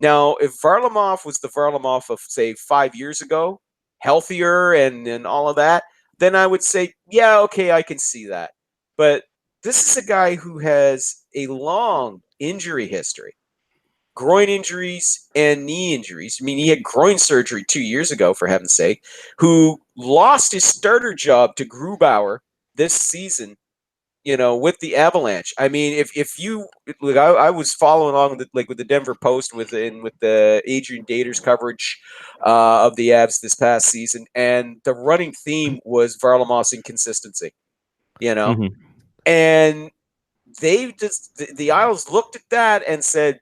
Now, if Varlamov was the Varlamov of, say, 5 years ago, healthier and all of that, then I would say, yeah, okay, I can see that. But this is a guy who has a long injury history. Groin injuries and knee injuries. I mean, he had groin surgery 2 years ago, for heaven's sake, who lost his starter job to Grubauer this season, with the Avalanche. I mean, if you look, I was following along with the Denver Post with the Adrian Daters coverage of the Avs this past season, and the running theme was Varlamov's inconsistency, and they just the Isles looked at that and said,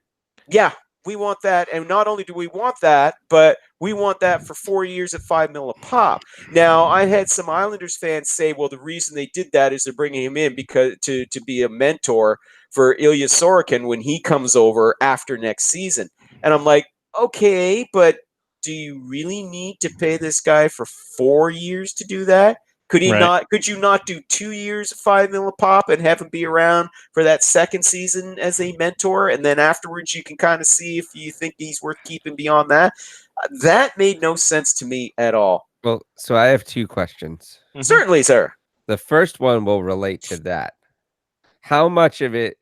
yeah, we want that. And not only do we want that, but we want that for 4 years at $5 million a pop. Now, I had some Islanders fans say, well, the reason they did that is they're bringing him in because to be a mentor for Ilya Sorokin when he comes over after next season. And I'm like, okay, but do you really need to pay this guy for 4 years to do that? Could he not? Could you not do 2 years of $5 million a pop and have him be around for that second season as a mentor, and then afterwards you can kind of see if you think he's worth keeping beyond that? That made no sense to me at all. Well, so I have two questions. Certainly, sir. The first one will relate to that. How much of it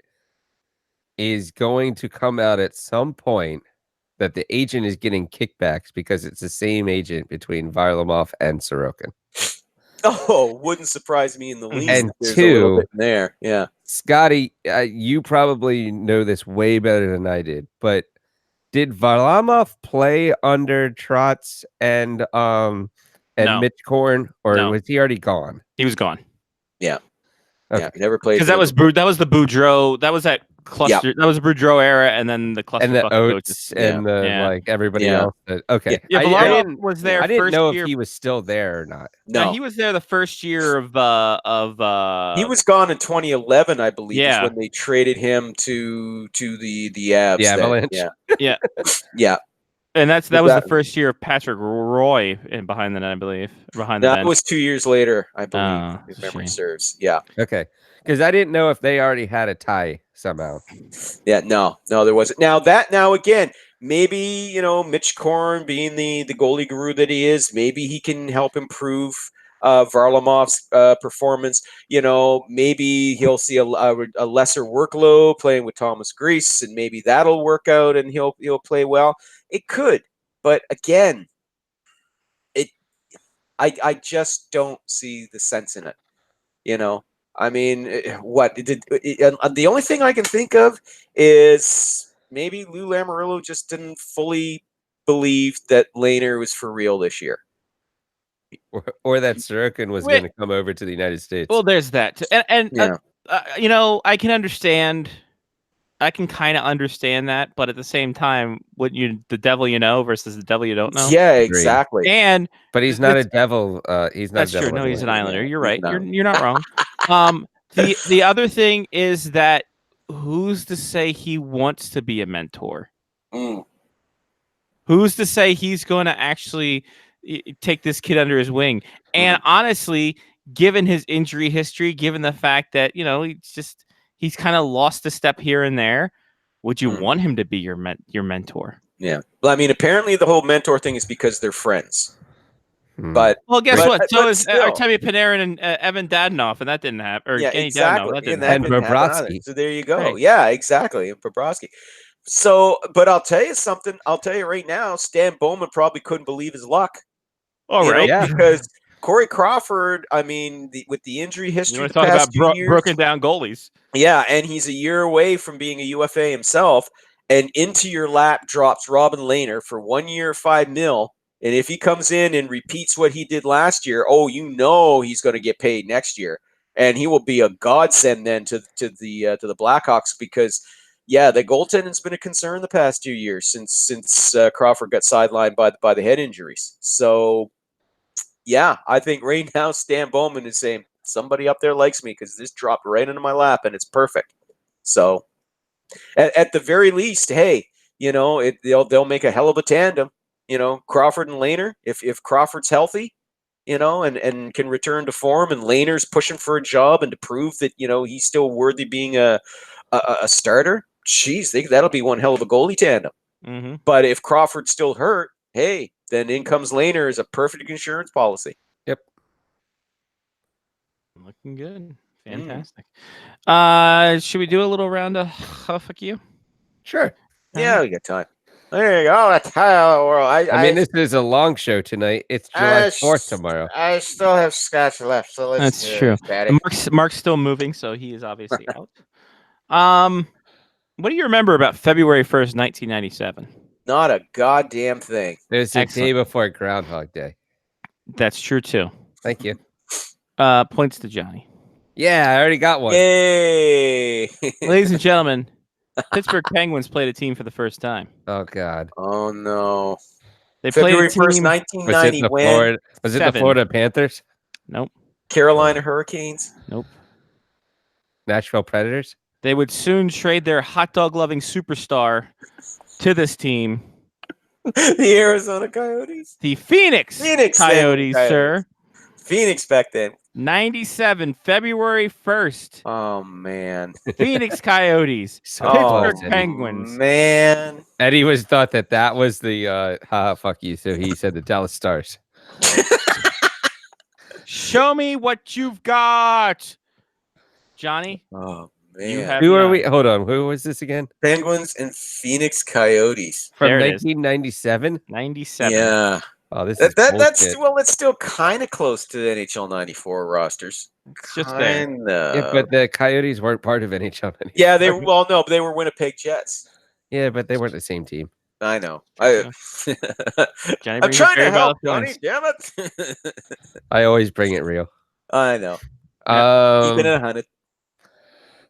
is going to come out at some point that the agent is getting kickbacks because it's the same agent between Varlamov and Sorokin? Oh, wouldn't surprise me in the least. And There's two, a little bit there, yeah. Scotty, you probably know this way better than I did, but did Varlamov play under Trotz and No. Mitch Korn, or No. was he already gone? He was gone. Yeah. Okay. Yeah, he never played. Because that was the Boudreau. That was that cluster. That was Boudreaux era, and then the cluster and the coaches. Oates and the Yeah. like everybody Yeah. else. Okay, Yeah, I Villardo didn't. was there. I didn't first know year. if he was still there or not. No, he was there the first year of. He was gone in 2011, I believe, Yeah. is when they traded him to the Avs. The then. Avalanche. Yeah. Yeah. And that was the that- first year of Patrick Roy in behind the net, I believe. Behind the That bench. was 2 years later, I believe, Oh, if it's a memory shame. serves. Yeah. Okay, because I didn't know if they already had a tie somehow. Yeah, no, there wasn't. Now again, maybe Mitch Korn being the goalie guru that he is, maybe he can help improve Varlamov's performance. Maybe he'll see a lesser workload playing with Thomas Greiss, and maybe that'll work out, and he'll play well. It could, but again, I just don't see the sense in it. I mean, what the only thing I can think of is maybe Lou Lamoriello just didn't fully believe that Lehner was for real this year. Or that Sorokin was Wait. going to come over to the United States. Well, there's that. And Yeah. I can understand. I can kind of understand that, but at the same time, the devil you know versus the devil you don't know. Yeah, exactly. And but he's not a devil. He's not. that's a devil true. No, he's an anyway. Islander. Yeah, You're he's right. an You're not wrong. The other thing is that who's to say he wants to be a mentor? Mm. Who's to say he's going to actually take this kid under his wing? And honestly, given his injury history, given the fact that he's kind of lost a step here and there, would you want him to be your mentor? Yeah. Well, I mean, apparently the whole mentor thing is because they're friends. Hmm. But Guess what? So but is still. Artemi Panarin and Evan Dadonov, and that didn't happen. Or Yeah, Kenny exactly. Dadonov, that didn't And happen. that didn't happen either. Bobrovsky. So there you go. Right. Yeah, exactly. And Bobrovsky. So, but I'll tell you something. I'll tell you right now, Stan Bowman probably couldn't believe his luck. All right. Yeah. Because Corey Crawford, I mean, with the injury You history, want to the talk past about 2 years, broken down goalies? yeah, and he's a year away from being a UFA himself. And into your lap drops Robin Lehner for 1 year, $5 million. And if he comes in and repeats what he did last year, he's going to get paid next year, and he will be a godsend then to the Blackhawks because, yeah, the goaltending's been a concern the past 2 years since Crawford got sidelined by the head injuries. So, yeah, I think right now Stan Bowman is saying somebody up there likes me because this dropped right into my lap and it's perfect. So, at the very least, hey, they'll make a hell of a tandem. Crawford and Lehner, if Crawford's healthy, and can return to form, and Lehner's pushing for a job and to prove that, he's still worthy being a starter, geez, that'll be one hell of a goalie tandem. Mm-hmm. But if Crawford's still hurt, hey, then in comes Lehner as a perfect insurance policy. Yep. Looking good. Fantastic. Should we do a little round of fuck you? Sure. Yeah, we got time. There you go. That's how the world. I mean, this is a long show tonight. It's July 4th tomorrow. I still have scotch left, so let's. That's true. Daddy. Mark's still moving, so he is obviously out. What do you remember about February 1st, 1997? Not a goddamn thing. It was the Excellent. day before Groundhog Day. That's true too. Thank you. Points to Johnny. Yeah, I already got one. Yay! Ladies and gentlemen, Pittsburgh Penguins played a team for the first time. Oh God. Oh no! They played February a team. 1st, Was it 1990. the When Florida? Was it the 7. Florida Panthers? Nope. Carolina Hurricanes. Nope. Nashville Predators? They would soon trade their hot dog loving superstar to this team. The Arizona Coyotes. The Phoenix Coyotes, sir. Phoenix back then. 97, February 1st. Oh man. Phoenix Coyotes. So Pittsburgh close, Eddie. Penguins. Man. Eddie thought that was the fuck you. So he said the Dallas Stars. Show me what you've got. Johnny, Oh you man. have Who the are we? honor. Hold on. Who was this again? Penguins and Phoenix Coyotes. From There it is. 1997? 97. Yeah. Oh, this is That's bullshit. well, it's still kind of close to the NHL '94 rosters. It's just there. Kinda. Yeah, but the Coyotes weren't part of NHL. Yeah, they no, but they were Winnipeg Jets. Yeah, but they weren't the same team. I know. Johnny I'm brings trying very to help, valid Johnny. points. Damn it! I always bring it real. I know. Keeping it 100.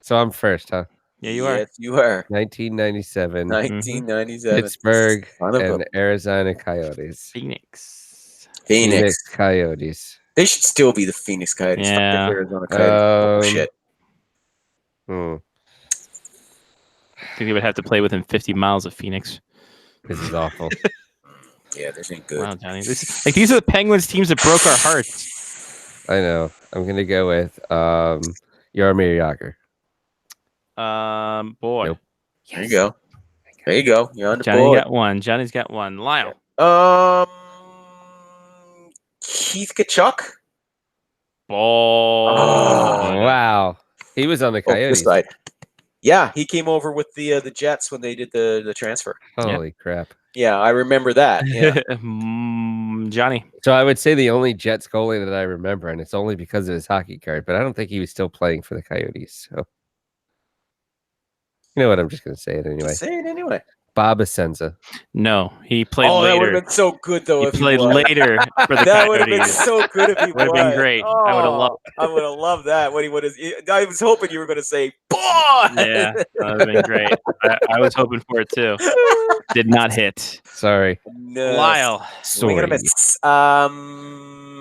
So I'm first, huh? Yeah, you are. Yes, you are. 1997. 1997. Pittsburgh Son of a and Arizona Coyotes. Phoenix. Phoenix. Coyotes. They should still be the Phoenix Coyotes. Fuck the Yeah. Arizona Coyotes. Bullshit. Hmm. I think they would have to play within 50 miles of Phoenix. This is awful. Yeah, this ain't good. Wow, Johnny. These are the Penguins teams that broke our hearts. I know. I'm gonna go with Jaromir Jagr. Boy. Nope. There you go. There you go. You're on the Johnny board. got one. Johnny's got one. Lyle. Keith Kachuk. Ball. Oh, Wow. He was on the Oh, this Coyotes. side. Yeah, he came over with the Jets when they did the transfer. Holy crap. Yeah, I remember that. Yeah. Johnny. So I would say the only Jets goalie that I remember, and it's only because of his hockey card, but I don't think he was still playing for the Coyotes. So you know what? I'm just gonna say it anyway. Say it anyway. Bob Asenza. No, he played Oh, that would later. have been so good though. He if played was. later for the That would have been Coyotes. so good if he Would have been was. great. I would have loved. I would have loved that. What he would have. I was hoping you were going to say, "Boy." Yeah, that would have been great. I was hoping for it too. Did not hit. Sorry. No. Lyle. We're gonna Sorry. miss.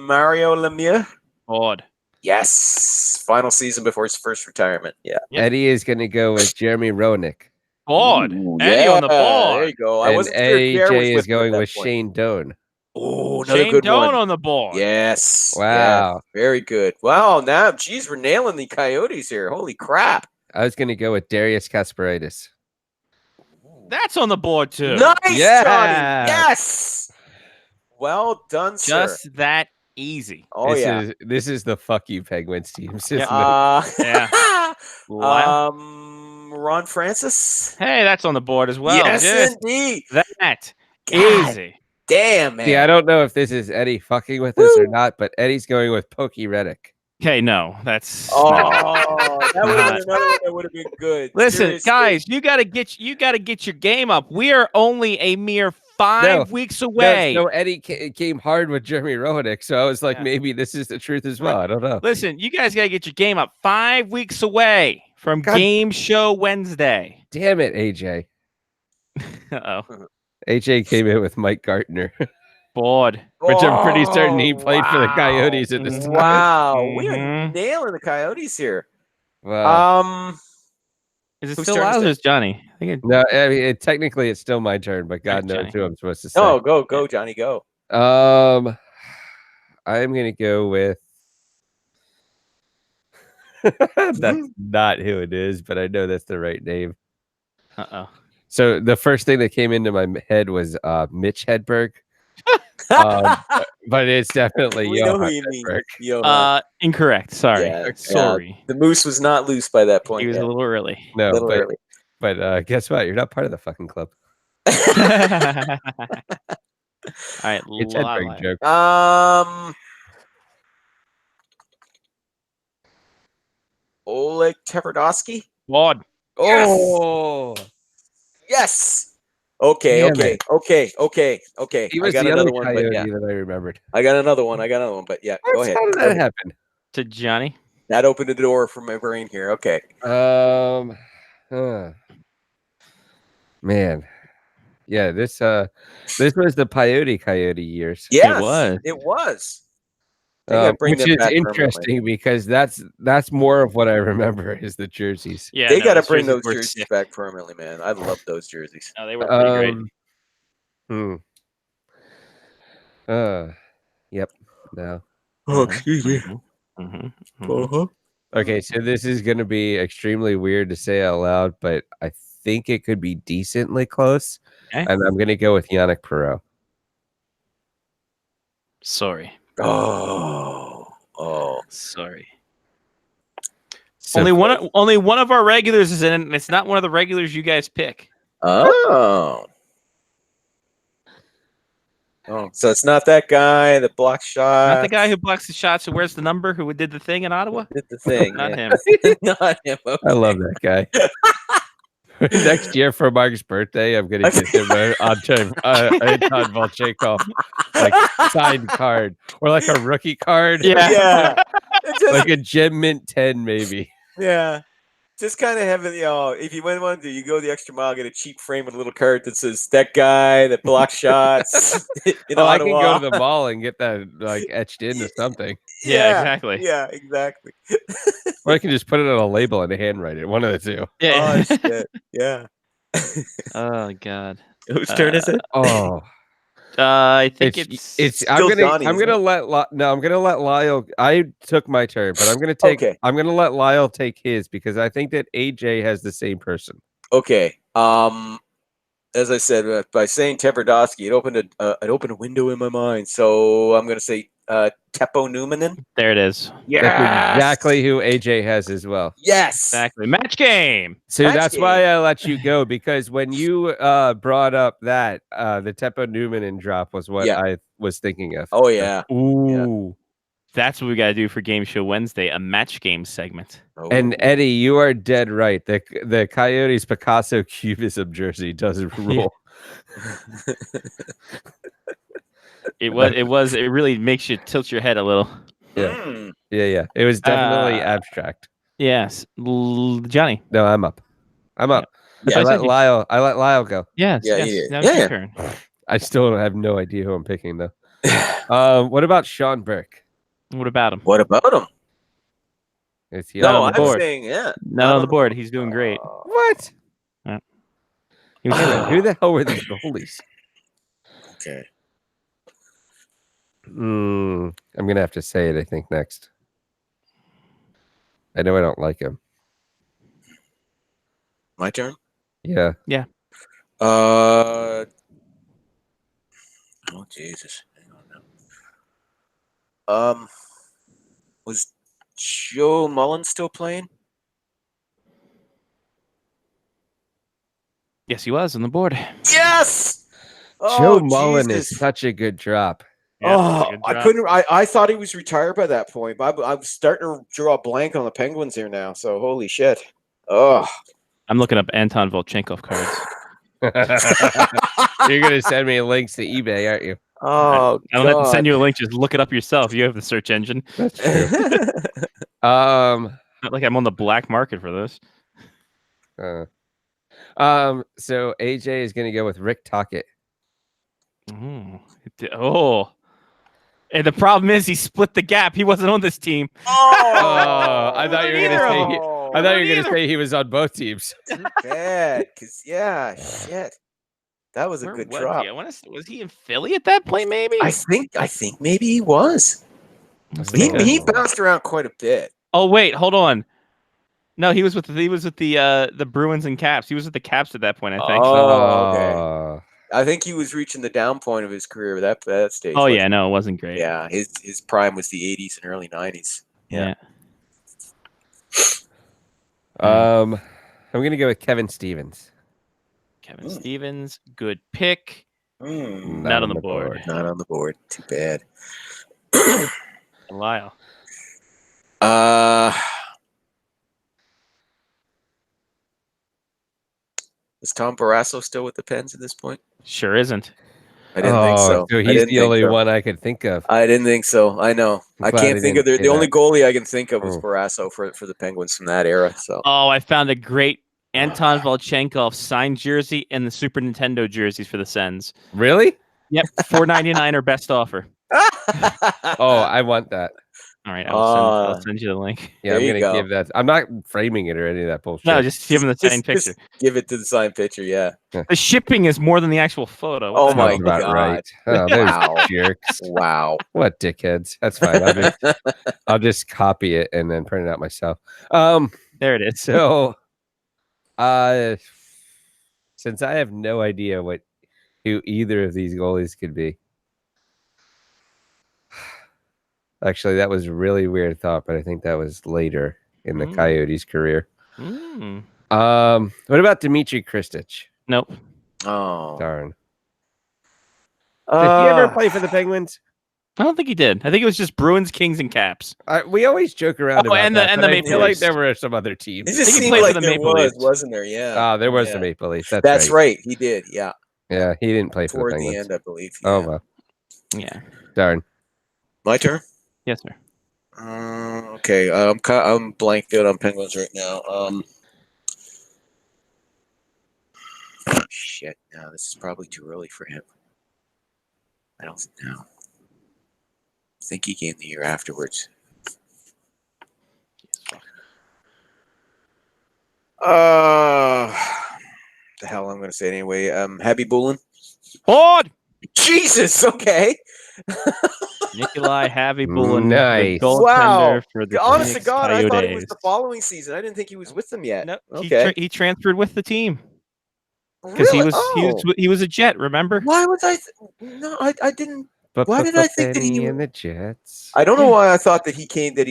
Mario Lemieux. Board. Yes. Final season before his first retirement. Yeah. Yep. Eddie is gonna go with Jeremy Roenick. Board. Ooh, Eddie on the There board. you go. I And wasn't sure if Pierre was AJ with is me at going that with point. Shane Doan. Oh, another Shane good Doan one. on the board. Yes. Wow. Yes. Very good. Wow. Now, geez, we're nailing the Coyotes here. Holy crap. I was gonna go with Darius Kasparaitis. That's on the board too. Nice, Yeah. Johnny. Yes. Well done, sir. Just that easy. Oh, yeah. This is the fuck you Penguins teams, isn't Yeah. Lyle. Ron Francis. Hey, that's on the board as well. yes, Just indeed. that God easy. Damn, man. See, I don't know if this is Eddie fucking with us or not, but Eddie's going with Pokey Reddick. Okay, no, that's Oh, no. that would have been another one that would have been good. Listen, Seriously. guys, you gotta get your game up. We are only a mere 5 weeks away. No, Eddie came hard with Jeremy Roenick, so I was like, Yeah. maybe this is the truth as well. I don't know. Listen, you guys gotta get your game up. 5 weeks away from God. Game Show Wednesday. Damn it, AJ. Uh-oh. AJ came in with Mike Gartner, Board. which I'm pretty certain he Oh, played for the wow. Coyotes at this time. Wow, we are Mhm. nailing the Coyotes here. Wow. Is it Whose still turn is Lyle's it? or is Johnny? I think No, I mean, technically it's still my turn, but God knows Johnny. who I'm supposed to say. Oh, go, Johnny, go. I'm gonna go with. That's not who it is, but I know that's the right name. Uh-oh. So the first thing that came into my head was Mitch Hedberg, but it's definitely we know who Johan you mean. Hedberg. Johan. Incorrect. Sorry. Yeah, Sorry. The moose was not loose by that point. He was yet. a little early. No, A little but, early. but guess what? You're not part of the fucking club. All right, It's Hedberg Lyle. joke. Oleg Tverdovsky. Board. Oh, Yes. Okay, Damn okay. he was I got the another other one, Coyote but yeah. that I remembered. I got another one. But yeah, go ahead. How did that happen? To Johnny. That opened the door for my brain here. Okay. Man, yeah, this was the Coyote years. Yes, was. It was. They gotta bring Which them is back permanently. interesting because that's more of what I remember is the jerseys. Yeah, They no, got to those bring those were jerseys sick. back permanently, man. I love those jerseys. No, they were pretty great. Yep. No. Oh, excuse me. Mhm. Okay, so this is going to be extremely weird to say out loud, but I think it could be decently close. Okay. And I'm going to go with Yannick Perreault. Sorry. Oh. Sorry. So Only one of our regulars is in it, and it's not one of the regulars you guys pick. Oh. So it's not that guy that blocks shots. Not the guy who blocks the shots, who wears the number, who did the thing in Ottawa. did the thing. Not yeah. him. Not him. I love that guy. Next year for Mark's birthday, I'm going to get him Anton Volchenkov like signed card or like a rookie card. Yeah. Yeah. It just- Like a Gem Mint 10 maybe. yeah. just kind of having, if you want to, you go the extra mile, get a cheap frame with a little card that says that guy that blocks shots in I can Ottawa. go to the mall and get that like etched into something, Yeah, exactly. Yeah, exactly. or I can just put it on a label and handwrite it. One of the two. Yeah. Oh shit. Yeah. Oh God. Whose turn is it? Oh, I think it's I'm still gonna Johnny, I'm isn't gonna let no, I'm gonna let Lyle. I took my turn, but I'm gonna take. Okay. I'm gonna let Lyle take his because I think that AJ has the same person. Okay. As I said, by saying Tverdovsky, it opened a window in my mind. So I'm gonna say Teppo Numanen. there. It is. That's exactly who AJ has as well. Yes. Exactly. Match game. So Match that's game. why I let you go, because when you brought up that the Teppo Numanen drop was what Yeah. I was thinking of. Oh yeah. Ooh. That's what we got to do for Game Show Wednesday, a match game segment. Oh. And Eddie, you are dead right. The Coyotes Picasso Cubism jersey does rule. It really makes you tilt your head a little. Yeah. Mm. Yeah. It was definitely abstract. Yes. Johnny. No, I'm up. I'm up. Yeah, I I let said you- Lyle go. Yes. Yeah, yes. you did. Now it's Yeah. your turn. I still have no idea who I'm picking though. What about Sean Burke? What about him? What about him? Is he No, on the I'm board? saying yeah. Not on the board. He's doing great. What? He was good. Who the hell were these goalies? Okay. I'm gonna have to say it, I think, next. I know I don't like him. My turn. Yeah. Oh Jesus. Hang on now. Was Joe Mullen still playing? Yes, he was on the board. Yes. Joe Mullen Jesus. is such a good drop. I couldn't. I thought he was retired by that point, but I'm starting to draw a blank on the Penguins here now. So holy shit. Oh. I'm looking up Anton Volchenkov cards. You're gonna send me links to eBay, aren't you? Oh. I don't have to send you a link. Just look it up yourself. You have the search engine. That's true. Not like I'm on the black market for this. So AJ is gonna go with Rick Tocchet. Oh. And the problem is he split the gap. He wasn't on this team. Oh, I thought you were gonna say. I thought you were gonna say he was on both teams. Too bad, cause shit. That was a good drop. Was he in Philly at that point? Maybe. I think maybe he was. He bounced around quite a bit. Oh wait, hold on. No, he was with the Bruins and Caps. He was with the Caps at that point, I think. Oh, okay. I think he was reaching the down point of his career at that stage. Oh yeah, no, it wasn't great. Yeah, his prime was the 80s and early 90s. Yeah. I'm gonna go with Kevin Stevens. Kevin Stevens, good pick. Not on the board. Not on the board. Too bad. Lyle. Is Tom Barrasso still with the Pens at this point? Sure isn't. I didn't think so. So I he's didn't the think only so. one I could think of. I didn't think so. I know. I glad can't I think of didn't the say only that. goalie I can think of was Barrasso for the Penguins from that era. So Oh, I found a great Anton Volchenkov signed jersey and the Super Nintendo jerseys for the Sens. Really? Yep, $4.99 or best offer. Oh, I want that. All right, I'll send you the link. Yeah, There I'm you gonna go. give that. I'm not framing it or any of that bullshit. No, just give him the signed Just picture. give it to the signed picture. Yeah. The shipping is more than the actual photo. Oh What the my hell? About God. right. Oh, those Wow. jerks. Wow. What dickheads? That's fine. I'll just copy it and then print it out myself. There it is. So, since I have no idea who either of these goalies could be, actually, that was a really weird thought, but I think that was later in the Coyotes' career. What about Dmitry Kristich? Nope. Oh. Darn. Did he ever play for the Penguins? I don't think he did. I think it was just Bruins, Kings, and Caps. We always joke around about and that, the but I Maple feel like Leafs. there were some other teams. It just I think he seemed played for like the there Maple was, Leafs. wasn't there? Yeah. There was yeah. the Maple Leafs. That's right. He did. Yeah. Yeah, he didn't play for Toward the the Penguins. end, I believe. Oh yeah. well, Yeah. darn. My turn. Yes, sir. Okay. I'm blanked out on Penguins right now. shit. No, this is probably too early for him. I don't know. I think he came the year afterwards. The hell I'm going to say it anyway. Habib Bulin. Bod! Jesus. Okay. Nikolai Habibulin, Nice. the goaltender Wow. for the Honest to Phoenix God, I thought it was Coyotes. the following season. I didn't think he was with them yet. No, Okay. he transferred with the team because Really? he was a Jet. Remember? Why was I? No, I didn't. But Why did I think that he Benny and the Jets? I don't know why I thought that he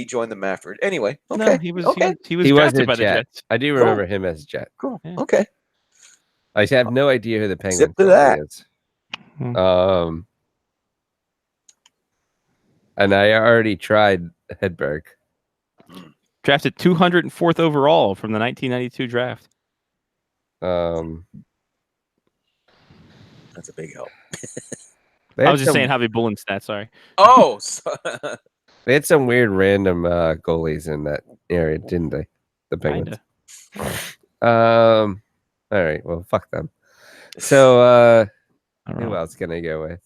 joined the Mafford. Anyway, okay. No, he was okay. he was He was drafted a by the Jet. Jets. I do remember him as Jet. Cool. Yeah. Okay. I have no idea who the Penguins Zip to that. is. Hmm. And I already tried Hedberg. Drafted 204th overall from the 1992 draft. That's a big help. I was just saying Habibulin stats. Sorry. Oh, They had some weird random goalies in that area, didn't they? The Penguins. Kinda. All right. Well, fuck them. So, I don't who know. else can I go with?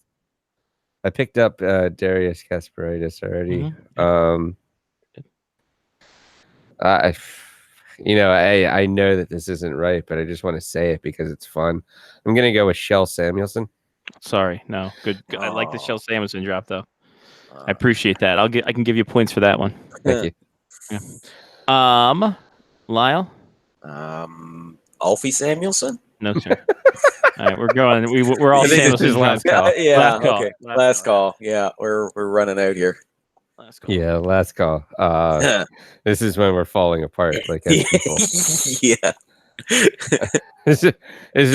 I picked up Darius Kasparaitis already. Mhm. I know that this isn't right, but I just want to say it because it's fun. I'm gonna go with Shell Samuelson. Sorry, no. Good. I like the Oh. Shell Samuelson drop though. I appreciate that. I can give you points for that one. Thank you. Lyle? Alfie Samuelson. No, sir. All right, we're going. We're all I think this Samuelson is last fans. call. Yeah. Last call. Okay. Last call. Yeah, we're running out here. Last call. Yeah, last call. This is when we're falling apart, like as people. Yeah. This is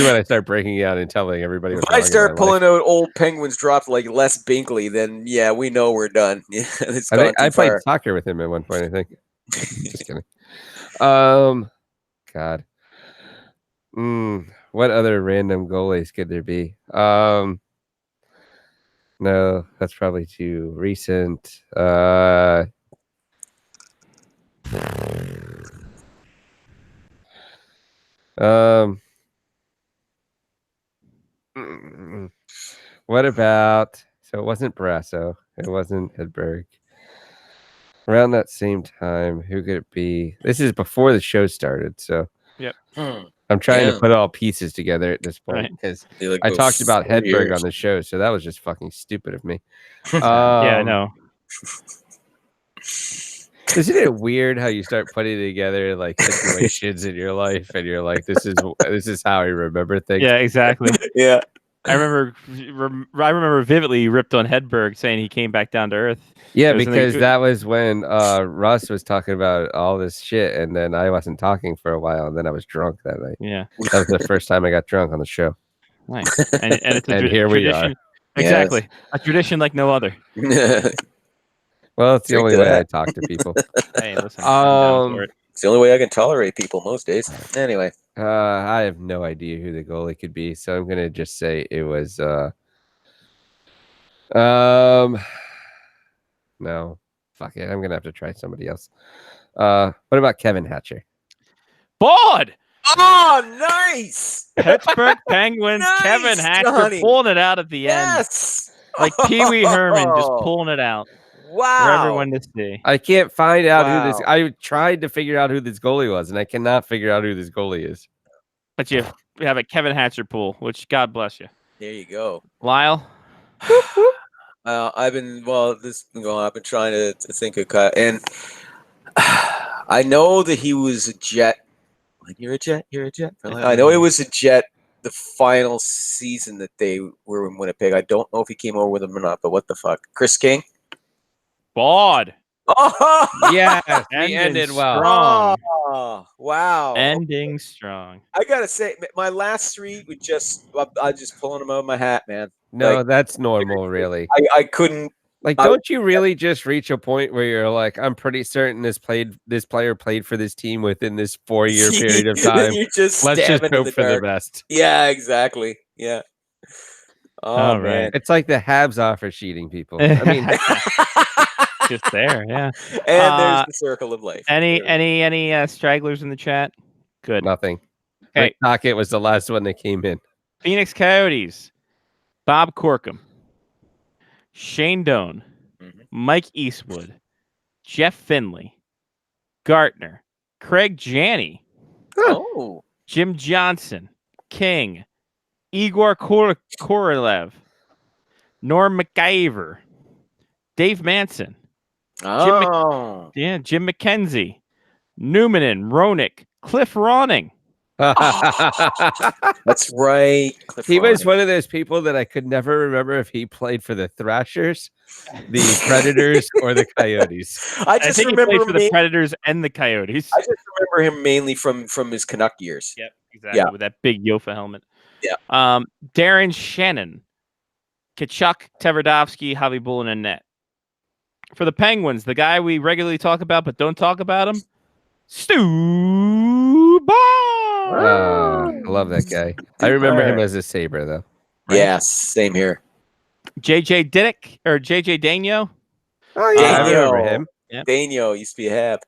when I start breaking out and telling everybody. If what's I wrong in start my pulling life. out old Penguins dropped like Les Binkley, then yeah, we know we're done. Yeah, it's I gone think too I played far. soccer with him at one point. I think. Just kidding. God. What other random goalies could there be? No, that's probably too recent. What about? So it wasn't Brasso. It wasn't Hedberg. Around that same time, who could it be? This is before the show started, so I'm trying Yeah. to put all pieces together at this point Right. because They, like, I go talked about 4 Hedberg years. on the show, so that was just fucking stupid of me. Yeah, I know. Isn't it weird how you start putting together like situations in your life, and you're like, "This is how I remember things." Yeah, exactly. Yeah. I remember vividly you ripped on Hedberg saying he came back down to earth. Yeah, It was in the- because that was when Russ was talking about all this shit, and then I wasn't talking for a while, and then I was drunk that night. Yeah, That was the first time I got drunk on the show. nice. And it's a And here we are. tradition. Exactly, a tradition like no other. Well, it's the Drink only to way I that. talk to people. Hey, listen. I'm down for it. It's the only way I can tolerate people most days. Anyway. I have no idea who the goalie could be, so I'm gonna just say it was. No, fuck it. I'm gonna have to try somebody else. What about Kevin Hatcher? Bod! Oh, nice. Pittsburgh Penguins, Nice, Kevin Hatcher Johnny. pulling it out at the end. Yes. Like Pee Wee Herman just pulling it out for Wow. everyone to see. I can't find out who this. Wow. I tried to figure out who this goalie was, and I cannot figure out who this goalie is. But you have a Kevin Hatcher pool, which God bless you. There you go. Lyle? I've been trying to think of and I know that he was a Jet. Like, you're a Jet. I know he was a Jet the final season that they were in Winnipeg. I don't know if he came over with them or not, but what the fuck, Chris King? Bod! Oh Yes, we Ending ended well. strong. Oh, wow. Ending strong. I gotta say, my last three would I just pulling them out of my hat, man. No, Like, that's normal, really. I couldn't. Like, I- don't you really just reach a point where you're like, I'm pretty certain this player played for this team within this 4-year period of time. You're just Let's just stabbing in hope the for the dark. best. Yeah, exactly. Yeah. Oh, All man. right. It's like the Habs offer cheating people. I mean, Just there, yeah. And there's the circle of life. Any stragglers in the chat? Good. nothing. Okay. Rick Tocchet was the last one that came in. Phoenix Coyotes, Bob Corkum, Shane Doan, Mhm. Mike Eastwood, Jeff Finley, Gartner, Craig Janney, Oh. Jim Johnson, King, Igor Korolev, Norm McIver, Dave Manson, Oh. Jim McKenzie, Newmanen, Ronick, Cliff Ronning. That's right. Cliff He was Ronning. one of those people that I could never remember if he played for the Thrashers, the Predators, or the Coyotes. I I just think he played remember for the Predators and the Coyotes. I just remember him mainly from his Canuck years. Yep, exactly. Yeah. With that big Yofa helmet. Yeah. Darren Shannon, Kachuk, Tverdovsky, Javi Bulin, and net. For the Penguins, the guy we regularly talk about but don't talk about him, Stu Bar. I love that guy. I remember him as a Sabre, though. Right. Yeah, same here. JJ Dick or JJ Daigneault, Oh, yeah. I Daigneault. remember him. Yep. Daigneault used to be a Hab.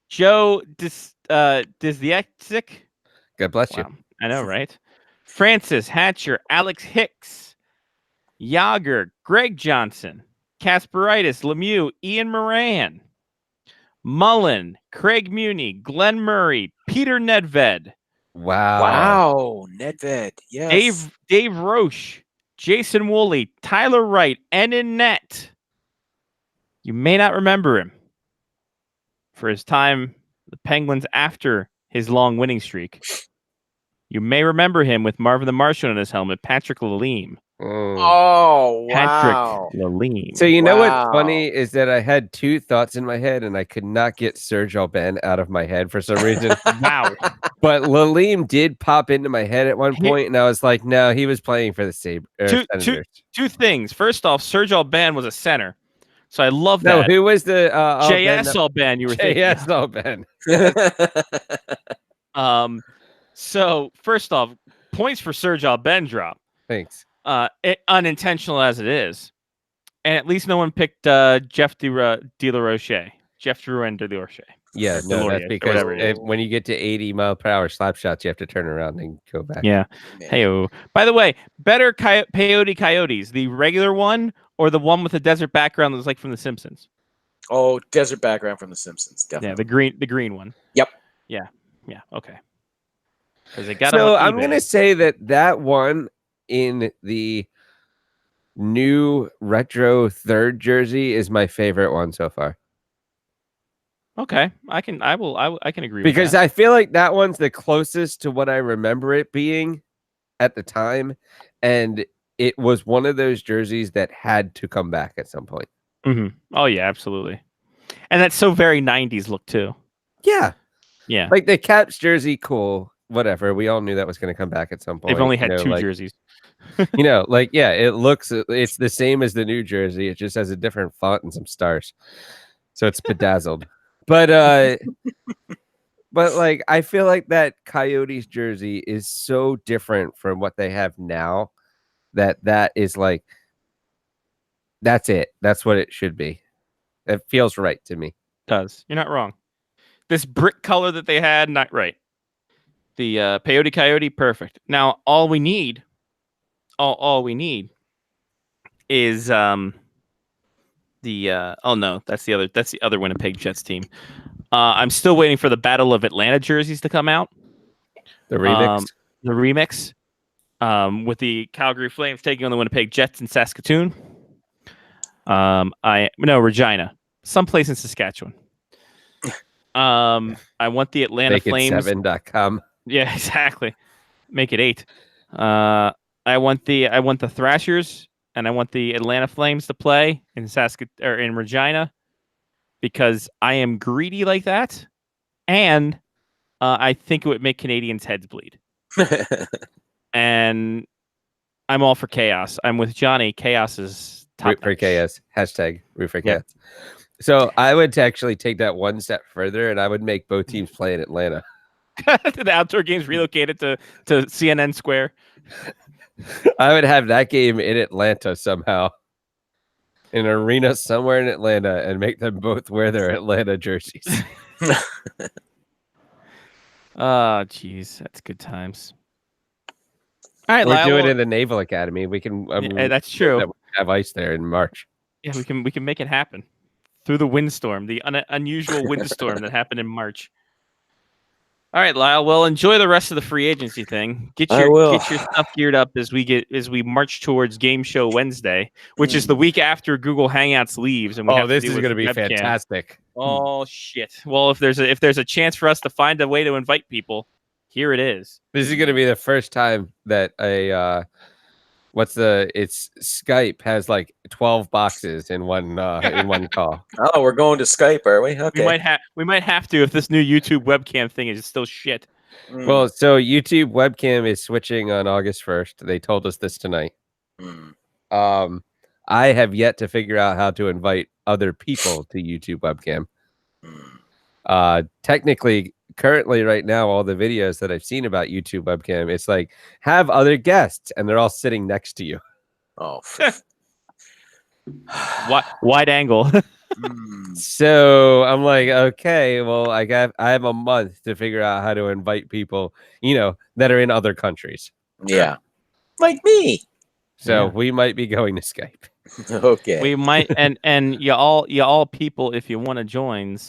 Joe Dizdiek. God bless you. Wow, I know, right? Francis Hatcher, Alex Hicks, Yager, Greg Johnson, Kasperitis, Lemieux, Ian Moran, Mullen, Craig Muni, Glenn Murray, Peter Nedved, Wow. Wow, Nedved. Yes. Dave Roche, Jason Woolley, Tyler Wright, and in net. You may not remember him for his time the Penguins after his long winning streak. You may remember him with Marvin the Martian on his helmet, Patrick Lalime. Mm. Oh, wow. Patrick Lalime. So you know Wow. what's funny is that I had two thoughts in my head and I could not get Serge Aubin out of my head for some reason. Wow. But Lalime did pop into my head at one Here- point, and I was like, no, he was playing for the Senators. Two things. First off, Serge Aubin was a center. So I love No, that. who was the JS Aubin you were thinking. JS Aubin. So first off, points for Serge Aubin drop. Thanks. Unintentional as it is. And at least no one picked Jeff De La Roche. Jeff Drouin De La Roche. Yeah, no, Delorier, that's or because whatever it is. when you get to 80-mile-per-hour slap shots, you have to turn around and go back. Yeah. Hey, by the way, better Peyote Coyotes, the regular one or the one with the desert background that was like from The Simpsons? Oh, desert background from The Simpsons. Definitely. Yeah, the green one. Yep. Yeah. Okay. Because they got So them on I'm eBay. gonna say that one in the new retro third jersey is my favorite one so far. Okay, I can agree Because with that. I feel like that one's the closest to what I remember it being at the time, and it was one of those jerseys that had to come back at some point. Oh yeah, absolutely. And that's so very 90s look too. Yeah, Yeah. like the Caps jersey, cool, whatever. We all knew that was going to come back at some point. They've only had you know, two like, jerseys. yeah, it's the same as the new jersey. It just has a different font and some stars, so it's bedazzled. But like I feel like that Coyotes jersey is so different from what they have now that is like that's it. That's what it should be. It feels right to me. Does. You're not wrong. This brick color that they had, not right. The Peyote Coyote, perfect. Now all we need is that's the other Winnipeg Jets team. I'm still waiting for the Battle of Atlanta jerseys to come out. The remix. The remix. With the Calgary Flames taking on the Winnipeg Jets in Saskatoon. Regina. Someplace in Saskatchewan. I want the Atlanta Make it Flames. 7.com. Yeah, exactly. Make it 8. I want the Thrashers and I want the Atlanta Flames to play in in Regina because I am greedy like that, and I think it would make Canadians' heads bleed. And I'm all for chaos. I'm with Johnny. Chaos is top Root for notch. chaos. Hashtag root for Yeah. chaos. So I would actually take that one step further, and I would make both teams play in Atlanta. The outdoor games relocated to CNN Square. I would have that game in Atlanta somehow, in an arena somewhere in Atlanta, and make them both wear their Atlanta jerseys. Oh, jeez, that's good times. All right, We're Lyle, doing well, it in the Naval Academy. We can. I mean, that's true. that we have ice there in March. Yeah, we can make it happen through the windstorm, the unusual windstorm that happened in March. All right, Lyle. Well, enjoy the rest of the free agency thing. Get I your will. stuff geared up as we march towards Game Show Wednesday, which is the week after Google Hangouts leaves, and we Oh, have to this deal is with going to be webcam. fantastic. Oh shit! Well, if there's a chance for us to find a way to invite people, here it is. This is going to be the first time that it's Skype has like 12 boxes in one call. Oh, we're going to Skype, are we? Okay. We might have to if this new YouTube webcam thing is still shit. Well, so YouTube webcam is switching on August 1st. They told us this tonight. I have yet to figure out how to invite other people to YouTube webcam. Technically, currently right now, all the videos that I've seen about YouTube webcam, it's like have other guests and they're all sitting next to you. Oh. Wide angle. So I'm like, okay, well, I have a month to figure out how to invite people, that are in other countries. Yeah. Like me. So Yeah. we might be going to Skype. Okay. We might and you all people, if you want to join,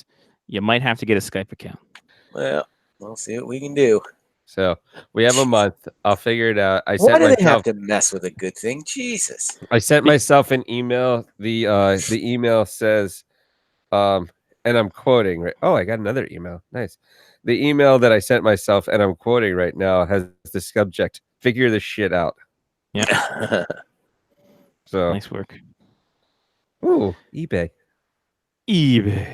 you might have to get a Skype account. Well, we'll see what we can do. So we have a month. I'll figure it out. Why do they have to mess with a good thing? Jesus. I sent myself an email. The email says, and I'm quoting right. Oh, I got another email. Nice. The email that I sent myself, and I'm quoting right now, has the subject: "Figure this shit out." Yeah. So Nice work. Ooh, eBay. eBay.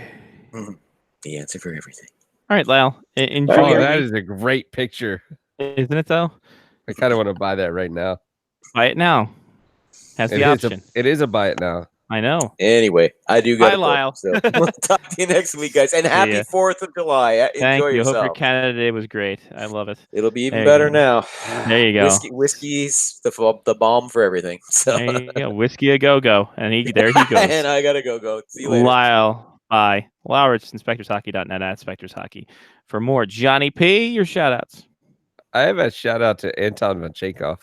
The answer for everything. All right, Lyle. Enjoy. Oh, your that week. is a great picture. Isn't it though? I kind of want to buy that right now. Buy it now. Has the option. It is a buy it now. I know. Anyway, I do got Bye, Lyle. So we'll talk to you next week, guys. And happy ya. 4th of July. Thank Enjoy you. yourself. Hope your Canada Day was great. I love it. It'll be even There you better go. now. There you go. Whiskey's the bomb for everything. So There you go. Whiskey a go, and there he goes. and I gotta go. See you later. Lyle. Bye. Lyle Rich, InspectorsHockey.net at InspectorsHockey. For more, Johnny P, your shout outs. I have a shout out to Anton Vanchekov.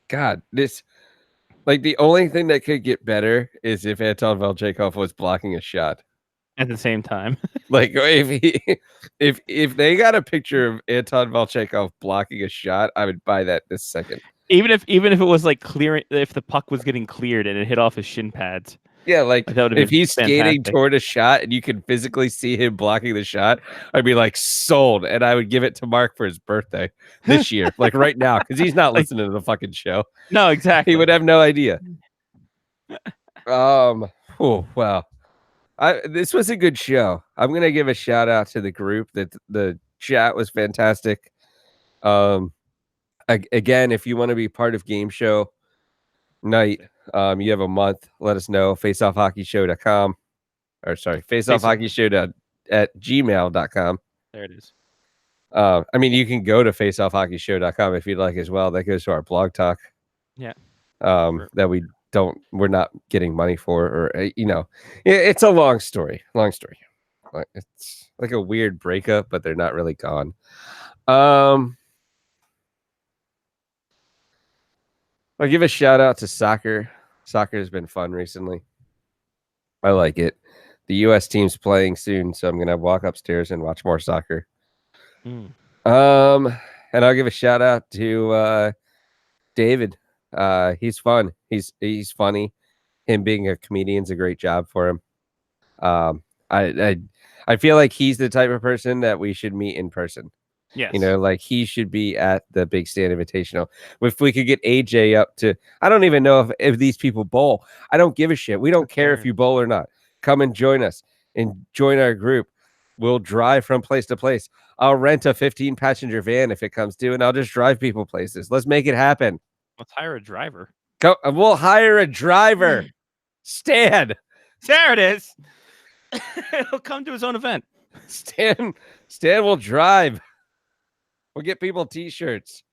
God, the only thing that could get better is if Anton Vanchekov was blocking a shot. At the same time. Like if they got a picture of Anton Vanchekov blocking a shot, I would buy that this second. Even if it was like clearing, if the puck was getting cleared and it hit off his shin pads. Yeah, like That would've if been he's skating fantastic. toward a shot and you can physically see him blocking the shot, I'd be like sold, and I would give it to Mark for his birthday this year, like right now, because he's not listening to the fucking show. No, exactly. He would have no idea. Oh wow, this was a good show. I'm gonna give a shout out to the group. That the chat was fantastic. Again, if you want to be part of Game Show Night, you have a month. Let us know. faceoffhockeyshow.com, or sorry, faceoffhockeyshow@gmail.com. There it is. I mean, you can go to faceoffhockeyshow.com if you'd like as well. That goes to our blog talk. Yeah. That we're not getting money for, or it's a long story. Like, it's like a weird breakup, but they're not really gone. I'll give a shout out to soccer. Soccer has been fun recently. I like it. The U.S. team's playing soon, so I'm gonna walk upstairs and watch more soccer. And I'll give a shout out to David. He's fun. He's funny. Him being a comedian's a great job for him. I feel like he's the type of person that we should meet in person. Yes. Like he should be at the Big Stand Invitational. If we could get AJ up to, I don't even know if these people bowl. I don't give a shit. We don't care if you bowl or not. Come and join us and join our group. We'll drive from place to place. I'll rent a 15-passenger van if it comes to, and I'll just drive people places. Let's make it happen. Let's hire a driver. We'll hire a driver. Stan. There it is. He'll come to his own event. Stan will drive. We'll get people T-shirts.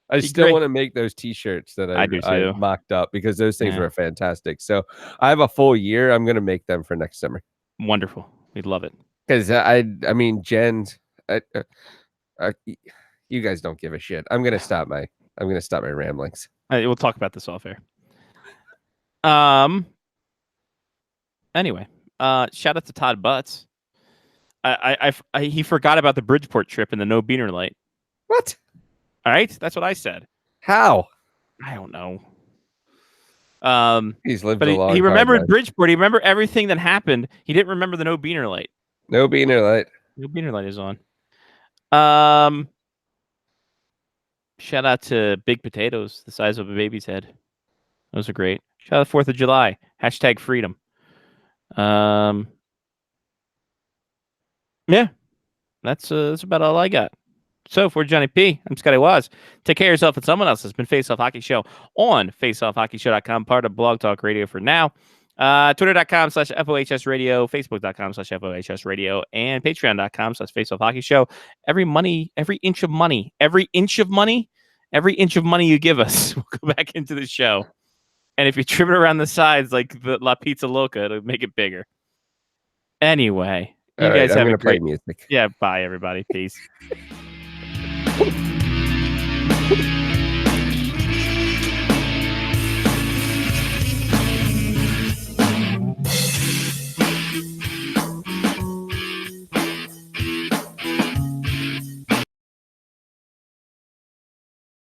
I Be still great. want to make those T-shirts that I do I too. mocked up because those things Yeah. were fantastic. So I have a full year. I'm going to make them for next summer Wonderful. We'd love it. because I mean, Jen's. You guys don't give a shit. I'm gonna stop my ramblings. We'll talk about this off air. Anyway, shout out to Todd Butts. He forgot about the Bridgeport trip and the no beaner light. What? All right, that's what I said. How? I don't know. He's lived But a long he time, remembered man. Bridgeport. He remembered everything that happened. He didn't remember the no beaner light. No beaner light. No beaner light is on. Shout out to Big Potatoes, the size of a baby's head. Those are great. Shout out 4th of July. #freedom. Yeah, that's about all I got. So for Johnny P, I'm Scotty Waz. Take care of yourself and someone else. It's been Face Off Hockey Show on faceoffhockeyshow.com, part of Blog Talk Radio for now. Twitter.com/FOHS Radio, Facebook.com/FOHS Radio, and Patreon.com/Face Off Hockey Show. Every inch of money you give us will go back into the show. And if you trim it around the sides like the La Pizza Loca, it'll make it bigger. Anyway, you guys have a great music. Yeah, bye everybody. Peace.